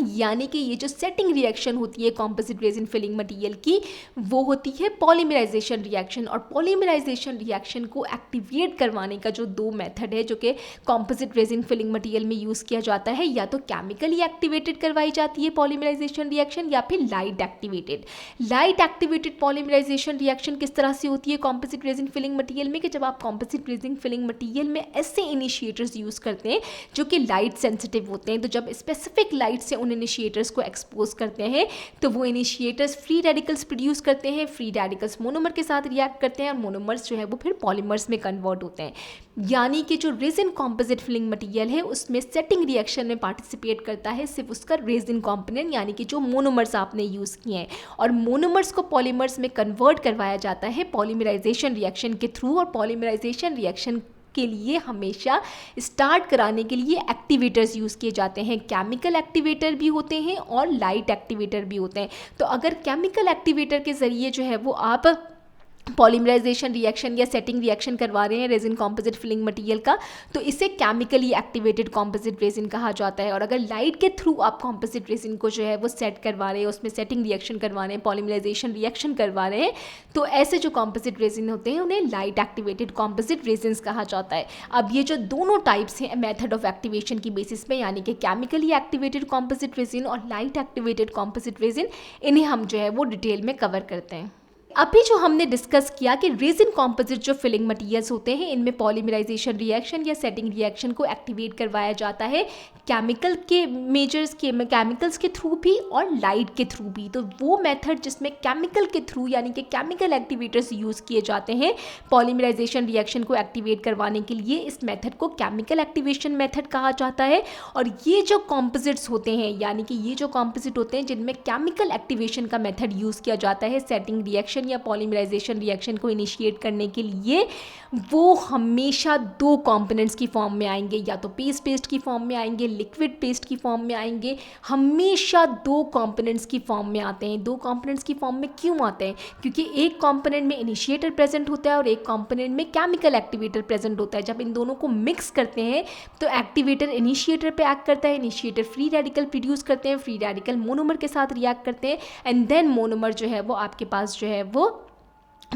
यानी कि ये जो सेटिंग रिएक्शन होती है कॉम्पोजिट रेजिन फिलिंग मटेरियल की वो होती है पॉलीमराइजेशन रिएक्शन। और पॉलीमराइजेशन रिएक्शन को एक्टिवेट करवाने का जो दो मेथड है जो कि कॉम्पोजिट रेजिन फिलिंग मटेरियल में यूज़ किया जाता है, या तो केमिकली एक्टिवेटेड करवाई जाती है पॉलीमराइजेशन रिएक्शन या फिर light activated. Light activated polymerization reaction किस तरह से होती है कॉम्पोजिट रेजिन फिलिंग मटेरियल में कि जब आप कॉम्पोजिट रेजिन फिलिंग मटेरियल में ऐसे इनिशिएटर्स यूज़ करते हैं जो कि लाइट सेंसिटिव होते हैं, तो जब स्पेसिफिक लाइट से उन इनिशिएटर्स को एक्सपोज करते हैं तो वो इनिशिएटर्स फ्री रेडिकल्स प्रोड्यूस करते हैं, फ्री रेडिकल्स मोनोमर के साथ रिएक्ट करते हैं और मोनोमर्स जो है वो फिर पॉलीमर्स में कन्वर्ट होते हैं। यानी कि जो रेजिन कॉम्पोजिट फिलिंग मटेरियल है उसमें सेटिंग रिएक्शन में पार्टिसिपेट करता है सिर्फ उसका रेजिन कॉम्पोनेंट यानी कि जो मोनोमर्स आपने यूज़ किए हैं, और मोनोमर्स को पॉलीमर्स में कन्वर्ट करवाया जाता है पॉलीमराइजेशन रिएक्शन के थ्रू। और पॉलीमराइजेशन रिएक्शन के लिए हमेशा स्टार्ट कराने के लिए एक्टिवेटर्स यूज़ किए जाते हैं। केमिकल एक्टिवेटर भी होते हैं और लाइट एक्टिवेटर भी होते हैं। तो अगर केमिकल एक्टिवेटर के ज़रिए जो है वो आप पॉलीमराइजेशन रिएक्शन या सेटिंग रिएक्शन करवा रहे हैं रेजिन कॉम्पोजिट फिलिंग मटेरियल का तो इसे केमिकली एक्टिवेटेड कॉम्पोजिट रेजिन कहा जाता है। और अगर लाइट के थ्रू आप कॉम्पोजिट रेजिन को जो है वो सेट करवा रहे हैं, उसमें सेटिंग रिएक्शन करवा रहे हैं, पॉलीमराइजेशन रिएक्शन करवा रहे हैं, तो ऐसे जो कॉम्पोजिट रेजिन होते हैं उन्हें लाइट एक्टिवेटेड कॉम्पोजिट रेजिन्स कहा जाता है। अब ये जो दोनों टाइप्स हैं मेथड ऑफ एक्टिवेशन की बेसिस पे, यानी कि केमिकली एक्टिवेटेड कॉम्पोजिट रेजिन और लाइट एक्टिवेटेड कॉम्पोजिट रेजिन, इन्हें हम जो है वो डिटेल में कवर करते हैं। अभी जो हमने डिस्कस किया कि रेजिन कॉम्पोजिट जो फिलिंग मटेरियल्स होते हैं इनमें पॉलीमराइजेशन रिएक्शन या सेटिंग रिएक्शन को एक्टिवेट करवाया जाता है केमिकल के मेजर्स के केमिकल्स के थ्रू भी और लाइट के थ्रू भी। तो वो मेथड जिसमें केमिकल के थ्रू यानी कि केमिकल एक्टिवेटर्स यूज़ किए जाते हैं पॉलीमराइजेशन रिएक्शन को एक्टिवेट करवाने के लिए, इस मेथड को केमिकल एक्टिवेशन मेथड कहा जाता है। और ये जो कॉम्पोजिट्स होते हैं यानी कि ये जो कॉम्पोजिट होते हैं जिनमें केमिकल एक्टिवेशन का मेथड यूज़ किया जाता है सेटिंग रिएक्शन या पॉलीमराइजेशन रिएक्शन को इनिशिएट करने के लिए, वो हमेशा दो कंपोनेंट्स की फॉर्म में आएंगे, या तो पेस्ट की फॉर्म में आएंगे, लिक्विड पेस्ट की फॉर्म में आएंगे। हमेशा दो कंपोनेंट्स की फॉर्म में आते हैं। दो कंपोनेंट्स की फॉर्म में क्यों आते हैं? क्योंकि एक कंपोनेंट में इनिशिएटर प्रेजेंट होता है और एक कंपोनेंट में केमिकल एक्टिवेटर प्रेजेंट होता है। जब इन दोनों को मिक्स करते हैं तो एक्टिवेटर इनिशिएटर पे एक्ट करता है, इनिशिएटर फ्री रेडिकल प्रोड्यूस करते हैं, फ्री रेडिकल मोनोमर के साथ रिएक्ट करते हैं एंड देन मोनोमर जो है वो आपके पास जो है वो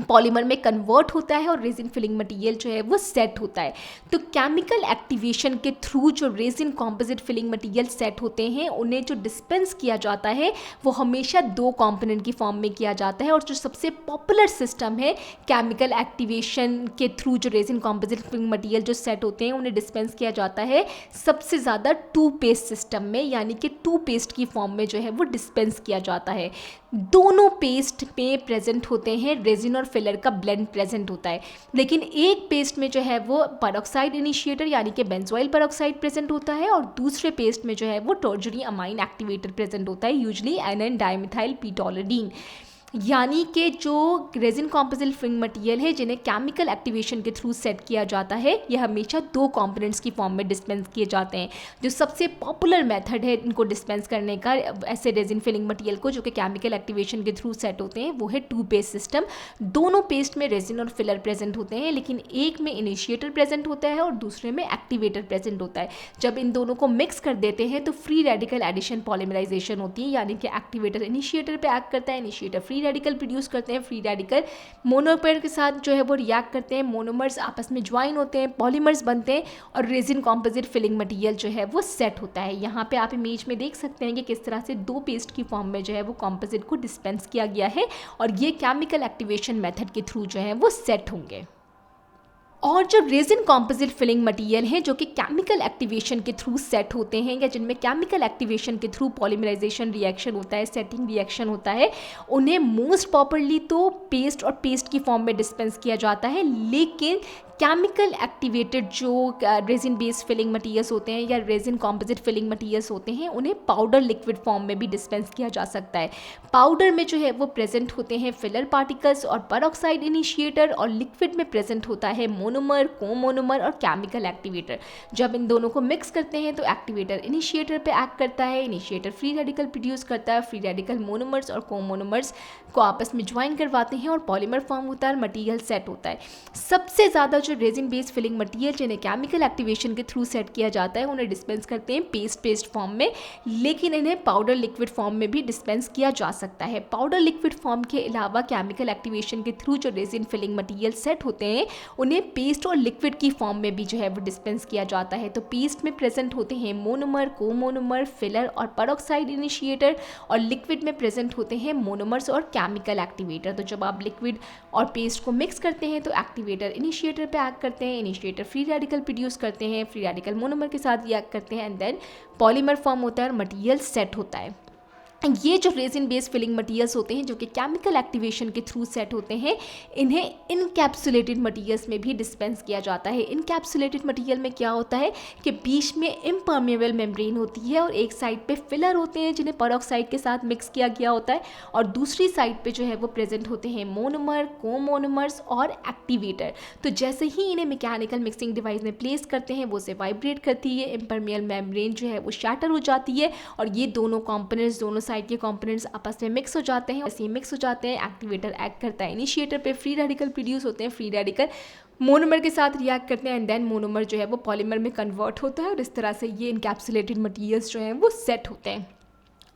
पॉलीमर में कन्वर्ट होता है और रेजिन फिलिंग मटेरियल जो है वो सेट होता है। तो केमिकल एक्टिवेशन के थ्रू जो resin composite filling material set होते हैं उन्हें जो डिस्पेंस किया जाता है वो हमेशा दो कंपोनेंट की फॉर्म में किया जाता है। और जो सबसे पॉपुलर सिस्टम है केमिकल एक्टिवेशन के थ्रू जो रेजिन कॉम्पोजिट फिलिंग मटेरियल जो सेट होते हैं उन्हें डिस्पेंस किया जाता है सबसे ज़्यादा टू पेस्ट सिस्टम में, यानी कि टू पेस्ट की फॉर्म में जो है वो डिस्पेंस किया जाता है। दोनों पेस्ट में प्रेजेंट होते हैं रेजिन और फिलर का ब्लेंड प्रेजेंट होता है, लेकिन एक पेस्ट में जो है वो पेरोक्साइड इनिशिएटर यानी कि बेंजोइल पेरोक्साइड प्रेजेंट होता है और दूसरे पेस्ट में जो है वो टर्शरी अमाइन एक्टिवेटर प्रेजेंट होता है, यूजली एनएन डाइमिथाइल पीटोलोडीन। यानी कि जो रेजिन कॉम्पोजिट फिलिंग मटेरियल है जिन्हें केमिकल एक्टिवेशन के थ्रू सेट किया जाता है ये हमेशा दो कंपोनेंट्स की फॉर्म में डिस्पेंस किए जाते हैं। जो सबसे पॉपुलर मेथड है इनको डिस्पेंस करने का ऐसे रेजिन फिलिंग मटेरियल को जो कि केमिकल एक्टिवेशन के थ्रू सेट होते हैं वो है टू पेस्ट सिस्टम। दोनों पेस्ट में रेजिन और फिलर प्रेजेंट होते हैं, लेकिन एक में इनिशिएटर प्रेजेंट होता है और दूसरे में एक्टिवेटर प्रेजेंट होता है। जब इन दोनों को मिक्स कर देते हैं तो फ्री रेडिकल एडिशन पॉलीमराइजेशन होती है, यानी कि एक्टिवेटर इनिशिएटर पे एक्ट करता है, initiator free free radical produce करते हैं, फ्री रेडिकल मोनोमर के साथ जो है वो रिएक्ट करते हैं, मोनोमर्स आपस में ज्वाइन होते हैं, पॉलीमर्स बनते हैं और रेजिन कॉम्पोजिट फिलिंग मटेरियल जो है वो सेट होता है। यहाँ पे आप इमेज में देख सकते हैं कि किस तरह से दो पेस्ट की फॉर्म में जो है वो कॉम्पोजिट को डिस्पेंस किया गया है और ये केमिकल एक्टिवेशन मेथड के थ्रू जो है वो सेट होंगे। और जो रेजिन कॉम्पोजिट फिलिंग मटेरियल हैं जो कि केमिकल एक्टिवेशन के थ्रू सेट होते हैं या जिनमें केमिकल एक्टिवेशन के थ्रू पॉलीमराइजेशन रिएक्शन होता है, सेटिंग रिएक्शन होता है, उन्हें मोस्ट प्रॉपरली तो पेस्ट और पेस्ट की फॉर्म में डिस्पेंस किया जाता है, लेकिन केमिकल एक्टिवेटेड जो रेजिन बेस्ड फिलिंग मटेरियल्स होते हैं या रेजिन कॉम्पोजिट फिलिंग मटेरियल्स होते हैं उन्हें पाउडर लिक्विड फॉर्म में भी डिस्पेंस किया जा सकता है। पाउडर में जो है वो प्रेजेंट होते हैं फिलर पार्टिकल्स और पेरोक्साइड इनिशिएटर, और लिक्विड में प्रेजेंट होता है मोनोमर, कोमोनोमर और केमिकल एक्टिवेटर। जब इन दोनों को मिक्स करते हैं तो एक्टिवेटर इनिशिएटर पे एक्ट करता है, इनिशिएटर फ्री रेडिकल प्रोड्यूस करता है, फ्री रेडिकल मोनोमर्स और कोमोनोमर्स को आपस में ज्वाइन करवाते हैं और पॉलीमर फॉर्म होता है, मटेरियल सेट होता है। सबसे ज़्यादा जो रेजिन बेस्ड फिलिंग मटेरियल जिन्हें केमिकल एक्टिवेशन के थ्रू सेट किया जाता है उन्हें डिस्पेंस करते हैं पेस्ट फॉर्म में, लेकिन इन्हें पाउडर लिक्विड फॉर्म में भी डिस्पेंस किया जा सकता है। पाउडर लिक्विड फॉर्म के अलावा केमिकल एक्टिवेशन के थ्रू जो रेजिन फिलिंग मटेरियल सेट होते हैं उन्हें पेस्ट और लिक्विड की फॉर्म में भी जो है वो डिस्पेंस किया जाता है। तो पेस्ट में प्रेजेंट होते हैं मोनोमर, कोमोनोमर, फिलर और पेरोक्साइड इनिशिएटर, और लिक्विड में प्रेजेंट होते हैं मोनोमर्स और केमिकल एक्टिवेटर। तो जब आप लिक्विड और पेस्ट को मिक्स करते हैं तो एक्टिवेटर इनिशिएटर पे एक्ट करते हैं, इनिशिएटर फ्री रेडिकल प्रोड्यूस करते हैं, फ्री रेडिकल मोनोमर के साथ रिएक्ट करते हैं एंड देन पॉलीमर फॉर्म होता है और मटेरियल सेट होता है। ये जो रेजिन बेस्ड फिलिंग मटेरियल्स होते हैं जो कि केमिकल एक्टिवेशन के थ्रू सेट होते हैं, इन्हें इनकैप्सुलेटेड मटेरियल्स में भी डिस्पेंस किया जाता है। इनकैप्सुलेटेड मटेरियल में क्या होता है कि बीच में इम्पर्मेबल मेम्ब्रेन होती है और एक साइड पे फिलर होते हैं जिन्हें पेरोक्साइड के साथ मिक्स किया गया होता है, और दूसरी साइड पे जो है वो प्रेजेंट होते हैं मोनोमर, कोमोनोमर्स और एक्टिवेटर। तो जैसे ही इन्हें मैकेनिकल मिक्सिंग डिवाइस में प्लेस करते हैं वो उसे वाइब्रेट करती है, इम्पर्मेबल मेम्ब्रेन जो है वो शैटर हो जाती है और ये दोनों कॉम्पोनेंट्स, दोनों साइड के कंपोनेंट्स आपस में मिक्स हो जाते हैं। ऐसे ही मिक्स हो जाते हैं, एक्टिवेटर एक्ट करता है इनिशिएटर पे, फ्री रेडिकल प्रोड्यूस होते हैं, फ्री रेडिकल मोनोमर के साथ रिएक्ट करते हैं एंड देन मोनोमर जो है वो पॉलीमर में कन्वर्ट होता है और इस तरह से ये इनकैप्सुलेटेड मटेरियल्स जो हैं वो सेट होते हैं।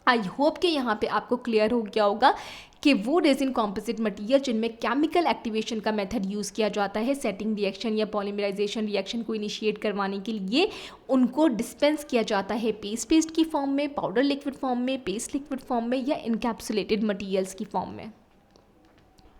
आई होप कि यहाँ पे आपको क्लियर हो गया होगा कि वो रेजिन कॉम्पोजिट मटेरियल जिनमें केमिकल एक्टिवेशन का मेथड यूज़ किया जाता है सेटिंग रिएक्शन या पॉलीमराइजेशन रिएक्शन को इनिशिएट करवाने के लिए, उनको डिस्पेंस किया जाता है पेस्ट की फॉर्म में, पाउडर लिक्विड फॉर्म में, पेस्ट लिक्विड फॉर्म में या इनकैप्सुलेटेड मटेरियल्स की फॉर्म में।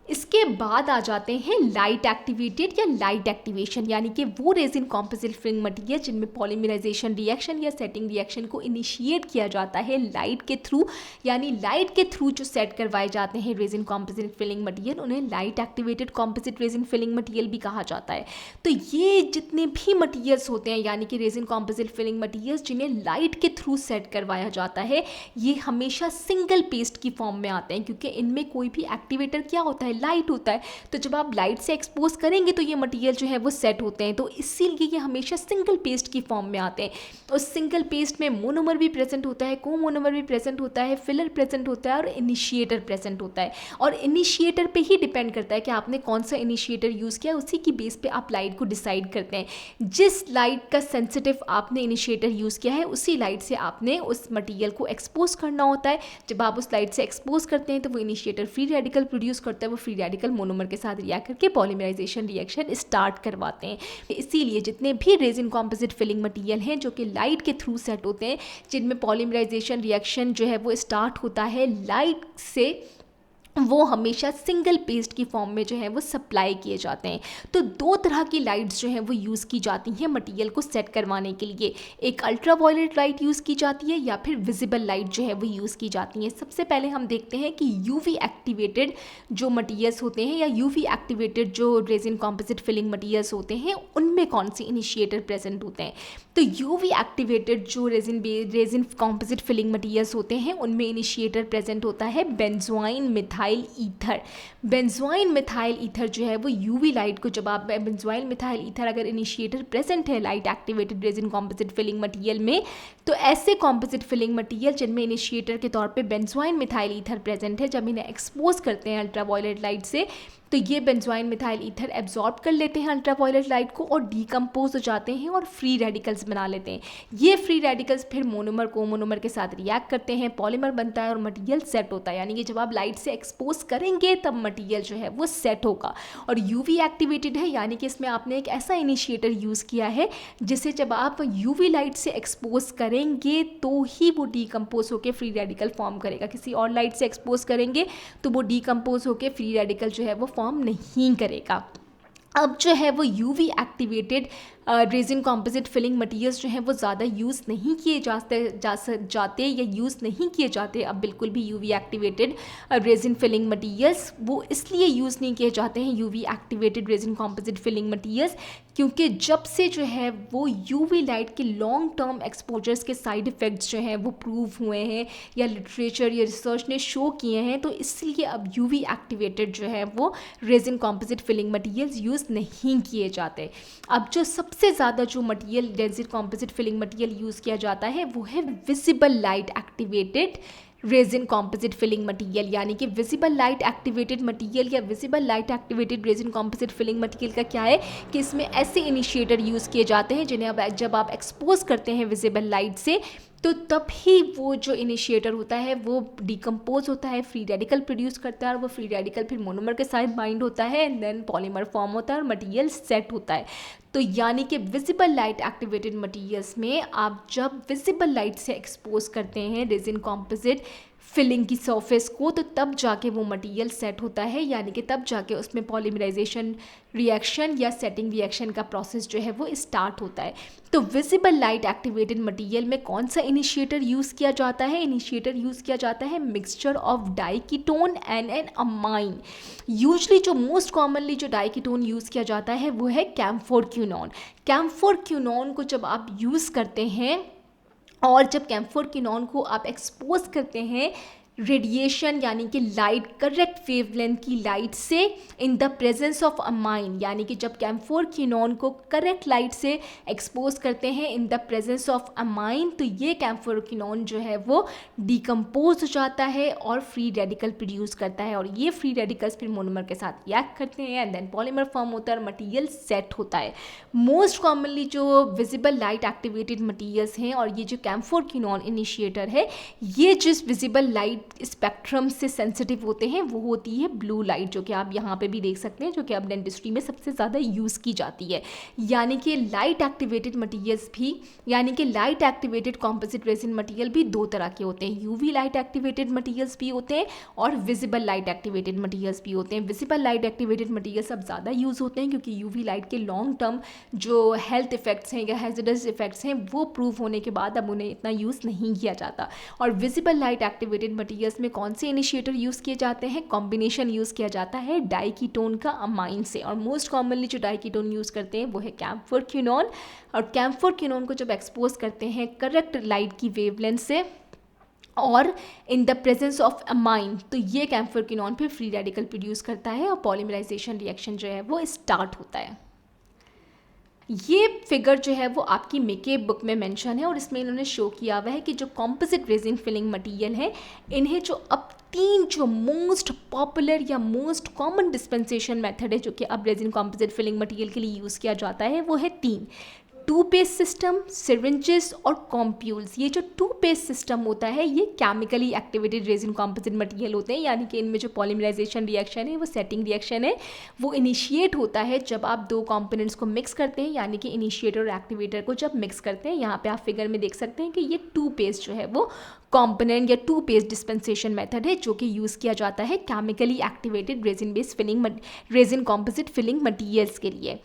इसके बाद आ जाते हैं लाइट एक्टिवेटेड या लाइट एक्टिवेशन, यानी कि वो रेजिन कॉम्पोजिट फिलिंग मटेरियल जिनमें पॉलीमराइजेशन रिएक्शन या सेटिंग रिएक्शन को इनिशिएट किया जाता है लाइट के थ्रू, यानी लाइट के थ्रू जो सेट करवाए जाते हैं रेजिन कॉम्पोजिट फिलिंग मटेरियल उन्हें light activated composite resin filling material भी कहा जाता है। तो ये जितने भी मटेरियल्स होते हैं यानी कि रेजिन कॉम्पोजिट फिलिंग मटेरियल्स जिन्हें लाइट के थ्रू सेट करवाया जाता है, ये हमेशा सिंगल पेस्ट की फॉर्म में आते हैं क्योंकि इनमें कोई भी एक्टिवेटर क्या होता है, लाइट होता है। तो जब आप लाइट से एक्सपोज करेंगे तो ये मटेरियल जो है वो सेट होते हैं, तो इसीलिए ये हमेशा सिंगल पेस्ट की फॉर्म में आते हैं। उस सिंगल पेस्ट में मोनोमर भी प्रेजेंट होता है, कोमोनोमर भी प्रेजेंट होता है, फिलर प्रेजेंट होता है और इनिशिएटर प्रेजेंट होता है। और इनिशिएटर पे ही डिपेंड करता है कि आपने कौन सा इनिशिएटर यूज़ किया, उसी की बेस पे आप लाइट को डिसाइड करते हैं। जिस लाइट का सेंसिटिव आपने इनिशिएटर यूज़ किया है उसी लाइट से आपने उस मटेरियल को एक्सपोज करना होता है। जब आप उस लाइट से एक्सपोज करते हैं तो वो इनिशिएटर फ्री रेडिकल प्रोड्यूस करता है, वो फ्री रेडिकल मोनोमर के साथ रिएक्ट करके पॉलीमराइजेशन रिएक्शन स्टार्ट करवाते हैं। इसीलिए जितने भी रेजिन कॉम्पोजिट फिलिंग मटेरियल हैं जो कि लाइट के थ्रू सेट होते हैं, जिनमें पॉलीमराइजेशन रिएक्शन जो है वो स्टार्ट होता है लाइट से, वो हमेशा सिंगल पेस्ट की फॉर्म में जो है वो सप्लाई किए जाते हैं। तो दो तरह की लाइट्स जो हैं वो यूज़ की जाती हैं मटेरियल को सेट करवाने के लिए, एक अल्ट्रा वायलेट लाइट यूज़ की जाती है या फिर विजिबल लाइट जो है वो यूज़ की जाती है। सबसे पहले हम देखते हैं कि यूवी एक्टिवेटेड जो मटेरियल्स होते हैं या यूवी एक्टिवेटेड जो रेजिन कॉम्पोजिट फिलिंग मटेरियल्स होते हैं उनमें कौन से इनिशिएटर प्रेजेंट होते हैं। तो यूवी एक्टिवेटेड जो रेजिन कॉम्पोजिट फिलिंग मटेरियल्स होते हैं उनमें इनिशिएटर प्रेजेंट होता है benzoin methyl ether. Benzoin methyl ether जो है वो यूवी लाइट को, जब आप बेंजोइन मिथाइल ईथर अगर इनिशिएटर प्रेजेंट है light activated resin composite filling material में, तो ऐसे कॉम्पोजिट फिलिंग मटेरियल जिनमें इनिशिएटर के तौर पे बेंजोइन मिथाइल ईथर प्रेजेंट है, जब इन्हें एक्सपोज करते हैं अल्ट्रा वायलेट लाइट से तो ये बेंजोइन मिथाइल ईथर एब्जॉर्ब कर लेते हैं अल्ट्रा वायलेट लाइट को और डीकम्पोज हो जाते हैं और फ्री रेडिकल्स बना लेते हैं। ये फ्री रेडिकल्स फिर मोनोमर कोमोनोमर के साथ रिएक्ट करते हैं, पॉलीमर बनता है और मटेरियल सेट होता है। यानी कि जब आप लाइट से एक्सपोज करेंगे तब मटेरियल जो है वो सेट होगा। और यूवी एक्टिवेटेड है यानी कि इसमें आपने एक ऐसा इनिशिएटर यूज़ किया है जिसे जब आप यूवी लाइट से एक्सपोज करेंगे तो ही वो डीकम्पोज होकर फ्री रेडिकल फॉर्म करेगा। किसी और लाइट से एक्सपोज करेंगे तो वो डीकम्पोज होकर फ्री रेडिकल जो है वो फॉर्म नहीं करेगा। अब जो है वो UV activated resin composite filling materials जो हैं वो ज़्यादा यूज़ नहीं किए जाते या यूज़ नहीं किए जाते अब बिल्कुल भी UV activated resin filling materials. वो इसलिए यूज़ नहीं किए जाते हैं UV activated resin composite filling materials क्योंकि जब से जो है वो यूवी लाइट के लॉन्ग टर्म एक्सपोजर्स के साइड इफ़ेक्ट्स जो हैं वो प्रूव हुए हैं या लिटरेचर या रिसर्च ने शो किए हैं, तो इसलिए अब यूवी एक्टिवेटेड जो है वो resin composite filling materials use नहीं किए जाते। अब जो सबसे ज़्यादा जो material resin composite filling material use किया जाता है वो है visible light activated resin composite filling material, यानी कि विजिबल लाइट एक्टिवेटेड मटेरियल या visible light activated resin composite filling material का क्या है कि इसमें ऐसे इनिशिएटर यूज़ किए जाते हैं जिन्हें अब जब आप एक्सपोज करते हैं विजिबल लाइट से तो तब ही वो जो इनिशिएटर होता है वो डिकम्पोज होता है, फ्री रेडिकल प्रोड्यूस करता है और वो फ्री रेडिकल फिर मोनोमर के साथ बाइंड होता है एंड देन पॉलीमर फॉर्म होता है और मटेरियल सेट होता है। तो यानी कि विजिबल लाइट एक्टिवेटेड मटेरियल्स में आप जब विजिबल लाइट से एक्सपोज करते हैं रेजिन कॉम्पोजिट फिलिंग की सरफेस को तो तब जाके वो मटेरियल सेट होता है, यानी कि तब जाके उसमें पॉलीमराइजेशन रिएक्शन या सेटिंग रिएक्शन का प्रोसेस जो है वो स्टार्ट होता है। तो विजिबल लाइट एक्टिवेटेड मटेरियल में कौन सा इनिशिएटर यूज़ किया जाता है? इनिशिएटर यूज़ किया जाता है mixture of diketone and an amine. Usually जो मोस्ट कॉमनली जो डाइकीटोन यूज़ किया जाता है वो है कैम्फोर क्विनोन। कैम्फोर क्विनोन को जब आप यूज़ करते हैं और जब कैम्फोर क्विनोन को आप एक्सपोज करते हैं रेडिएशन यानी कि लाइट करेक्ट वेवलेंथ की लाइट से in the presence of amine, यानी कि जब कैम्फोर क्विनोन को करेक्ट लाइट से एक्सपोज करते हैं in the presence of amine तो ये कैम्फोर क्विनोन जो है वो डिकम्पोज हो जाता है और फ्री रेडिकल प्रोड्यूस करता है और ये फ्री रेडिकल्स फिर मोनोमर के साथ रिएक्ट करते हैं एंड देन पॉलीमर फॉर्म होता है और मटेरियल सेट होता है। मोस्ट कॉमनली जो विजिबल लाइट एक्टिवेटेड मटेरियल्स हैं और ये जो कैम्फोर क्विनोन इनिशिएटर है ये जिस विजिबल लाइट स्पेक्ट्रम से सेंसिटिव होते हैं वो होती है ब्लू लाइट, जो कि आप यहाँ पे भी देख सकते हैं, जो कि अब डेंटिस्ट्री में सबसे ज़्यादा यूज़ की जाती है। यानी कि लाइट एक्टिवेटेड मटेरियल्स भी यानी कि light activated composite resin material भी दो तरह के होते हैं, यूवी लाइट एक्टिवेटेड मटेरियल्स भी होते हैं और विजिबल लाइट एक्टिवेटेड मटेरियल्स भी होते हैं। विजिबल लाइट एक्टिवेटेड मटेरियल्स अब ज़्यादा यूज़ होते हैं क्योंकि यूवी लाइट के लॉन्ग टर्म जो हेल्थ इफेक्ट्स हैं या हैजर्डस इफेक्ट्स हैं वो प्रूव होने के बाद अब उन्हें इतना यूज़ नहीं किया जाता। और विजिबल लाइट एक्टिवेटेड मटेरियल्स में कौन से इनिशिएटर यूज़ किए जाते हैं? कॉम्बिनेशन यूज़ किया जाता है डाइकीटोन का अमाइन से और मोस्ट कॉमनली जो डाइकीटोन यूज़ करते हैं वो है कैम्फोर क्विनोन। और कैम्फोर क्विनोन को जब एक्सपोज करते हैं करेक्ट लाइट की वेवलेंथ से और in the presence of amine तो ये कैम्फोर क्विनोन फिर फ्री रेडिकल प्रोड्यूस करता है और पॉलीमराइजेशन रिएक्शन जो है वो स्टार्ट होता है। ये फिगर जो है वो आपकी मेके बुक में मेंशन है और इसमें इन्होंने शो किया हुआ है कि जो कॉम्पोजिट रेजिन फिलिंग मटेरियल है इन्हें जो अब तीन जो मोस्ट पॉपुलर या मोस्ट कॉमन डिस्पेंसेशन मेथड है जो कि अब रेजिन कॉम्पोजिट फिलिंग मटेरियल के लिए यूज़ किया जाता है वो है तीन, टू पेज सिस्टम, सिरिंजेस और कॉम्प्यूल्स। ये जो टू पेज सिस्टम होता है ये chemically activated resin composite material होते हैं, यानी कि इनमें जो पॉलीमराइजेशन रिएक्शन है वो सेटिंग रिएक्शन है वो इनिशिएट होता है जब आप दो कंपोनेंट्स को मिक्स करते हैं, यानी कि इनिशिएटर और एक्टिवेटर को जब मिक्स करते हैं। यहाँ पे आप फिगर में देख सकते हैं कि ये टू पेज जो है वो कॉम्पोनेंट या टू पेज डिस्पेंसेशन मेथड है जो कि यूज़ किया जाता है chemically activated resin based filling resin composite filling materials के लिए।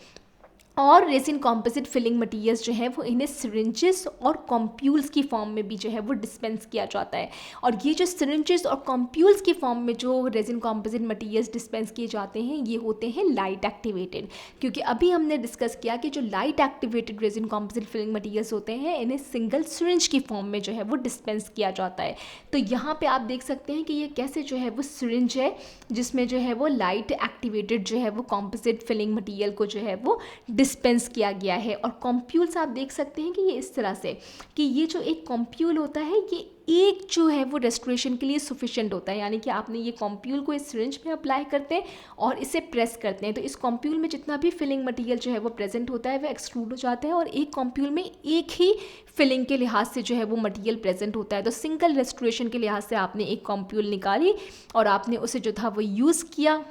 और रेजिन कॉम्पोजिट फिलिंग मटेरियल्स जो है वो इन्हें सिरिंजेस और कॉम्प्यूल्स की फॉर्म में भी जो है वो डिस्पेंस किया जाता है। और ये जो सिरिंजेस और कॉम्प्यूल्स की फॉर्म में जो रेजिन कॉम्पोजिट मटेरियल्स डिस्पेंस किए जाते हैं ये होते हैं लाइट एक्टिवेटेड, क्योंकि अभी हमने डिस्कस किया कि जो light activated resin composite filling materials होते हैं इन्हें सिंगल सिरिंज की फॉर्म में जो है वो डिस्पेंस किया जाता है। तो यहाँ पर आप देख सकते हैं कि ये कैसे जो है वो सिरिंज है जिसमें जो है वो लाइट एक्टिवेटेड जो है वो कॉम्पोजिट फिलिंग मटेरियल को जो है वो डिस्पेंस किया गया है। और कॉम्प्यूल्स आप देख सकते हैं कि ये इस तरह से कि ये जो एक कॉम्प्यूल होता है ये एक जो है वो रेस्टोरेशन के लिए सफिशेंट होता है, यानी कि आपने ये कॉम्प्यूल को इस सिरिंज में अप्लाई करते हैं और इसे प्रेस करते हैं तो इस कॉम्प्यूल में जितना भी फिलिंग मटेरियल जो है वो प्रेजेंट होता है वह एक्सक्लूड हो जाता है और एक कॉम्प्यूल में एक ही फिलिंग के लिहाज से जो है वो मटेरियल प्रेजेंट होता है। तो सिंगल रेस्टोरेशन के लिहाज से आपने एक कॉम्प्यूल निकाली और आपने उसे जो था वो यूज़ किया।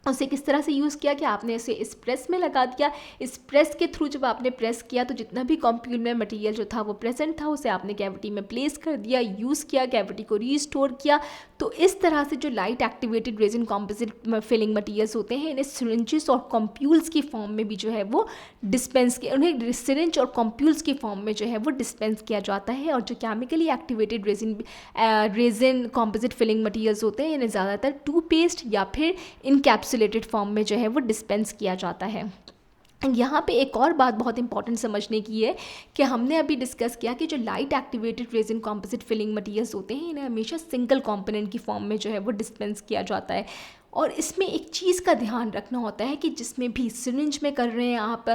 उसे किस तरह से यूज़ किया कि आपने इसे इस प्रेस में लगा दिया। इस प्रेस के थ्रू जब आपने प्रेस किया तो जितना भी कॉम्प्यूल में मटेरियल जो था वो प्रेजेंट था उसे आपने कैविटी में प्लेस कर दिया, यूज़ किया, कैविटी को रीस्टोर किया। तो इस तरह से जो light activated resin composite filling materials होते हैं इन्हें सिरिंजेस और कॉम्प्यूल्स की फॉर्म में भी जो है वो डिस्पेंस किया, उन्हें सिरिंज और कॉम्प्यूल्स की फॉर्म में जो है वो डिस्पेंस किया जाता है। और जो chemically activated resin composite filling materials होते हैं इन्हें ज़्यादातर टूथपेस्ट या फिर इनकैप्सुलेटेड फॉर्म में जो है वो डिस्पेंस किया जाता है। यहाँ पे एक और बात बहुत इंपॉर्टेंट समझने की है कि हमने अभी डिस्कस किया कि जो light activated resin composite filling materials होते हैं इन्हें हमेशा सिंगल कंपोनेंट की फॉर्म में जो है वो डिस्पेंस किया जाता है। और इसमें एक चीज़ का ध्यान रखना होता है कि जिसमें भी सिरिंज में कर रहे हैं आप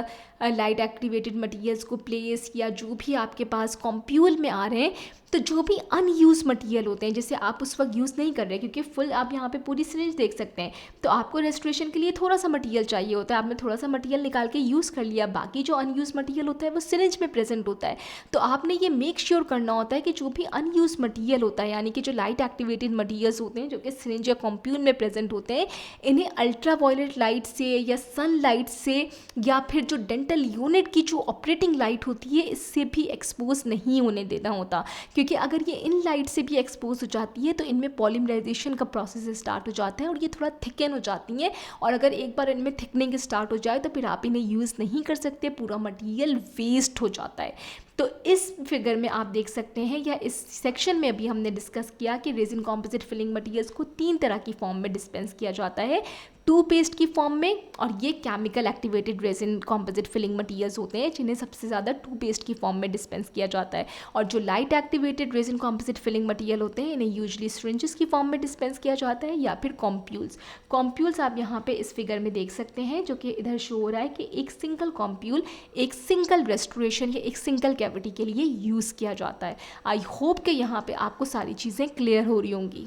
लाइट एक्टिवेटेड मटेरियल्स को प्लेस या जो भी आपके पास कॉम्प्यूल में आ रहे हैं तो जो भी अनयूज मटेरियल होते हैं जैसे आप उस वक्त यूज़ नहीं कर रहे क्योंकि फुल आप यहाँ पे पूरी सिरिंज देख सकते हैं तो आपको रेस्टोरेशन के लिए थोड़ा सा मटेरियल चाहिए होता है, आपने थोड़ा सा मटेरियल निकाल के यूज़ कर लिया, बाकी जो अनयूज मटेरियल होता है वो सिरिंज में प्रेजेंट होता है। तो आपने ये मेक श्योर करना होता है कि जो भी अनयूज मटेरियल होता है यानी कि जो लाइट एक्टिवेटेड मटेरियल्स होते हैं जो कि सिरिंज या कॉम्प्यूल में प्रेजेंट होते हैं इन्हें अल्ट्रा वायलेट लाइट से या सन लाइट से या फिर जो डेंटल यूनिट की जो ऑपरेटिंग लाइट होती है इससे भी एक्सपोज नहीं होने देना होता, क्योंकि अगर ये इन लाइट से भी एक्सपोज हो जाती है तो इनमें पॉलीमराइजेशन का प्रोसेस स्टार्ट हो जाता है और ये थोड़ा थिकन हो जाती हैं और अगर एक बार इनमें थिकनिंग स्टार्ट हो जाए तो फिर आप इन्हें यूज़ नहीं कर सकते, पूरा मटेरियल वेस्ट हो जाता है। तो इस फिगर में आप देख सकते हैं या इस सेक्शन में अभी हमने डिस्कस किया कि रेजिन कॉम्पोजिट फिलिंग मटेरियल्स को 3 तरह की फॉर्म में डिस्पेंस किया जाता है, टूथपेस्ट की फॉर्म में, और ये chemical activated resin composite filling materials होते हैं जिन्हें सबसे ज़्यादा टूथपेस्ट की फॉर्म में डिस्पेंस किया जाता है। और जो light activated resin composite filling material होते हैं इन्हें यूजली सिरिंजेस की फॉर्म में डिस्पेंस किया जाता है या फिर कॉम्प्यूल्स आप यहाँ पे इस फिगर में देख सकते हैं जो कि इधर शो हो रहा है कि एक सिंगल कॉम्प्यूल एक सिंगल रेस्टोरेशन या एक सिंगल कैविटी के लिए यूज़ किया जाता है। आई होप कि यहाँ पे आपको सारी चीज़ें क्लियर हो रही होंगी।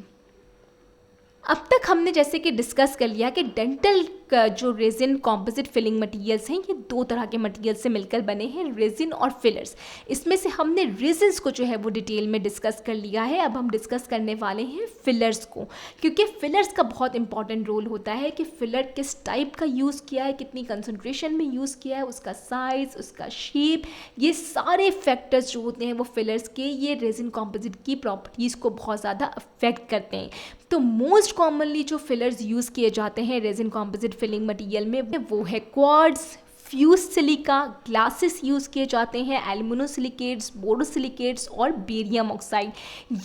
अब तक हमने जैसे कि डिस्कस कर लिया कि डेंटल जो रेजिन कॉम्पोजिट फिलिंग मटेरियल्स हैं ये 2 तरह के मटेरियल से मिलकर बने हैं, रेजिन और फिलर्स। इसमें से हमने रेजिन्स को जो है वो डिटेल में डिस्कस कर लिया है। अब हम डिस्कस करने वाले हैं फिलर्स को, क्योंकि फिलर्स का बहुत इंपॉर्टेंट रोल होता है कि फिलर किस टाइप का यूज़ किया है, कितनी कंसंट्रेशन में यूज़ किया है, उसका साइज़, उसका शेप, ये सारे फैक्टर्स जो होते हैं वो फिलर्स के ये रेजिन कॉम्पोजिट की प्रॉपर्टीज़ को बहुत ज़्यादा अफेक्ट करते हैं। तो मोस्ट कॉमनली जो फिलर्स यूज़ किए जाते हैं रेजिन कॉम्पोजिट फिलिंग मटेरियल में वो है quartz, fuse silica, glasses use किए जाते हैं, एल्यूमिनोसिलिकेट्स, बोरोसिलिकेट्स और बेरियम ऑक्साइड।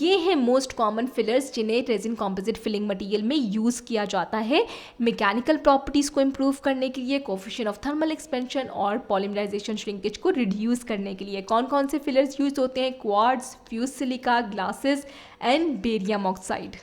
ये हैं मोस्ट कॉमन फिलर्स जिन्हें रेजिन कॉम्पोजिट फिलिंग मटेरियल में यूज़ किया जाता है मैकेनिकल प्रॉपर्टीज़ को इम्प्रूव करने के लिए, कोफिशिएंट ऑफ थर्मल एक्सपेंशन और पॉलीमराइजेशन श्रिंकेज को रिड्यूस करने के लिए। कौन कौन से फिलर्स यूज़ होते हैं? Quartz, fuse silica, glasses and barium oxide.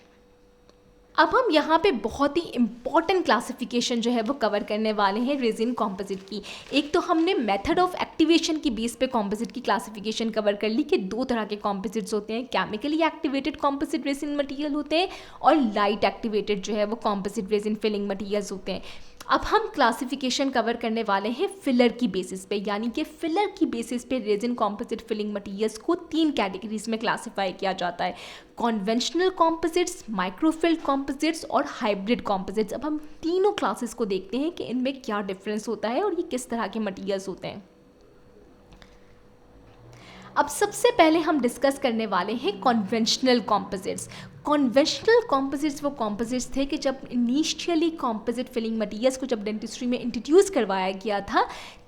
अब हम यहाँ पे बहुत ही इम्पॉर्टेंट क्लासिफिकेशन जो है वो कवर करने वाले हैं रेजिन कॉम्पोजिट की। एक तो हमने मेथड ऑफ एक्टिवेशन की बेस पे कॉम्पोजिट की क्लासिफिकेशन कवर कर ली कि 2 तरह के कॉम्पोजिट्स होते हैं, chemically activated composite resin material होते हैं और लाइट एक्टिवेटेड जो है वो कॉम्पोजिट रेजिन फिलिंग मटेरियल्स होते हैं। अब हम क्लासिफिकेशन कवर करने वाले हैं फिलर की बेसिस पे, यानी कि फिलर की बेसिस पे रेजिन कॉम्पोजिट फिलिंग मटेरियल्स को 3 कैटेगरीज में क्लासिफाई किया जाता है, कॉन्वेंशनल कॉम्पोजिट्स, माइक्रोफिल्ड कॉम्पोजिट्स और हाइब्रिड कॉम्पोजिट्स। अब हम तीनों क्लासेस को देखते हैं कि इनमें क्या डिफरेंस होता है और ये किस तरह के मटेरियल्स होते हैं। अब सबसे पहले हम डिस्कस करने वाले हैं कॉन्वेंशनल कॉम्पोजिट्स। कॉन्वेंशनल कॉम्पोजिट्स वो कॉम्पोजिट्स थे कि जब इनिशियली कॉम्पोजिट फिलिंग मटेरियल्स को जब डेंटिस्ट्री में इंट्रोड्यूस करवाया गया था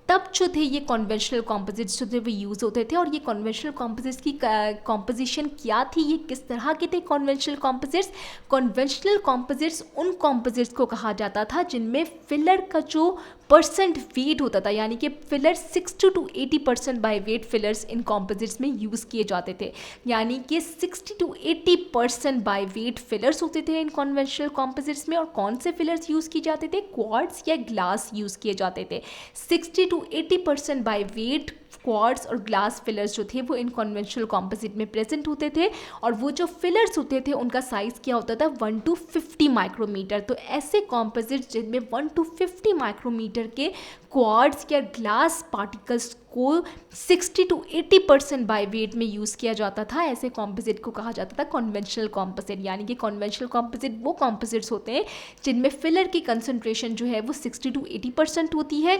तब जो थे ये कॉन्वेंशनल कॉम्पोजिट्स जो थे वो यूज़ होते थे। और ये कॉन्वेंशनल कॉम्पोजिट्स की कॉम्पोजिशन क्या थी, ये किस तरह के थे कॉन्वेंशनल कॉम्पोजिट्स? कॉन्वेंशनल कॉम्पोजिट्स उन कॉम्पोजिट्स को कहा जाता था जिनमें फिलर का जो परसेंट वेट होता था, यानी कि filler 60 to 80% by weight fillers in composites में यूज़ किए जाते थे। यानी कि 60 to 80% बाय वेट फिलर्स होते थे इन कन्वेंशनल कॉम्पोजिट्स में। और कौन से फिलर्स यूज़ किए जाते थे? क्वार्ट्ज या ग्लास यूज़ किए जाते थे। 60 to 80% बाय वेट क्वार्ट्ज और ग्लास फिलर्स जो थे वो इन कन्वेंशनल कॉम्पोजिट में प्रेजेंट होते थे। और वो जो फिलर्स होते थे उनका साइज़ क्या होता था? 1 to 50 माइक्रोमीटर। तो ऐसे कॉम्पोजिट्स जिनमें 1 to 50 माइक्रोमीटर के क्वार्ट्ज या ग्लास पार्टिकल्स को 60 to 80% बाय वेट में यूज़ किया जाता था, ऐसे कॉम्पोजिट को कहा जाता था कन्वेंशनल कॉम्पोजिट। यानी कि कन्वेंशनल कॉम्पोजिट वो कॉम्पोजिट्स होते हैं जिनमें फिलर की कंसंट्रेशन जो है वो 60 to 80% होती है।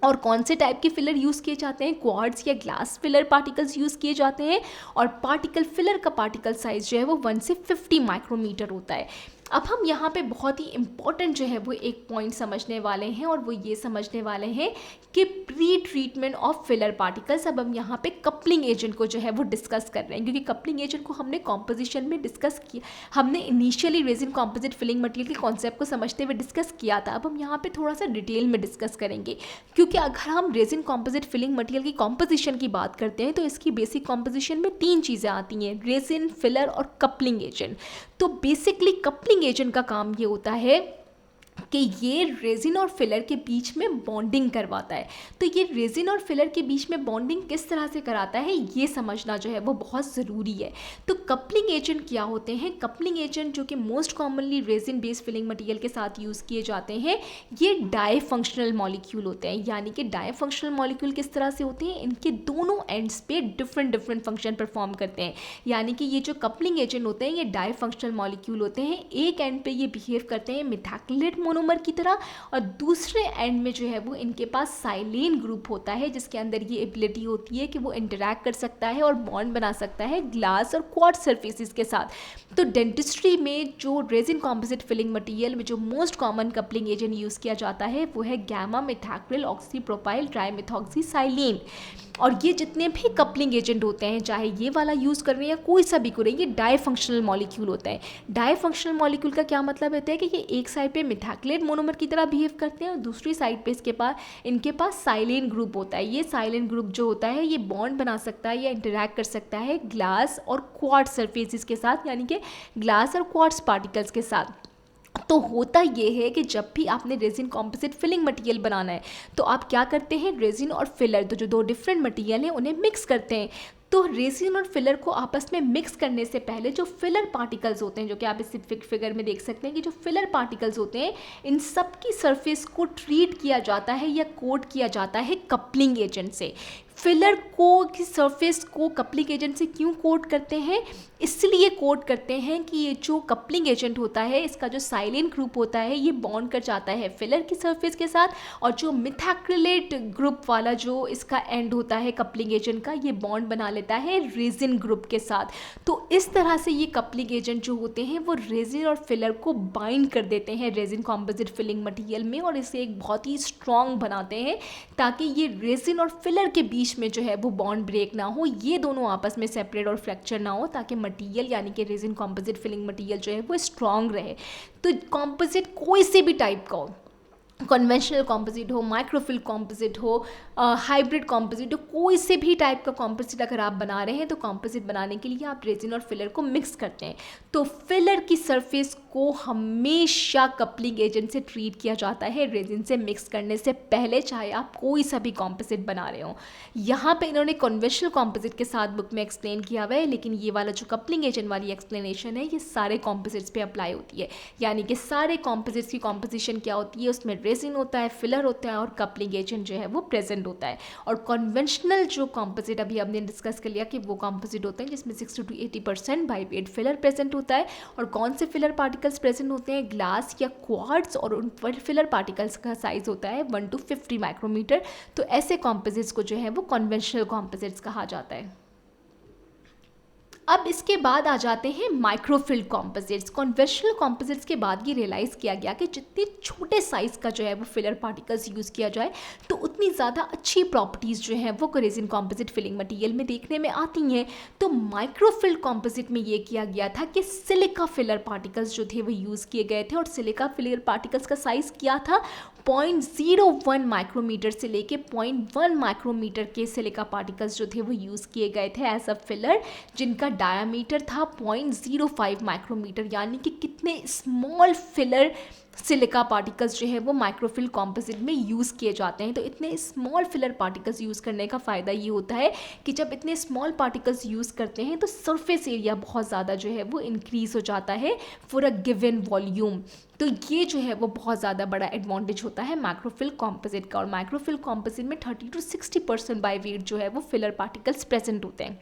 और कौन से टाइप के फिलर यूज़ किए जाते हैं? क्वार्ट्ज या ग्लास फिलर पार्टिकल्स यूज़ किए जाते हैं। और पार्टिकल फिलर का पार्टिकल साइज जो है वो 1 से 50 माइक्रोमीटर होता है। अब हम यहाँ पे बहुत ही इम्पॉर्टेंट जो है वो एक पॉइंट समझने वाले हैं, और वो ये समझने वाले हैं कि pre treatment of filler particles. अब हम यहाँ पे कपलिंग एजेंट को जो है वो डिस्कस कर रहे हैं, क्योंकि कपलिंग एजेंट को हमने कॉम्पोजिशन में डिस्कस किया। हमने initially resin composite filling material के कॉन्सेप्ट को समझते हुए डिस्कस किया था। अब हम यहाँ पे थोड़ा सा डिटेल में डिस्कस करेंगे, क्योंकि अगर हम रेजिन कॉम्पोजिट फिलिंग मटेरियल की कॉम्पोजिशन की बात करते हैं तो इसकी बेसिक कॉम्पोजिशन में 3 चीज़ें आती हैं: रेजिन, फिलर और कपलिंग एजेंट। तो बेसिकली कपलिंग एजेंट का काम ये होता है कि ये रेजिन और फिलर के बीच में बॉन्डिंग करवाता है। तो ये रेजिन और फिलर के बीच में बॉन्डिंग किस तरह से कराता है ये समझना जो है वो बहुत ज़रूरी है। तो कपलिंग एजेंट क्या होते हैं? कपलिंग एजेंट जो कि most commonly resin based filling material के साथ यूज़ किए जाते हैं, ये डाई फंक्शनल मॉलिक्यूल होते हैं। यानी कि डाई फंक्शनल मॉलिक्यूल किस तरह से होते हैं? इनके दोनों एंड्स पे डिफरेंट फंक्शन परफॉर्म करते हैं। यानी कि ये जो कपलिंग एजेंट होते हैं ये डाई फंक्शनल मॉलिक्यूल होते हैं। एक एंड पे ये बिहेव करते हैं मिथाइलेट मोनोमर की तरह, और दूसरे एंड में जो है वो इनके पास साइलेन ग्रुप होता है, जिसके अंदर ये एबिलिटी होती है कि वो इंटरैक्ट कर सकता है और बॉन्ड बना सकता है ग्लास और क्वार्ट्ज सरफेसेस के साथ। तो डेंटिस्ट्री में जो रेजिन कॉम्पोजिट फिलिंग मटेरियल में जो most common coupling agent use किया जाता है वो है गैमा मिथाक्रिल ऑक्सीप्रोपाइल ट्राइमेथॉक्सीसाइलिन। और ये जितने भी कपलिंग एजेंट होते हैं, चाहे ये वाला यूज़ कर रहे हैं या कोई सा भी करें, ये डाई फंक्शनल मॉलिक्यूल होता है। डाई फंक्शनल मॉलिक्यूल का क्या मतलब होता है कि ये एक साइड पे मिथाइलेट मोनोमर की तरह बिहेव करते हैं और दूसरी साइड पे इनके पास साइलेन ग्रुप होता है। ये साइलेन ग्रुप जो होता है ये बॉन्ड बना सकता है या इंटरैक्ट कर सकता है ग्लास और क्वार्ट्ज सरफेसेस के साथ, यानी कि ग्लास और क्वार्ट्ज पार्टिकल्स के साथ। तो होता ये है कि जब भी आपने रेजिन कॉम्पोजिट फिलिंग मटेरियल बनाना है तो आप क्या करते हैं? रेजिन और फिलर, तो जो 2 डिफरेंट मटेरियल हैं उन्हें मिक्स करते हैं। तो रेजिन और फिलर को आपस में मिक्स करने से पहले जो फिलर पार्टिकल्स होते हैं, जो कि आप इस फिगर में देख सकते हैं कि जो फिलर पार्टिकल्स होते हैं, इन सब की सरफेस को ट्रीट किया जाता है या कोट किया जाता है कपलिंग एजेंट से। फिलर को की सरफेस को कपलिंग एजेंट से क्यों कोट करते हैं? इसलिए कोट करते हैं कि ये जो कपलिंग एजेंट होता है इसका जो साइलेन ग्रुप होता है ये बॉन्ड कर जाता है फिलर की सरफेस के साथ, और जो मिथाक्रिलेट ग्रुप वाला जो इसका एंड होता है कपलिंग एजेंट का, ये बॉन्ड बना लेता है रेजिन ग्रुप के साथ। तो इस तरह से ये कपलिंग एजेंट जो होते हैं वो रेजिन और फिलर को बाइंड कर देते हैं रेजिन कॉम्पोजिट फिलिंग मटेरियल में, और इसे एक बहुत ही स्ट्रॉन्ग बनाते हैं ताकि ये रेजिन और फिलर के बीच में जो है वो बॉन्ड ब्रेक ना हो, ये दोनों आपस में सेपरेट और फ्रैक्चर ना हो, ताकि मटेरियल यानी कि रेजिन कॉम्पोजिट फिलिंग मटेरियल जो है वो स्ट्रॉन्ग रहे। तो कॉम्पोजिट कोई से भी टाइप का हो, कन्वेंशनल कॉम्पोजिट हो, माइक्रोफिल कॉम्पोजिट हो, हाइब्रिड कॉम्पोजिट हो, कोई से भी टाइप का कॉम्पोजिट अगर आप बना रहे हैं तो कॉम्पोजिट बनाने के लिए आप रेजिन और फिलर को मिक्स करते हैं। तो फिलर की सरफेस को हमेशा कपलिंग एजेंट से ट्रीट किया जाता है रेजिन से मिक्स करने से पहले, चाहे आप कोई सा भी कॉम्पोजिट बना रहे हो। यहाँ पे इन्होंने कन्वेंशनल कॉम्पोजिट के साथ बुक में एक्सप्लेन किया हुआ है, लेकिन ये वाला जो कपलिंग एजेंट वाली एक्सप्लेनेशन है ये सारे कॉम्पोजिट्स पे अप्लाई होती है। यानी कि सारे कॉम्पोजिट्स की कॉम्पोजिशन क्या होती है, उसमें रेजिन होता है, फिलर होता है और कपलिंग एजेंट जो है वो प्रेजेंट होता है। और कन्वेंशनल जो कॉम्पोजिट अभी हमने डिस्कस कर लिया कि वो कॉम्पोजिट होते हैं जिसमें 60 to 80% by weight filler present होता है। और कौन से फिलर पार्टिकल्स प्रेजेंट होते हैं? ग्लास या क्वार्ट्ज, और उन फिलर पार्टिकल्स का साइज होता है 1 to 50 माइक्रोमीटर। तो ऐसे कॉम्पोजिट्स को जो है वो कन्वेंशनल कॉम्पोजिट्स कहा जाता है। अब इसके बाद आ जाते हैं माइक्रोफिल्ड कॉम्पोजिट्स। कन्वेंशनल कॉम्पोजिट्स के बाद ये रियलाइज़ किया गया कि जितने छोटे साइज़ का जो है वो फिलर पार्टिकल्स यूज़ किया जाए तो उतनी ज़्यादा अच्छी प्रॉपर्टीज़ जो हैं वो रेजिन कॉम्पोजिट फिलिंग मटेरियल में देखने में आती हैं। तो माइक्रोफिल्ड कॉम्पोजिट में ये किया गया था कि सिलिका फिलर पार्टिकल्स जो थे वो यूज़ किए गए थे, और सिलिका फिलर पार्टिकल्स का साइज़ क्या था? 0.01 माइक्रोमीटर से लेके 0.1 माइक्रोमीटर के सिलिका पार्टिकल्स जो थे वो यूज़ किए गए थे एज अ फिलर, जिनका डायामीटर था 0.05 माइक्रोमीटर। यानी कि कितने स्मॉल फिलर सिलिका पार्टिकल्स जो है वो माइक्रोफिल कॉम्पोजिट में यूज़ किए जाते हैं। तो इतने स्मॉल फिलर पार्टिकल्स यूज़ करने का फ़ायदा ये होता है कि जब इतने स्मॉल पार्टिकल्स यूज़ करते हैं तो सरफेस एरिया बहुत ज़्यादा जो है वो इंक्रीज़ हो जाता है फॉर अ गिवन वॉल्यूम। तो ये जो है वो बहुत ज़्यादा बड़ा एडवांटेज होता है माइक्रोफिल कॉम्पोजिट का। और माइक्रोफिल कॉम्पोजिट में 30 to 60% बाय वेट जो है वो फिलर पार्टिकल्स प्रेजेंट होते हैं।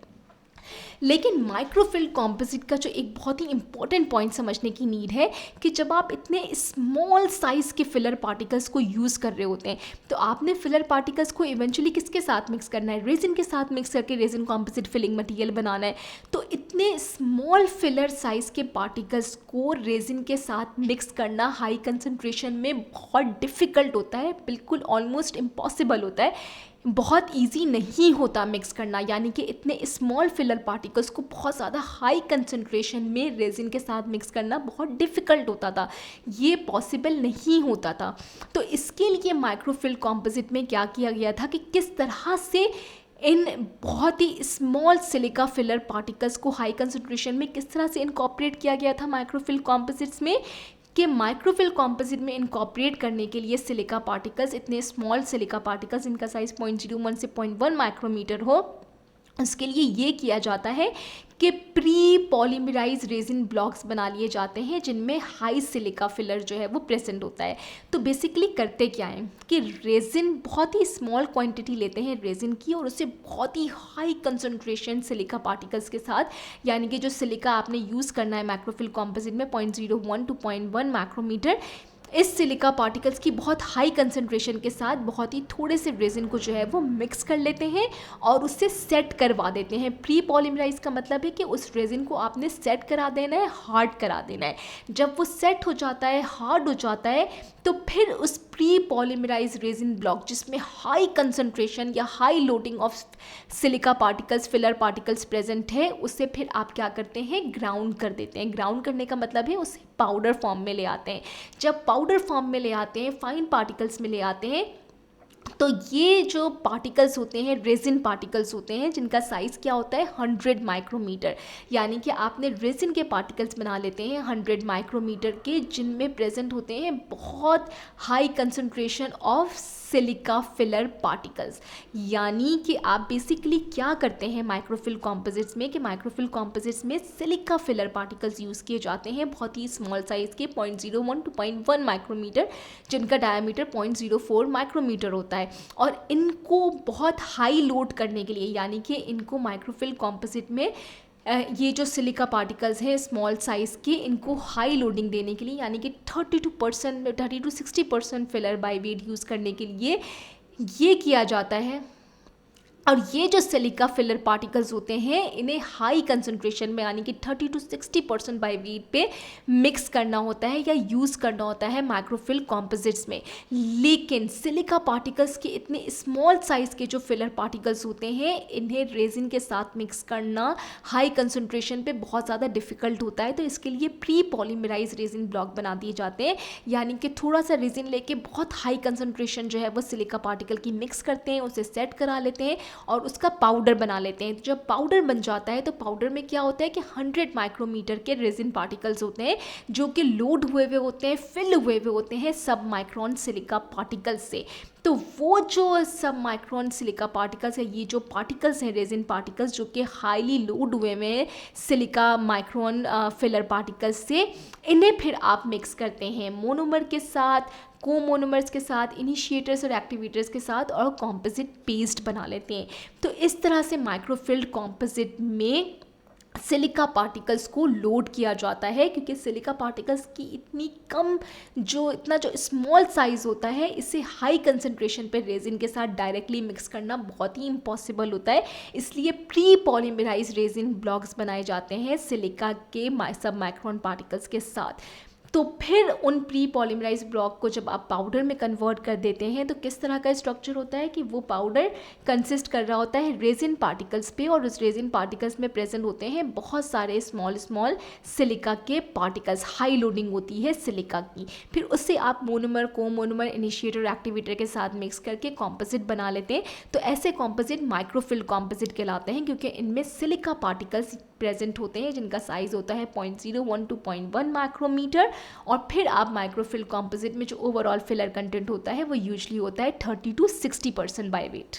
लेकिन माइक्रोफिल कॉम्पोजिट का जो एक बहुत ही इंपॉर्टेंट पॉइंट समझने की नीड है कि जब आप इतने स्मॉल साइज़ के फिलर पार्टिकल्स को यूज़ कर रहे होते हैं तो आपने फिलर पार्टिकल्स को इवेंचुअली किसके साथ मिक्स करना है, रेजिन के साथ मिक्स करके रेजिन कॉम्पोजिट फिलिंग मटेरियल बनाना है। तो इतने स्मॉल फिलर साइज़ के पार्टिकल्स को रेजिन के साथ मिक्स करना हाई कंसनट्रेशन में बहुत डिफ़िकल्ट होता है, बिल्कुल ऑलमोस्ट इम्पॉसिबल होता है, बहुत इजी नहीं होता मिक्स करना। यानी कि इतने स्मॉल फिलर पार्टिकल्स को बहुत ज़्यादा हाई कंसंट्रेशन में रेजिन के साथ मिक्स करना बहुत डिफ़िकल्ट होता था, ये पॉसिबल नहीं होता था। तो इसके लिए माइक्रोफिल कॉम्पोजिट में क्या किया गया था कि किस तरह से इन बहुत ही स्मॉल सिलिका फिलर पार्टिकल्स को हाई कंसंट्रेशन में किस तरह से इनकॉर्पोरेट किया गया था माइक्रोफिल कॉम्पोजिट्स में, कि माइक्रोफिल कॉम्पोजिट में इनकॉर्पोरेट करने के लिए सिलिका पार्टिकल्स, इतने स्मॉल सिलिका पार्टिकल्स इनका साइज़ 0.01 से 0.1 माइक्रोमीटर हो, उसके लिए ये किया जाता है कि प्री पॉलीमराइज रेजिन ब्लॉक्स बना लिए जाते हैं जिनमें हाई सिलिका फिलर जो है वो प्रेजेंट होता है। तो बेसिकली करते क्या है कि रेजिन बहुत ही स्मॉल क्वांटिटी लेते हैं रेजिन की और उससे बहुत ही हाई कंसंट्रेशन सिलिका पार्टिकल्स के साथ, यानी कि जो सिलिका आपने यूज़ करना है माइक्रोफिल कॉम्पोजिट में 0.01 to 0.1 माइक्रोमीटर, इस सिलिका पार्टिकल्स की बहुत हाई कंसंट्रेशन के साथ बहुत ही थोड़े से रेजिन को जो है वो मिक्स कर लेते हैं और उससे सेट करवा देते हैं। प्री पॉलीमराइज का मतलब है कि उस रेजिन को आपने सेट करा देना है, हार्ड करा देना है। जब वो सेट हो जाता है, हार्ड हो जाता है, तो फिर उस प्री पॉलीमराइज रेजिन ब्लॉक जिसमें हाई कंसंट्रेशन या high loading of silica particles, filler particles present है, उससे फिर आप क्या करते हैं, ग्राउंड कर देते हैं। ग्राउंड करने का मतलब है उसे पाउडर फॉर्म में ले आते हैं। जब पाउडर फॉर्म में ले आते हैं, फाइन पार्टिकल्स में ले आते हैं, तो ये जो पार्टिकल्स होते हैं रेजिन पार्टिकल्स होते हैं जिनका साइज़ क्या होता है 100 माइक्रोमीटर। यानी कि आपने रेजिन के पार्टिकल्स बना लेते हैं 100 माइक्रोमीटर के, जिनमें प्रेजेंट होते हैं बहुत high concentration of silica filler particles. यानी कि आप बेसिकली क्या करते हैं माइक्रोफिल कॉम्पोजिट्स में कि माइक्रोफिल कॉम्पोजिट्स में सिलिका फिलर पार्टिकल्स यूज़ किए जाते हैं बहुत ही स्मॉल साइज़ के 0.01 to 0.1 माइक्रोमीटर, जिनका डायमीटर 0.04 माइक्रोमीटर होता है। और इनको बहुत हाई लोड करने के लिए, यानी कि इनको माइक्रोफिल कॉम्पोजिट में ये जो सिलिका पार्टिकल्स हैं स्मॉल साइज़ के, इनको हाई लोडिंग देने के लिए, यानी कि 30 to 60% filler by weight use करने के लिए ये किया जाता है। और ये जो सिलिका फिलर पार्टिकल्स होते हैं इन्हें हाई कंसंट्रेशन में, यानी कि 30 to 60% बाय वेट पे मिक्स करना होता है या यूज़ करना होता है माइक्रोफिल कॉम्पोजिट्स में। लेकिन सिलिका पार्टिकल्स के इतने स्मॉल साइज़ के जो फिलर पार्टिकल्स होते हैं इन्हें रेजिन के साथ मिक्स करना हाई कंसंट्रेशन पे बहुत ज़्यादा डिफ़िकल्ट होता है। तो इसके लिए प्री पॉलीमराइज रेजिन ब्लॉक बना दिए जाते हैं, यानी कि थोड़ा सा रेजिन लेके बहुत हाई कंसंट्रेशन जो है वो सिलिका पार्टिकल की मिक्स करते हैं, उसे सेट करा लेते हैं और उसका पाउडर बना लेते हैं। जब पाउडर बन जाता है तो पाउडर में क्या होता है कि 100 माइक्रोमीटर के रेजिन पार्टिकल्स होते हैं जो कि लोड हुए हुए होते हैं, फिल हुए हुए होते हैं सब माइक्रोन सिलिका पार्टिकल्स से। तो वो जो सब माइक्रोन सिलिका पार्टिकल्स है, ये जो पार्टिकल्स हैं रेजिन पार्टिकल्स जो कि हाईली लोड हुए हैं सिलिका माइक्रोन फिलर पार्टिकल्स से, इन्हें फिर आप मिक्स करते हैं मोनोमर के साथ, कोमोनोमर्स के साथ, इनिशिएटर्स और एक्टिवेटर्स के साथ और कॉम्पोजिट पेस्ट बना लेते हैं। तो इस तरह से माइक्रोफिल्ड कॉम्पोजिट में सिलिका पार्टिकल्स को लोड किया जाता है, क्योंकि सिलिका पार्टिकल्स की इतना जो स्मॉल साइज़ होता है इसे हाई कंसंट्रेशन पे रेजिन के साथ डायरेक्टली मिक्स करना बहुत ही इम्पॉसिबल होता है। इसलिए प्री पॉलीमराइज रेजिन ब्लॉक्स बनाए जाते हैं सिलिका के सब माइक्रोन पार्टिकल्स के साथ। तो फिर उन प्री पॉलीमराइज ब्लॉक को जब आप पाउडर में कन्वर्ट कर देते हैं तो किस तरह का स्ट्रक्चर होता है कि वो पाउडर कंसिस्ट कर रहा होता है रेजिन पार्टिकल्स पे, और उस रेजिन पार्टिकल्स में प्रेजेंट होते हैं बहुत सारे स्मॉल स्मॉल सिलिका के पार्टिकल्स, हाई लोडिंग होती है सिलिका की। फिर उससे आप मोनोमर को मोनोमर इनिशिएटर एक्टिवेटर के साथ मिक्स करके कॉम्पोजिट बना लेते हैं। तो ऐसे कॉम्पोजिट माइक्रोफिल कॉम्पोजिट कहलाते हैं, क्योंकि इनमें सिलिका पार्टिकल्स प्रेजेंट होते हैं जिनका साइज होता है 0.01 to 0.1 माइक्रोमीटर। और फिर आप माइक्रोफिल कॉम्पोजिट में जो ओवरऑल फिलर कंटेंट होता है वो यूजली होता है 30 to 60% बाय वेट,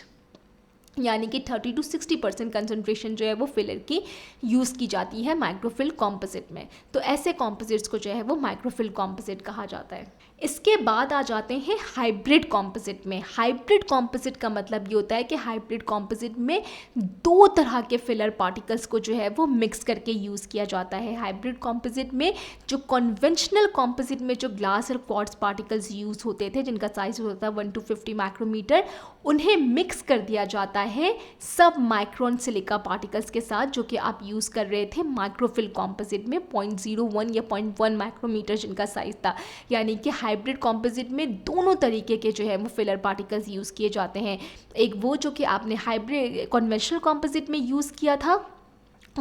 यानी कि 30 to 60% कंसनट्रेशन जो है वो फिलर की यूज़ की जाती है माइक्रोफिल कॉम्पोजिट में। तो ऐसे कॉम्पोजिट्स को जो है वो माइक्रोफिल कॉम्पोजिट कहा जाता है। इसके बाद आ जाते हैं हाइब्रिड कॉम्पोजिट में। हाइब्रिड कॉम्पोजिट का मतलब ये होता है कि हाइब्रिड कॉम्पोजिट में दो तरह के फिलर पार्टिकल्स को जो है वो मिक्स करके यूज़ किया जाता है। हाइब्रिड कॉम्पोजिट में जो कन्वेंशनल कॉम्पोजिट में जो ग्लास और क्वार्ट्ज पार्टिकल्स यूज़ होते थे जिनका साइज होता है 1 to 50 माइक्रोमीटर, उन्हें मिक्स कर दिया जाता है सब माइक्रोन सिलिका पार्टिकल्स के साथ, जो कि आप यूज़ कर रहे थे माइक्रोफिल कॉम्पोजिट में 0.01 या 0.1 माइक्रोमीटर जिनका साइज था। यानी कि हाइब्रिड कॉम्पोजिट में दोनों तरीके के जो है वो फिलर पार्टिकल्स यूज़ किए जाते हैं। एक वो जो कि आपने हाइब्रिड कन्वेंशनल कॉम्पोजिट में यूज़ किया था,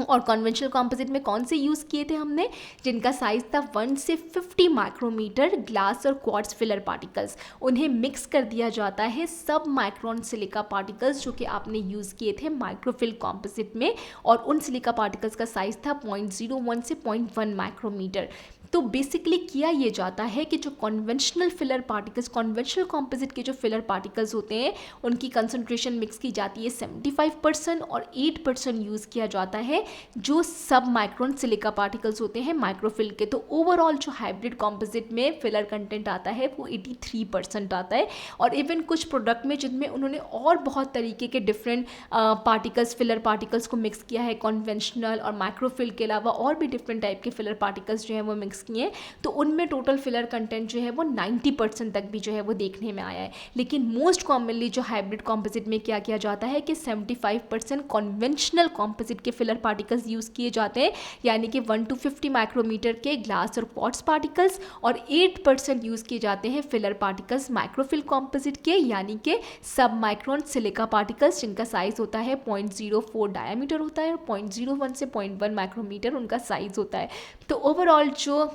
और कन्वेंशनल कॉम्पोजिट में कौन से यूज़ किए थे हमने, जिनका साइज़ था 1 से 50 माइक्रोमीटर ग्लास और क्वार्ट्ज फिलर पार्टिकल्स। उन्हें मिक्स कर दिया जाता है सब माइक्रोन सिलिका पार्टिकल्स जो कि आपने यूज़ किए थे माइक्रोफिल कॉम्पोजिट में, और उन सिलिका पार्टिकल्स का साइज़ था 0.01 से 0.1 माइक्रोमीटर। तो बेसिकली किया ये जाता है कि जो conventional filler particles, conventional composite के जो फिलर पार्टिकल्स होते हैं उनकी कंसंट्रेशन मिक्स की जाती है 75% और 8% यूज़ किया जाता है जो सब माइक्रोन सिलिका पार्टिकल्स होते हैं माइक्रोफिल के। तो ओवरऑल जो हाइब्रिड कॉम्पोजिट में फिलर कंटेंट आता है वो 83% आता है। और इवन कुछ प्रोडक्ट में जिनमें उन्होंने और बहुत तरीके के डिफरेंट पार्टिकल्स, फिलर पार्टिकल्स को मिक्स किया है कन्वेंशनल और माइक्रोफिल के अलावा, और भी डिफरेंट टाइप के फिलर पार्टिकल्स जो हैं वो मिक्स किए, तो उनमें टोटल फिलर कंटेंट जो है वो 90% तक भी जो है वो देखने में आया है। लेकिन मोस्ट कॉमनली जो हाइब्रिड कॉम्पोजिट में क्या किया जाता है कि 75% कन्वेंशनल कॉम्पोजिट के फिलर पार्टिकल्स यूज़ किए जाते हैं, यानी कि 1 to 50 माइक्रोमीटर के ग्लास और क्वार्ट्ज पार्टिकल्स, और 8% यूज़ किए जाते हैं फिलर पार्टिकल्स माइक्रोफिल कॉम्पोजिट के, यानी कि सब माइक्रोन सिलिका पार्टिकल्स जिनका साइज होता है 0.04 डायमीटर होता है, और 0.01 से 0.1 माइक्रोमीटर उनका साइज होता है। तो ओवरऑल जो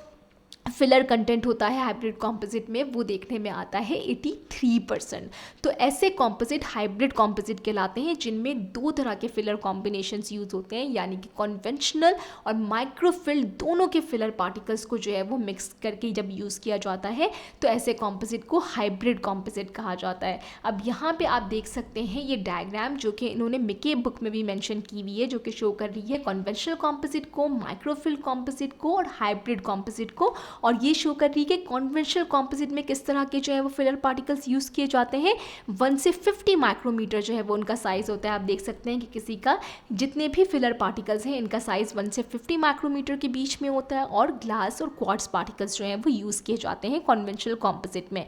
फिलर कंटेंट होता है हाइब्रिड कॉम्पोजिट में वो देखने में आता है 83%। तो ऐसे कॉम्पोजिट हाइब्रिड कॉम्पोजिट कहलाते हैं जिनमें दो तरह के फिलर कॉम्बिनेशंस यूज़ होते हैं, यानी कि कन्वेंशनल और माइक्रोफिल दोनों के फिलर पार्टिकल्स को जो है वो मिक्स करके जब यूज़ किया जाता है तो ऐसे कॉम्पोजिट को हाइब्रिड कॉम्पोजिट कहा जाता है। अब यहाँ पर आप देख सकते हैं ये डायग्राम जो कि इन्होंने मिके बुक में भी मैंशन की हुई है, जो कि शो कर रही है कन्वेंशनल कॉम्पोजिट को, माइक्रोफिल कॉम्पोजिट को और हाइब्रिड कॉम्पोजिट को, और ये शो कर रही है कि कन्वेंशनल कॉम्पोजिट में किस तरह के जो है वो फिलर पार्टिकल्स यूज़ किए जाते हैं। 1 से 50 माइक्रोमीटर जो है वो उनका साइज़ होता है। आप देख सकते हैं कि किसी का जितने भी फिलर पार्टिकल्स हैं इनका साइज़ 1 से 50 माइक्रोमीटर के बीच में होता है, और ग्लास और क्वार्ट्ज पार्टिकल्स जो हैं वो यूज़ किए जाते हैं कन्वेंशनल कॉम्पोजिट में।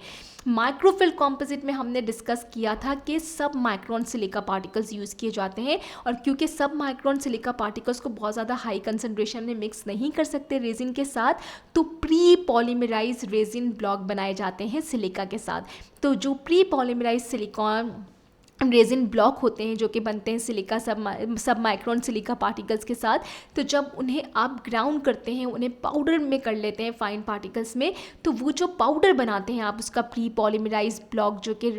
माइक्रोफिल कॉम्पोजिट में हमने डिस्कस किया था कि सब माइक्रोन सिलिका पार्टिकल्स यूज़ किए जाते हैं, और क्योंकि सब माइक्रोन सिलिका पार्टिकल्स को बहुत ज़्यादा हाई कंसनट्रेशन में मिक्स नहीं कर सकते रेजिन के साथ, तो प्री पॉलीमराइज रेजिन ब्लॉक बनाए जाते हैं सिलिका के साथ। तो जो pre polymerize silicon resin block होते हैं जो कि बनते हैं सिलिका सब माइक्रोन सिलिका पार्टिकल्स के साथ, तो जब उन्हें आप ग्राउंड करते हैं, उन्हें पाउडर में कर लेते हैं फाइन पार्टिकल्स में, तो वो जो पाउडर बनाते हैं आप उसका प्री पॉलीमराइज ब्लॉक, जो कि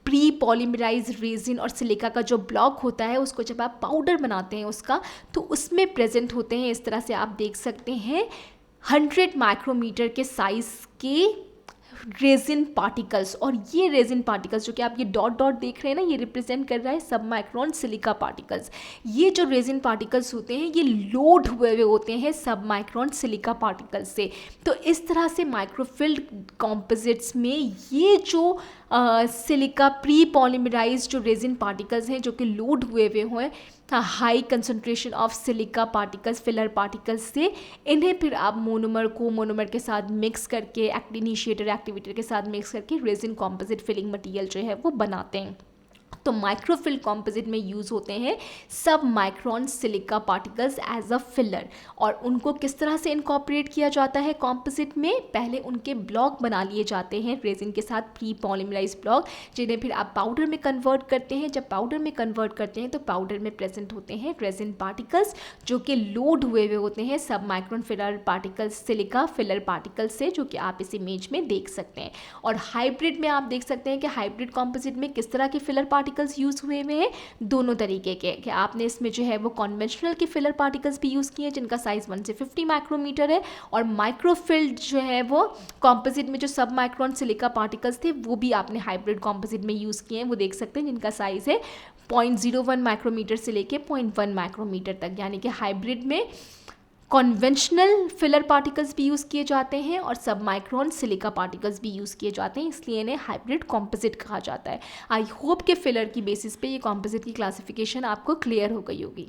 प्री पॉलीमराइज रेजिन और सिलिका का जो ब्लॉक होता है उसको जब आप पाउडर बनाते हैं उसका, तो उसमें प्रेजेंट होते हैं इस तरह से आप देख सकते हैं 100 माइक्रोमीटर के साइज़ के रेजिन पार्टिकल्स। और ये रेजिन पार्टिकल्स जो कि आप ये डॉट डॉट देख रहे हैं ना, ये रिप्रेजेंट कर रहा है सब माइक्रोन सिलिका पार्टिकल्स। ये जो रेजिन पार्टिकल्स होते हैं ये लोड हुए होते हैं सब माइक्रोन सिलिका पार्टिकल्स से। तो इस तरह से माइक्रोफिल कॉम्पोजिट्स में ये जो सिलिका प्री पॉलीमराइज जो रेजिन पार्टिकल्स हैं जो कि लोड हुए हैं high concentration of silica particles filler particles से, इन्हें फिर आप मोनोमर को मोनोमर के साथ मिक्स करके इनिशिएटर एक्टिवेटर के साथ मिक्स करके रेजिन कॉम्पोजिट फिलिंग मटेरियल जो है वो बनाते हैं। तो माइक्रोफिल कॉम्पोजिट में यूज़ होते हैं सब micron silica particles as a filler. और उनको किस तरह से इनकॉर्पोरेट किया जाता है कॉम्पोजिट में, पहले उनके ब्लॉक बना लिए जाते हैं रेजिन के साथ, प्री पॉलीमराइज ब्लॉक, जिन्हें फिर आप पाउडर में कन्वर्ट करते हैं। जब पाउडर में कन्वर्ट करते हैं तो पाउडर में प्रेजेंट होते हैं रेजिन पार्टिकल्स जो कि लोड हुए हुए होते हैं सब micron filler particles, silica filler particles से, जो कि आप इस इमेज में देख सकते हैं। और हाइब्रिड में आप देख सकते हैं कि हाइब्रिड कॉम्पोजिट में किस तरह के फिलर पार्टिकल्स यूज़ हुए हुए हैं, दोनों तरीके के। कि आपने इसमें जो है वो कन्वेंशनल के फिलर पार्टिकल्स भी यूज़ किए हैं जिनका साइज़ 1 से 50 माइक्रोमीटर है, और माइक्रोफिल्ड जो है वो कॉम्पोजिट में जो सब माइक्रोन सिलिका पार्टिकल्स थे वो भी आपने हाइब्रिड कॉम्पोजिट में यूज़ किए हैं, वो देख सकते हैं, जिनका साइज़ है 0.01 माइक्रोमीटर से लेके 0.1 माइक्रोमीटर तक। यानी कि हाइब्रिड में कन्वेंशनल फिलर पार्टिकल्स भी यूज़ किए जाते हैं और सब माइक्रोन सिलिका पार्टिकल्स भी यूज़ किए जाते हैं, इसलिए इन्हें हाइब्रिड कॉम्पोजिट कहा जाता है। आई होप के फिलर की बेसिस पे ये कॉम्पोजिट की क्लासिफिकेशन आपको क्लियर हो गई होगी।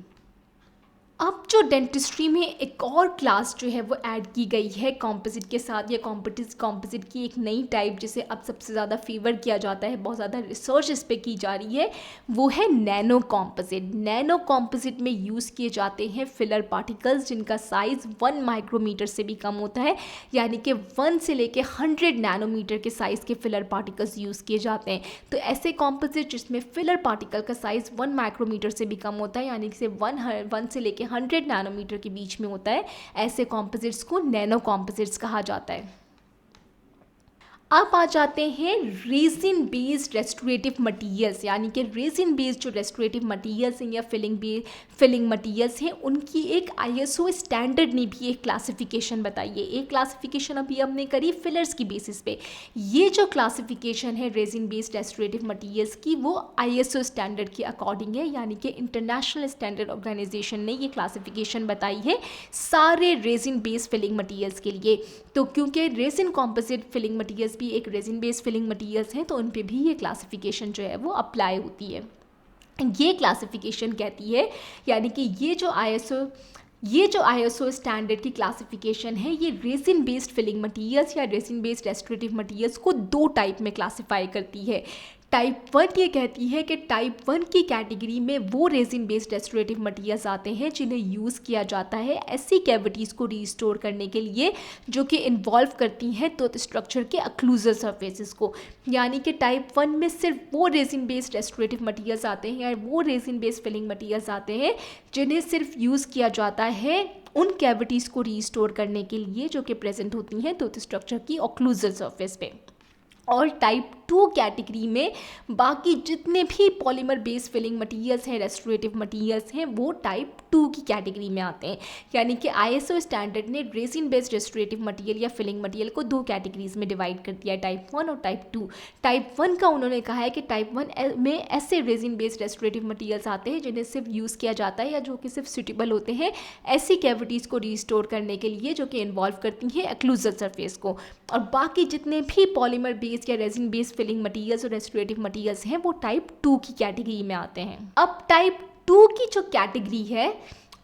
अब जो डेंटिस्ट्री में एक और क्लास जो है वो ऐड की गई है कॉम्पोजिट के साथ, या कॉम्पोजिट की एक नई टाइप जिसे अब सबसे ज़्यादा फेवर किया जाता है, बहुत ज़्यादा रिसर्च इस पे की जा रही है, वो है नैनो कॉम्पोजिट। नैनो कॉम्पोजिट में यूज़ किए जाते हैं फिलर पार्टिकल्स जिनका साइज़ 1 माइक्रोमीटर से भी कम होता है, यानी कि 1 से लेके 100 नैनोमीटर के साइज़ के फिलर पार्टिकल्स यूज़ किए जाते हैं। तो ऐसे कॉम्पोजिट जिसमें फिलर पार्टिकल का साइज़ 1 माइक्रोमीटर से भी कम होता है, यानी कि 1 से लेके 100 नैनोमीटर के बीच में होता है, ऐसे कॉम्पोजिट्स को नैनो कॉम्पोजिट्स कहा जाता है। अब आ जाते हैं रेजिन बेस्ड रेस्टोरेटिव मटेरियल्स, यानी कि रेजिन बेस्ड जो रेस्टोरेटिव मटेरियल्स हैं या फिलिंग मटेरियल्स हैं, उनकी एक आईएसओ स्टैंडर्ड ने भी एक क्लासिफिकेशन बताई है। एक क्लासिफिकेशन अभी हमने करी फिलर्स की बेसिस पे, ये जो क्लासिफिकेशन है रेजिन बेस्ड रेस्टोरेटिव मटेरियल्स की वो आईएसओ स्टैंडर्ड के अकॉर्डिंग है, यानी कि इंटरनेशनल स्टैंडर्ड ऑर्गेनाइजेशन ने ये क्लासिफिकेशन बताई है सारे रेजिन बेस्ड फिलिंग मटेरियल्स के लिए। तो क्योंकि रेजिन कॉम्पोजिट फिलिंग मटेरियल्स भी एक रेजिन बेस्ड फिलिंग मटेरियल्स हैं, तो उन पे भी ये क्लासिफिकेशन जो है वो अप्लाई होती है। ये क्लासिफिकेशन कहती है, यानी कि ये जो आईएसओ स्टैंडर्ड की क्लासिफिकेशन है, ये रेजिन बेस्ड फिलिंग मटेरियल्स या रेजिन बेस्ड रेस्टोरेटिव मटेरियल्स को 2 टाइप में क्लासिफाई करती है। टाइप 1 ये कहती है कि टाइप 1 की कैटेगरी में वो रेजिन बेस्ड रेस्टोरेटिव मटेरियल्स आते हैं जिन्हें यूज़ किया जाता है ऐसी कैविटीज़ को रिस्टोर करने के लिए जो कि इन्वॉल्व करती हैं तो स्ट्रक्चर के अक्लूजल सर्फेसिस को। यानी कि टाइप 1 में सिर्फ वो रेजिन बेस्ड रेस्टोरेटिव मटेरियल्स आते हैं या वो रेजिन बेस्ड फिलिंग मटेरियल्स आते हैं जिन्हें सिर्फ यूज़ किया जाता है उन कैविटीज़ को रिस्टोर करने के लिए जो कि प्रेजेंट होती हैं तो स्ट्रक्चर की ऑक्लूजल सर्फेस पे। और टाइप 2 कैटेगरी में बाकी जितने भी पॉलीमर बेस्ड फिलिंग मटेरियल्स हैं, रेस्टोरेटिव मटेरियल्स हैं, वो टाइप 2 की कैटेगरी में आते हैं। यानी कि आईएसओ स्टैंडर्ड ने रेजिन बेस्ड रेस्टोरेटिव मटेरियल या फिलिंग मटेरियल को 2 कैटेगरीज में डिवाइड कर दिया है, टाइप 1 और टाइप 2। टाइप 1 का उन्होंने कहा है कि टाइप 1 में ऐसे रेजिन बेस्ड रेस्टोरेटिव मटेरियल्स आते हैं जिन्हें सिर्फ यूज़ किया जाता है या जो कि सिर्फ सूटेबल होते हैं ऐसी कैविटीज़ को रिस्टोर करने के लिए जो कि इन्वॉल्व करती हैं एक्लूजल सरफेस को। और बाकी जितने भी पॉलीमर बेस्ड या रेजिन बेस्ड फिलिंग मटेरियल्स और रेस्टोरेटिव मटेरियल्स हैं वो टाइप 2 की कैटेगरी में आते हैं। अब टाइप 2 की जो कैटेगरी है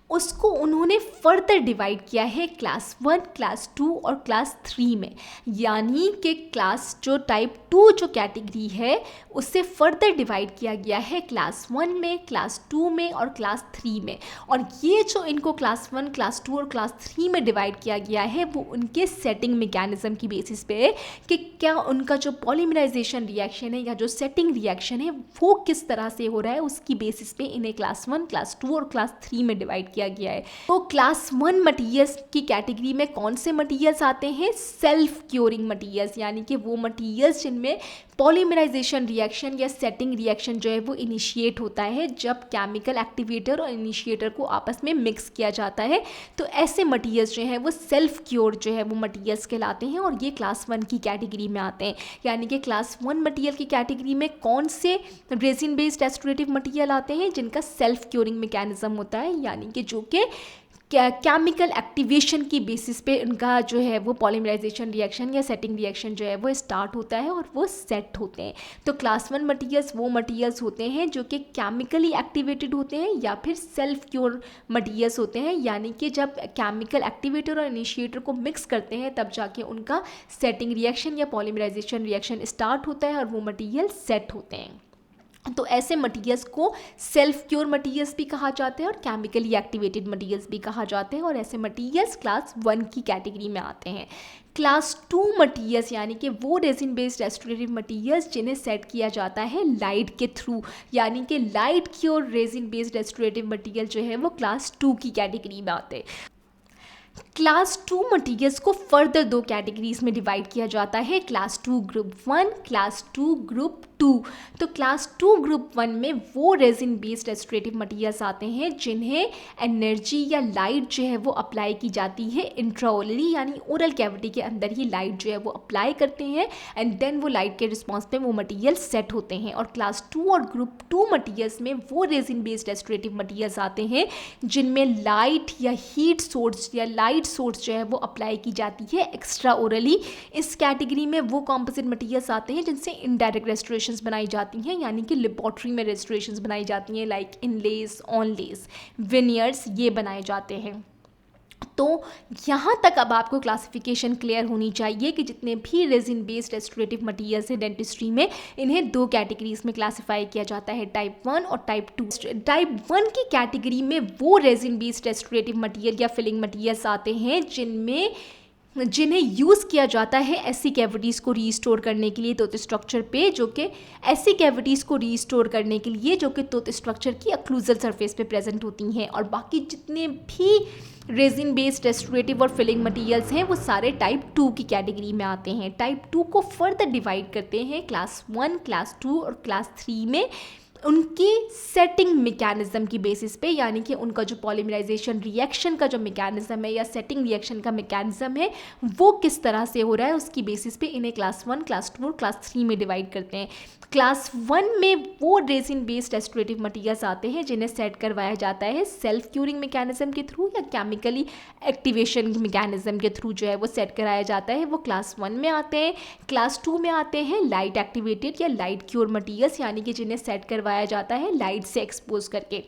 उसको उन्होंने फर्दर डिवाइड किया है क्लास 1, क्लास 2 और क्लास 3 में। यानी कि क्लास जो टाइप 2 जो कैटेगरी है उससे फर्दर डिवाइड किया गया है क्लास 1 में, क्लास 2 में और क्लास 3 में। और ये जो इनको क्लास 1, क्लास 2 और क्लास 3 में डिवाइड किया गया है वो उनके सेटिंग मैकेनिज्म की बेसिस पे है कि क्या उनका जो पॉलीमराइजेशन रिएक्शन है या जो सेटिंग रिएक्शन है वो किस तरह से हो रहा है, उसकी बेसिस पे इन्हें क्लास 1, क्लास 2 और क्लास 3 में डिवाइड किया गया है। तो क्लास 1 मटेरियल्स की कैटेगरी में कौन से मटेरियल्स आते हैं? सेल्फ क्योरिंग मटेरियल्स, यानी कि वो मटेरियल्स जिनमें पॉलीमराइजेशन रिएक्शन या सेटिंग रिएक्शन जो है वो इनिशिएट होता है जब केमिकल एक्टिवेटर और इनिशिएटर को आपस में मिक्स किया जाता है। तो ऐसे मटेरियल्स जो हैं वो सेल्फ क्योर जो है वो मटेरियल्स कहलाते हैं और ये क्लास 1 की कैटेगरी में आते हैं। यानी कि क्लास 1 मटेरियल की कैटेगरी में कौन से रेजिन बेस्ड रेस्टोरेटिव मटेरियल आते हैं जिनका सेल्फ क्योरिंग मैकेनिज्म होता है, यानी कि जो कि केमिकल एक्टिवेशन की बेसिस पे उनका जो है वो पॉलीमराइजेशन रिएक्शन या सेटिंग रिएक्शन जो है वो स्टार्ट होता है और वो सेट होते हैं। तो क्लास 1 मटेरियल्स वो मटेरियल्स होते हैं जो कि केमिकली एक्टिवेटेड होते हैं या फिर सेल्फ क्योर मटेरियल्स होते हैं, यानी कि जब केमिकल एक्टिवेटर और इनिशिएटर को मिक्स करते हैं तब जाके उनका सेटिंग रिएक्शन या पॉलीमराइजेशन रिएक्शन स्टार्ट होता है और वो मटेरियल सेट होते हैं। तो ऐसे मटीरियल्स को सेल्फ क्योर मटीरियल्स भी कहा जाता है और केमिकली एक्टिवेटेड मटीरियल्स भी कहा जाते हैं, और ऐसे मटीरियल्स क्लास 1 की कैटेगरी में आते हैं। क्लास 2 मटीरियल्स यानी कि वो रेजिन बेस्ड रेस्टोरेटिव मटीरियल्स जिन्हें सेट किया जाता है लाइट के थ्रू, यानी कि light cure resin based restorative material जो है वो क्लास 2 की कैटेगरी में आते हैं। क्लास 2 मटीरियल्स को फर्दर 2 कैटेगरीज में डिवाइड किया जाता है, क्लास 2 ग्रुप 1, क्लास 2 ग्रुप 2। तो क्लास 2 ग्रुप 1 में वो रेजिन बेस्ड रेस्टोरेटिव मटीरियल्स आते हैं जिन्हें एनर्जी या लाइट जो है वो अप्लाई की जाती है इंट्राओरली, यानी ओरल कैविटी के अंदर ही लाइट जो है वो अप्लाई करते हैं एंड देन वो लाइट के रिस्पॉन्स पे वो मटीरियल सेट होते हैं। और क्लास 2 और ग्रुप 2 मटीरियल्स में वो रेजिन बेस्ड रेस्टोरेटिव मटीरियल्स आते हैं जिनमें लाइट या हीट सोर्स या लाइट सोर्स जो है वो अप्लाई की जाती है एक्स्ट्रा ओरली। इस कैटेगरी में वो कॉम्पोजिट मटीरियल्स आते हैं जिनसे इनडायरेक्ट रेस्टोरेशंस बनाई जाती हैं, यानी कि लेबोरेटरी में रेस्टोरेशंस बनाई जाती हैं, लाइक इनलेस, ऑनलेस, विनियर्स, ये बनाए जाते हैं। तो यहाँ तक अब आपको क्लासिफिकेशन क्लियर होनी चाहिए कि जितने भी रेजिन बेस्ड रेस्टोरेटिव मटीरियल्स हैं डेंटिस्ट्री में, इन्हें 2 कैटेगरीज में क्लासिफाई किया जाता है, टाइप 1 और टाइप 2। टाइप 1 की कैटेगरी में वो रेजिन बेस्ड रेस्टोरेटिव मटीरियल या फिलिंग मटीरियल्स आते हैं जिन्हें यूज़ किया जाता है ऐसी कैविटीज़ को रीस्टोर करने के लिए टूथ स्ट्रक्चर पे, जो कि ऐसी कैविटीज़ को रीस्टोर करने के लिए जो कि टूथ स्ट्रक्चर की अक्लूजल सरफेस पे प्रेजेंट होती हैं। और बाकी जितने भी रेजिन बेस्ड रेस्टोरेटिव और फिलिंग मटीरियल्स हैं वो सारे टाइप 2 की कैटेगरी में आते हैं। टाइप 2 को फर्दर डिवाइड करते हैं क्लास 1, क्लास 2 और क्लास 3 में उनकी सेटिंग मैकेनिज्म की बेसिस पे, यानी कि उनका जो पॉलीमराइजेशन रिएक्शन का जो मैकेनिज्म है या सेटिंग रिएक्शन का मैकेनिज्म है वो किस तरह से हो रहा है, उसकी बेसिस पे इन्हें क्लास 1, क्लास 2 और क्लास 3 में डिवाइड करते हैं। क्लास 1 में वो रेजिन बेस्ड रेस्टोरेटिव मटीरियल्स आते हैं जिन्हें सेट करवाया जाता है सेल्फ क्यूरिंग मैकेनिज्म के थ्रू या केमिकली एक्टिवेशन मैकेनिज्म के थ्रू जो है वो सेट कराया जाता है, वो क्लास 1 में आते हैं। क्लास 2 में आते हैं लाइट एक्टिवेटेड या लाइट क्योर मटीरियल्स, यानी कि जिन्हें सेट करवाया जाता है लाइट से एक्सपोज करके।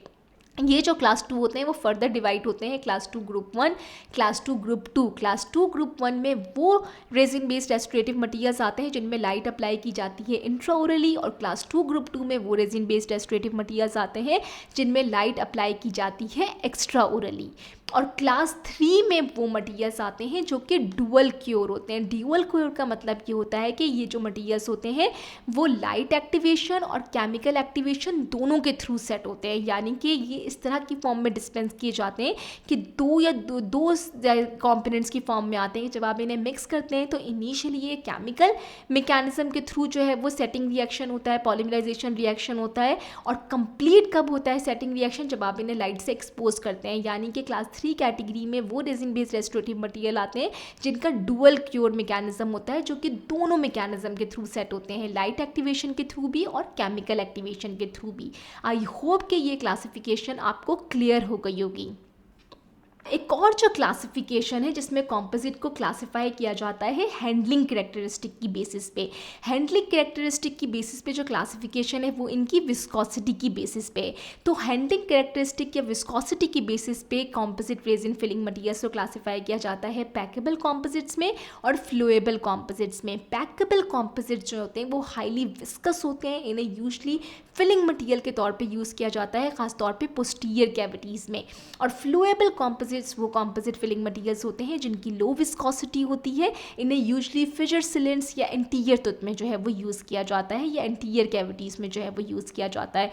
ये जो क्लास 2 होते हैं वो फर्दर डिवाइड होते हैं class 2 group 1, class 2 group 2। Class 2 group 1 में वो रेजिन बेस्ड रेस्टोरेटिव मटीरियल्स आते हैं जिनमें लाइट अप्लाई की जाती है इंट्राओरली, और क्लास 2 ग्रुप 2 में वो रेजिन बेस्ड रेस्टोरेटिव मटीरियल्स आते हैं जिनमें लाइट अप्लाई की जाती है एक्स्ट्रा ओरली। और क्लास 3 में वो मटीरियल्स आते हैं जो कि डुअल क्योर होते हैं। डुअल क्योर का मतलब ये होता है कि ये जो मटीरियल्स होते हैं वो लाइट एक्टिवेशन और केमिकल एक्टिवेशन दोनों के थ्रू सेट होते हैं, यानी कि ये इस तरह की फॉर्म में डिस्पेंस किए जाते हैं कि दो कॉम्पोनेंट्स की फॉर्म में आते हैं। जब आप इन्हें मिक्स करते हैं तो इनिशियली ये केमिकल मैकेनिज्म के थ्रू जो है वो सेटिंग रिएक्शन होता है, पॉलीमराइजेशन रिएक्शन होता है, और कंप्लीट कब होता है सेटिंग रिएक्शन, जब आप इन्हें लाइट से एक्सपोज करते हैं। यानी कि क्लास 3 कैटेगरी में वो रेजिन बेस्ड रेस्टोरेटिव मटीरियल आते हैं जिनका डुअल क्योर मैकेनिज्म होता है, जो कि दोनों मैकेनिज्म के थ्रू सेट होते हैं, लाइट एक्टिवेशन के थ्रू भी और केमिकल एक्टिवेशन के थ्रू भी। आई होप कि ये क्लासिफिकेशन आपको क्लियर हो गई होगी। एक और जो क्लासिफिकेशन है जिसमें कॉम्पोजिट को क्लासिफाई किया जाता है हैंडलिंग कैरेक्टरिस्टिक की बेसिस पे। हैंडलिंग कैरेक्टरिस्टिक की बेसिस पे जो क्लासिफिकेशन है वो इनकी विस्कोसिटी की बेसिस पे। तो हैंडलिंग कैरेक्टरिस्टिक या विस्कोसिटी की बेसिस पे कॉम्पोजिट रेजिन फिलिंग मटीरियल्स को क्लासिफाई किया जाता है पैकेबल कॉम्पोजिट्स में और फ्लूएबल कॉम्पोजिट्स में। पैकेबल कॉम्पोजिट्स जो होते हैं वो हाईली विस्कस होते हैं, इन्हें यूजली फिलिंग मटीरियल के तौर पे यूज़ किया जाता है, खासतौर पे पोस्टीरियर कैविटीज़ में। और फ्लूएबल कॉम्पोजिट्स वो कॉम्पोजिट फिलिंग मटीरियल्स होते हैं जिनकी लो विस्कोसिटी होती है, इन्हें यूजली फिशर सिलेंड्स या इंटीरियर टूथ में जो है वो यूज़ किया जाता है या इंटीरियर कैविटीज़ में जो है वो यूज़ किया जाता है।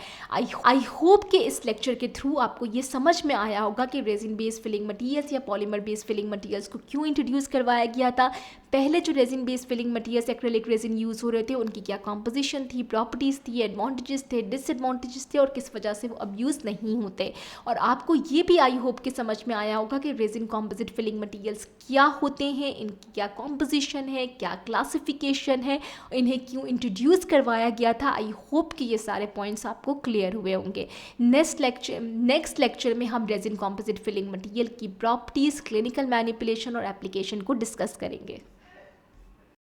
आई होप कि इस लेक्चर के थ्रू आपको ये समझ में आया होगा कि रेजिन बेस्ड फिलिंग मटीरियल्स या पॉलीमर बेस्ड फिलिंग मटीरियल्स को क्यों इंट्रोड्यूस करवाया गया था, पहले जो resin based filling materials acrylic resin use हो रहे थे उनकी क्या कॉम्पोजिशन थी, प्रॉपर्टीज़ थी, एडवांटेजेस थे, डिसएडवांटेजेस थे, और किस वजह से वो अब यूज़ नहीं होते। और आपको ये भी आई होप कि समझ में आया होगा कि रेजिन कॉम्पोजिट फिलिंग मटीरियल्स क्या होते हैं, इनकी क्या कॉम्पोजिशन है, क्या क्लासिफिकेशन है, इन्हें क्यों इंट्रोड्यूस करवाया गया था। आई होप कि ये सारे पॉइंट्स आपको क्लियर हुए होंगे। नेक्स्ट लेक्चर में हम रेजिन कॉम्पोजिट फिलिंग मटीरियल की प्रॉपर्टीज़, क्लिनिकल मैनिपुलेशन और एप्लीकेशन को डिस्कस करेंगे।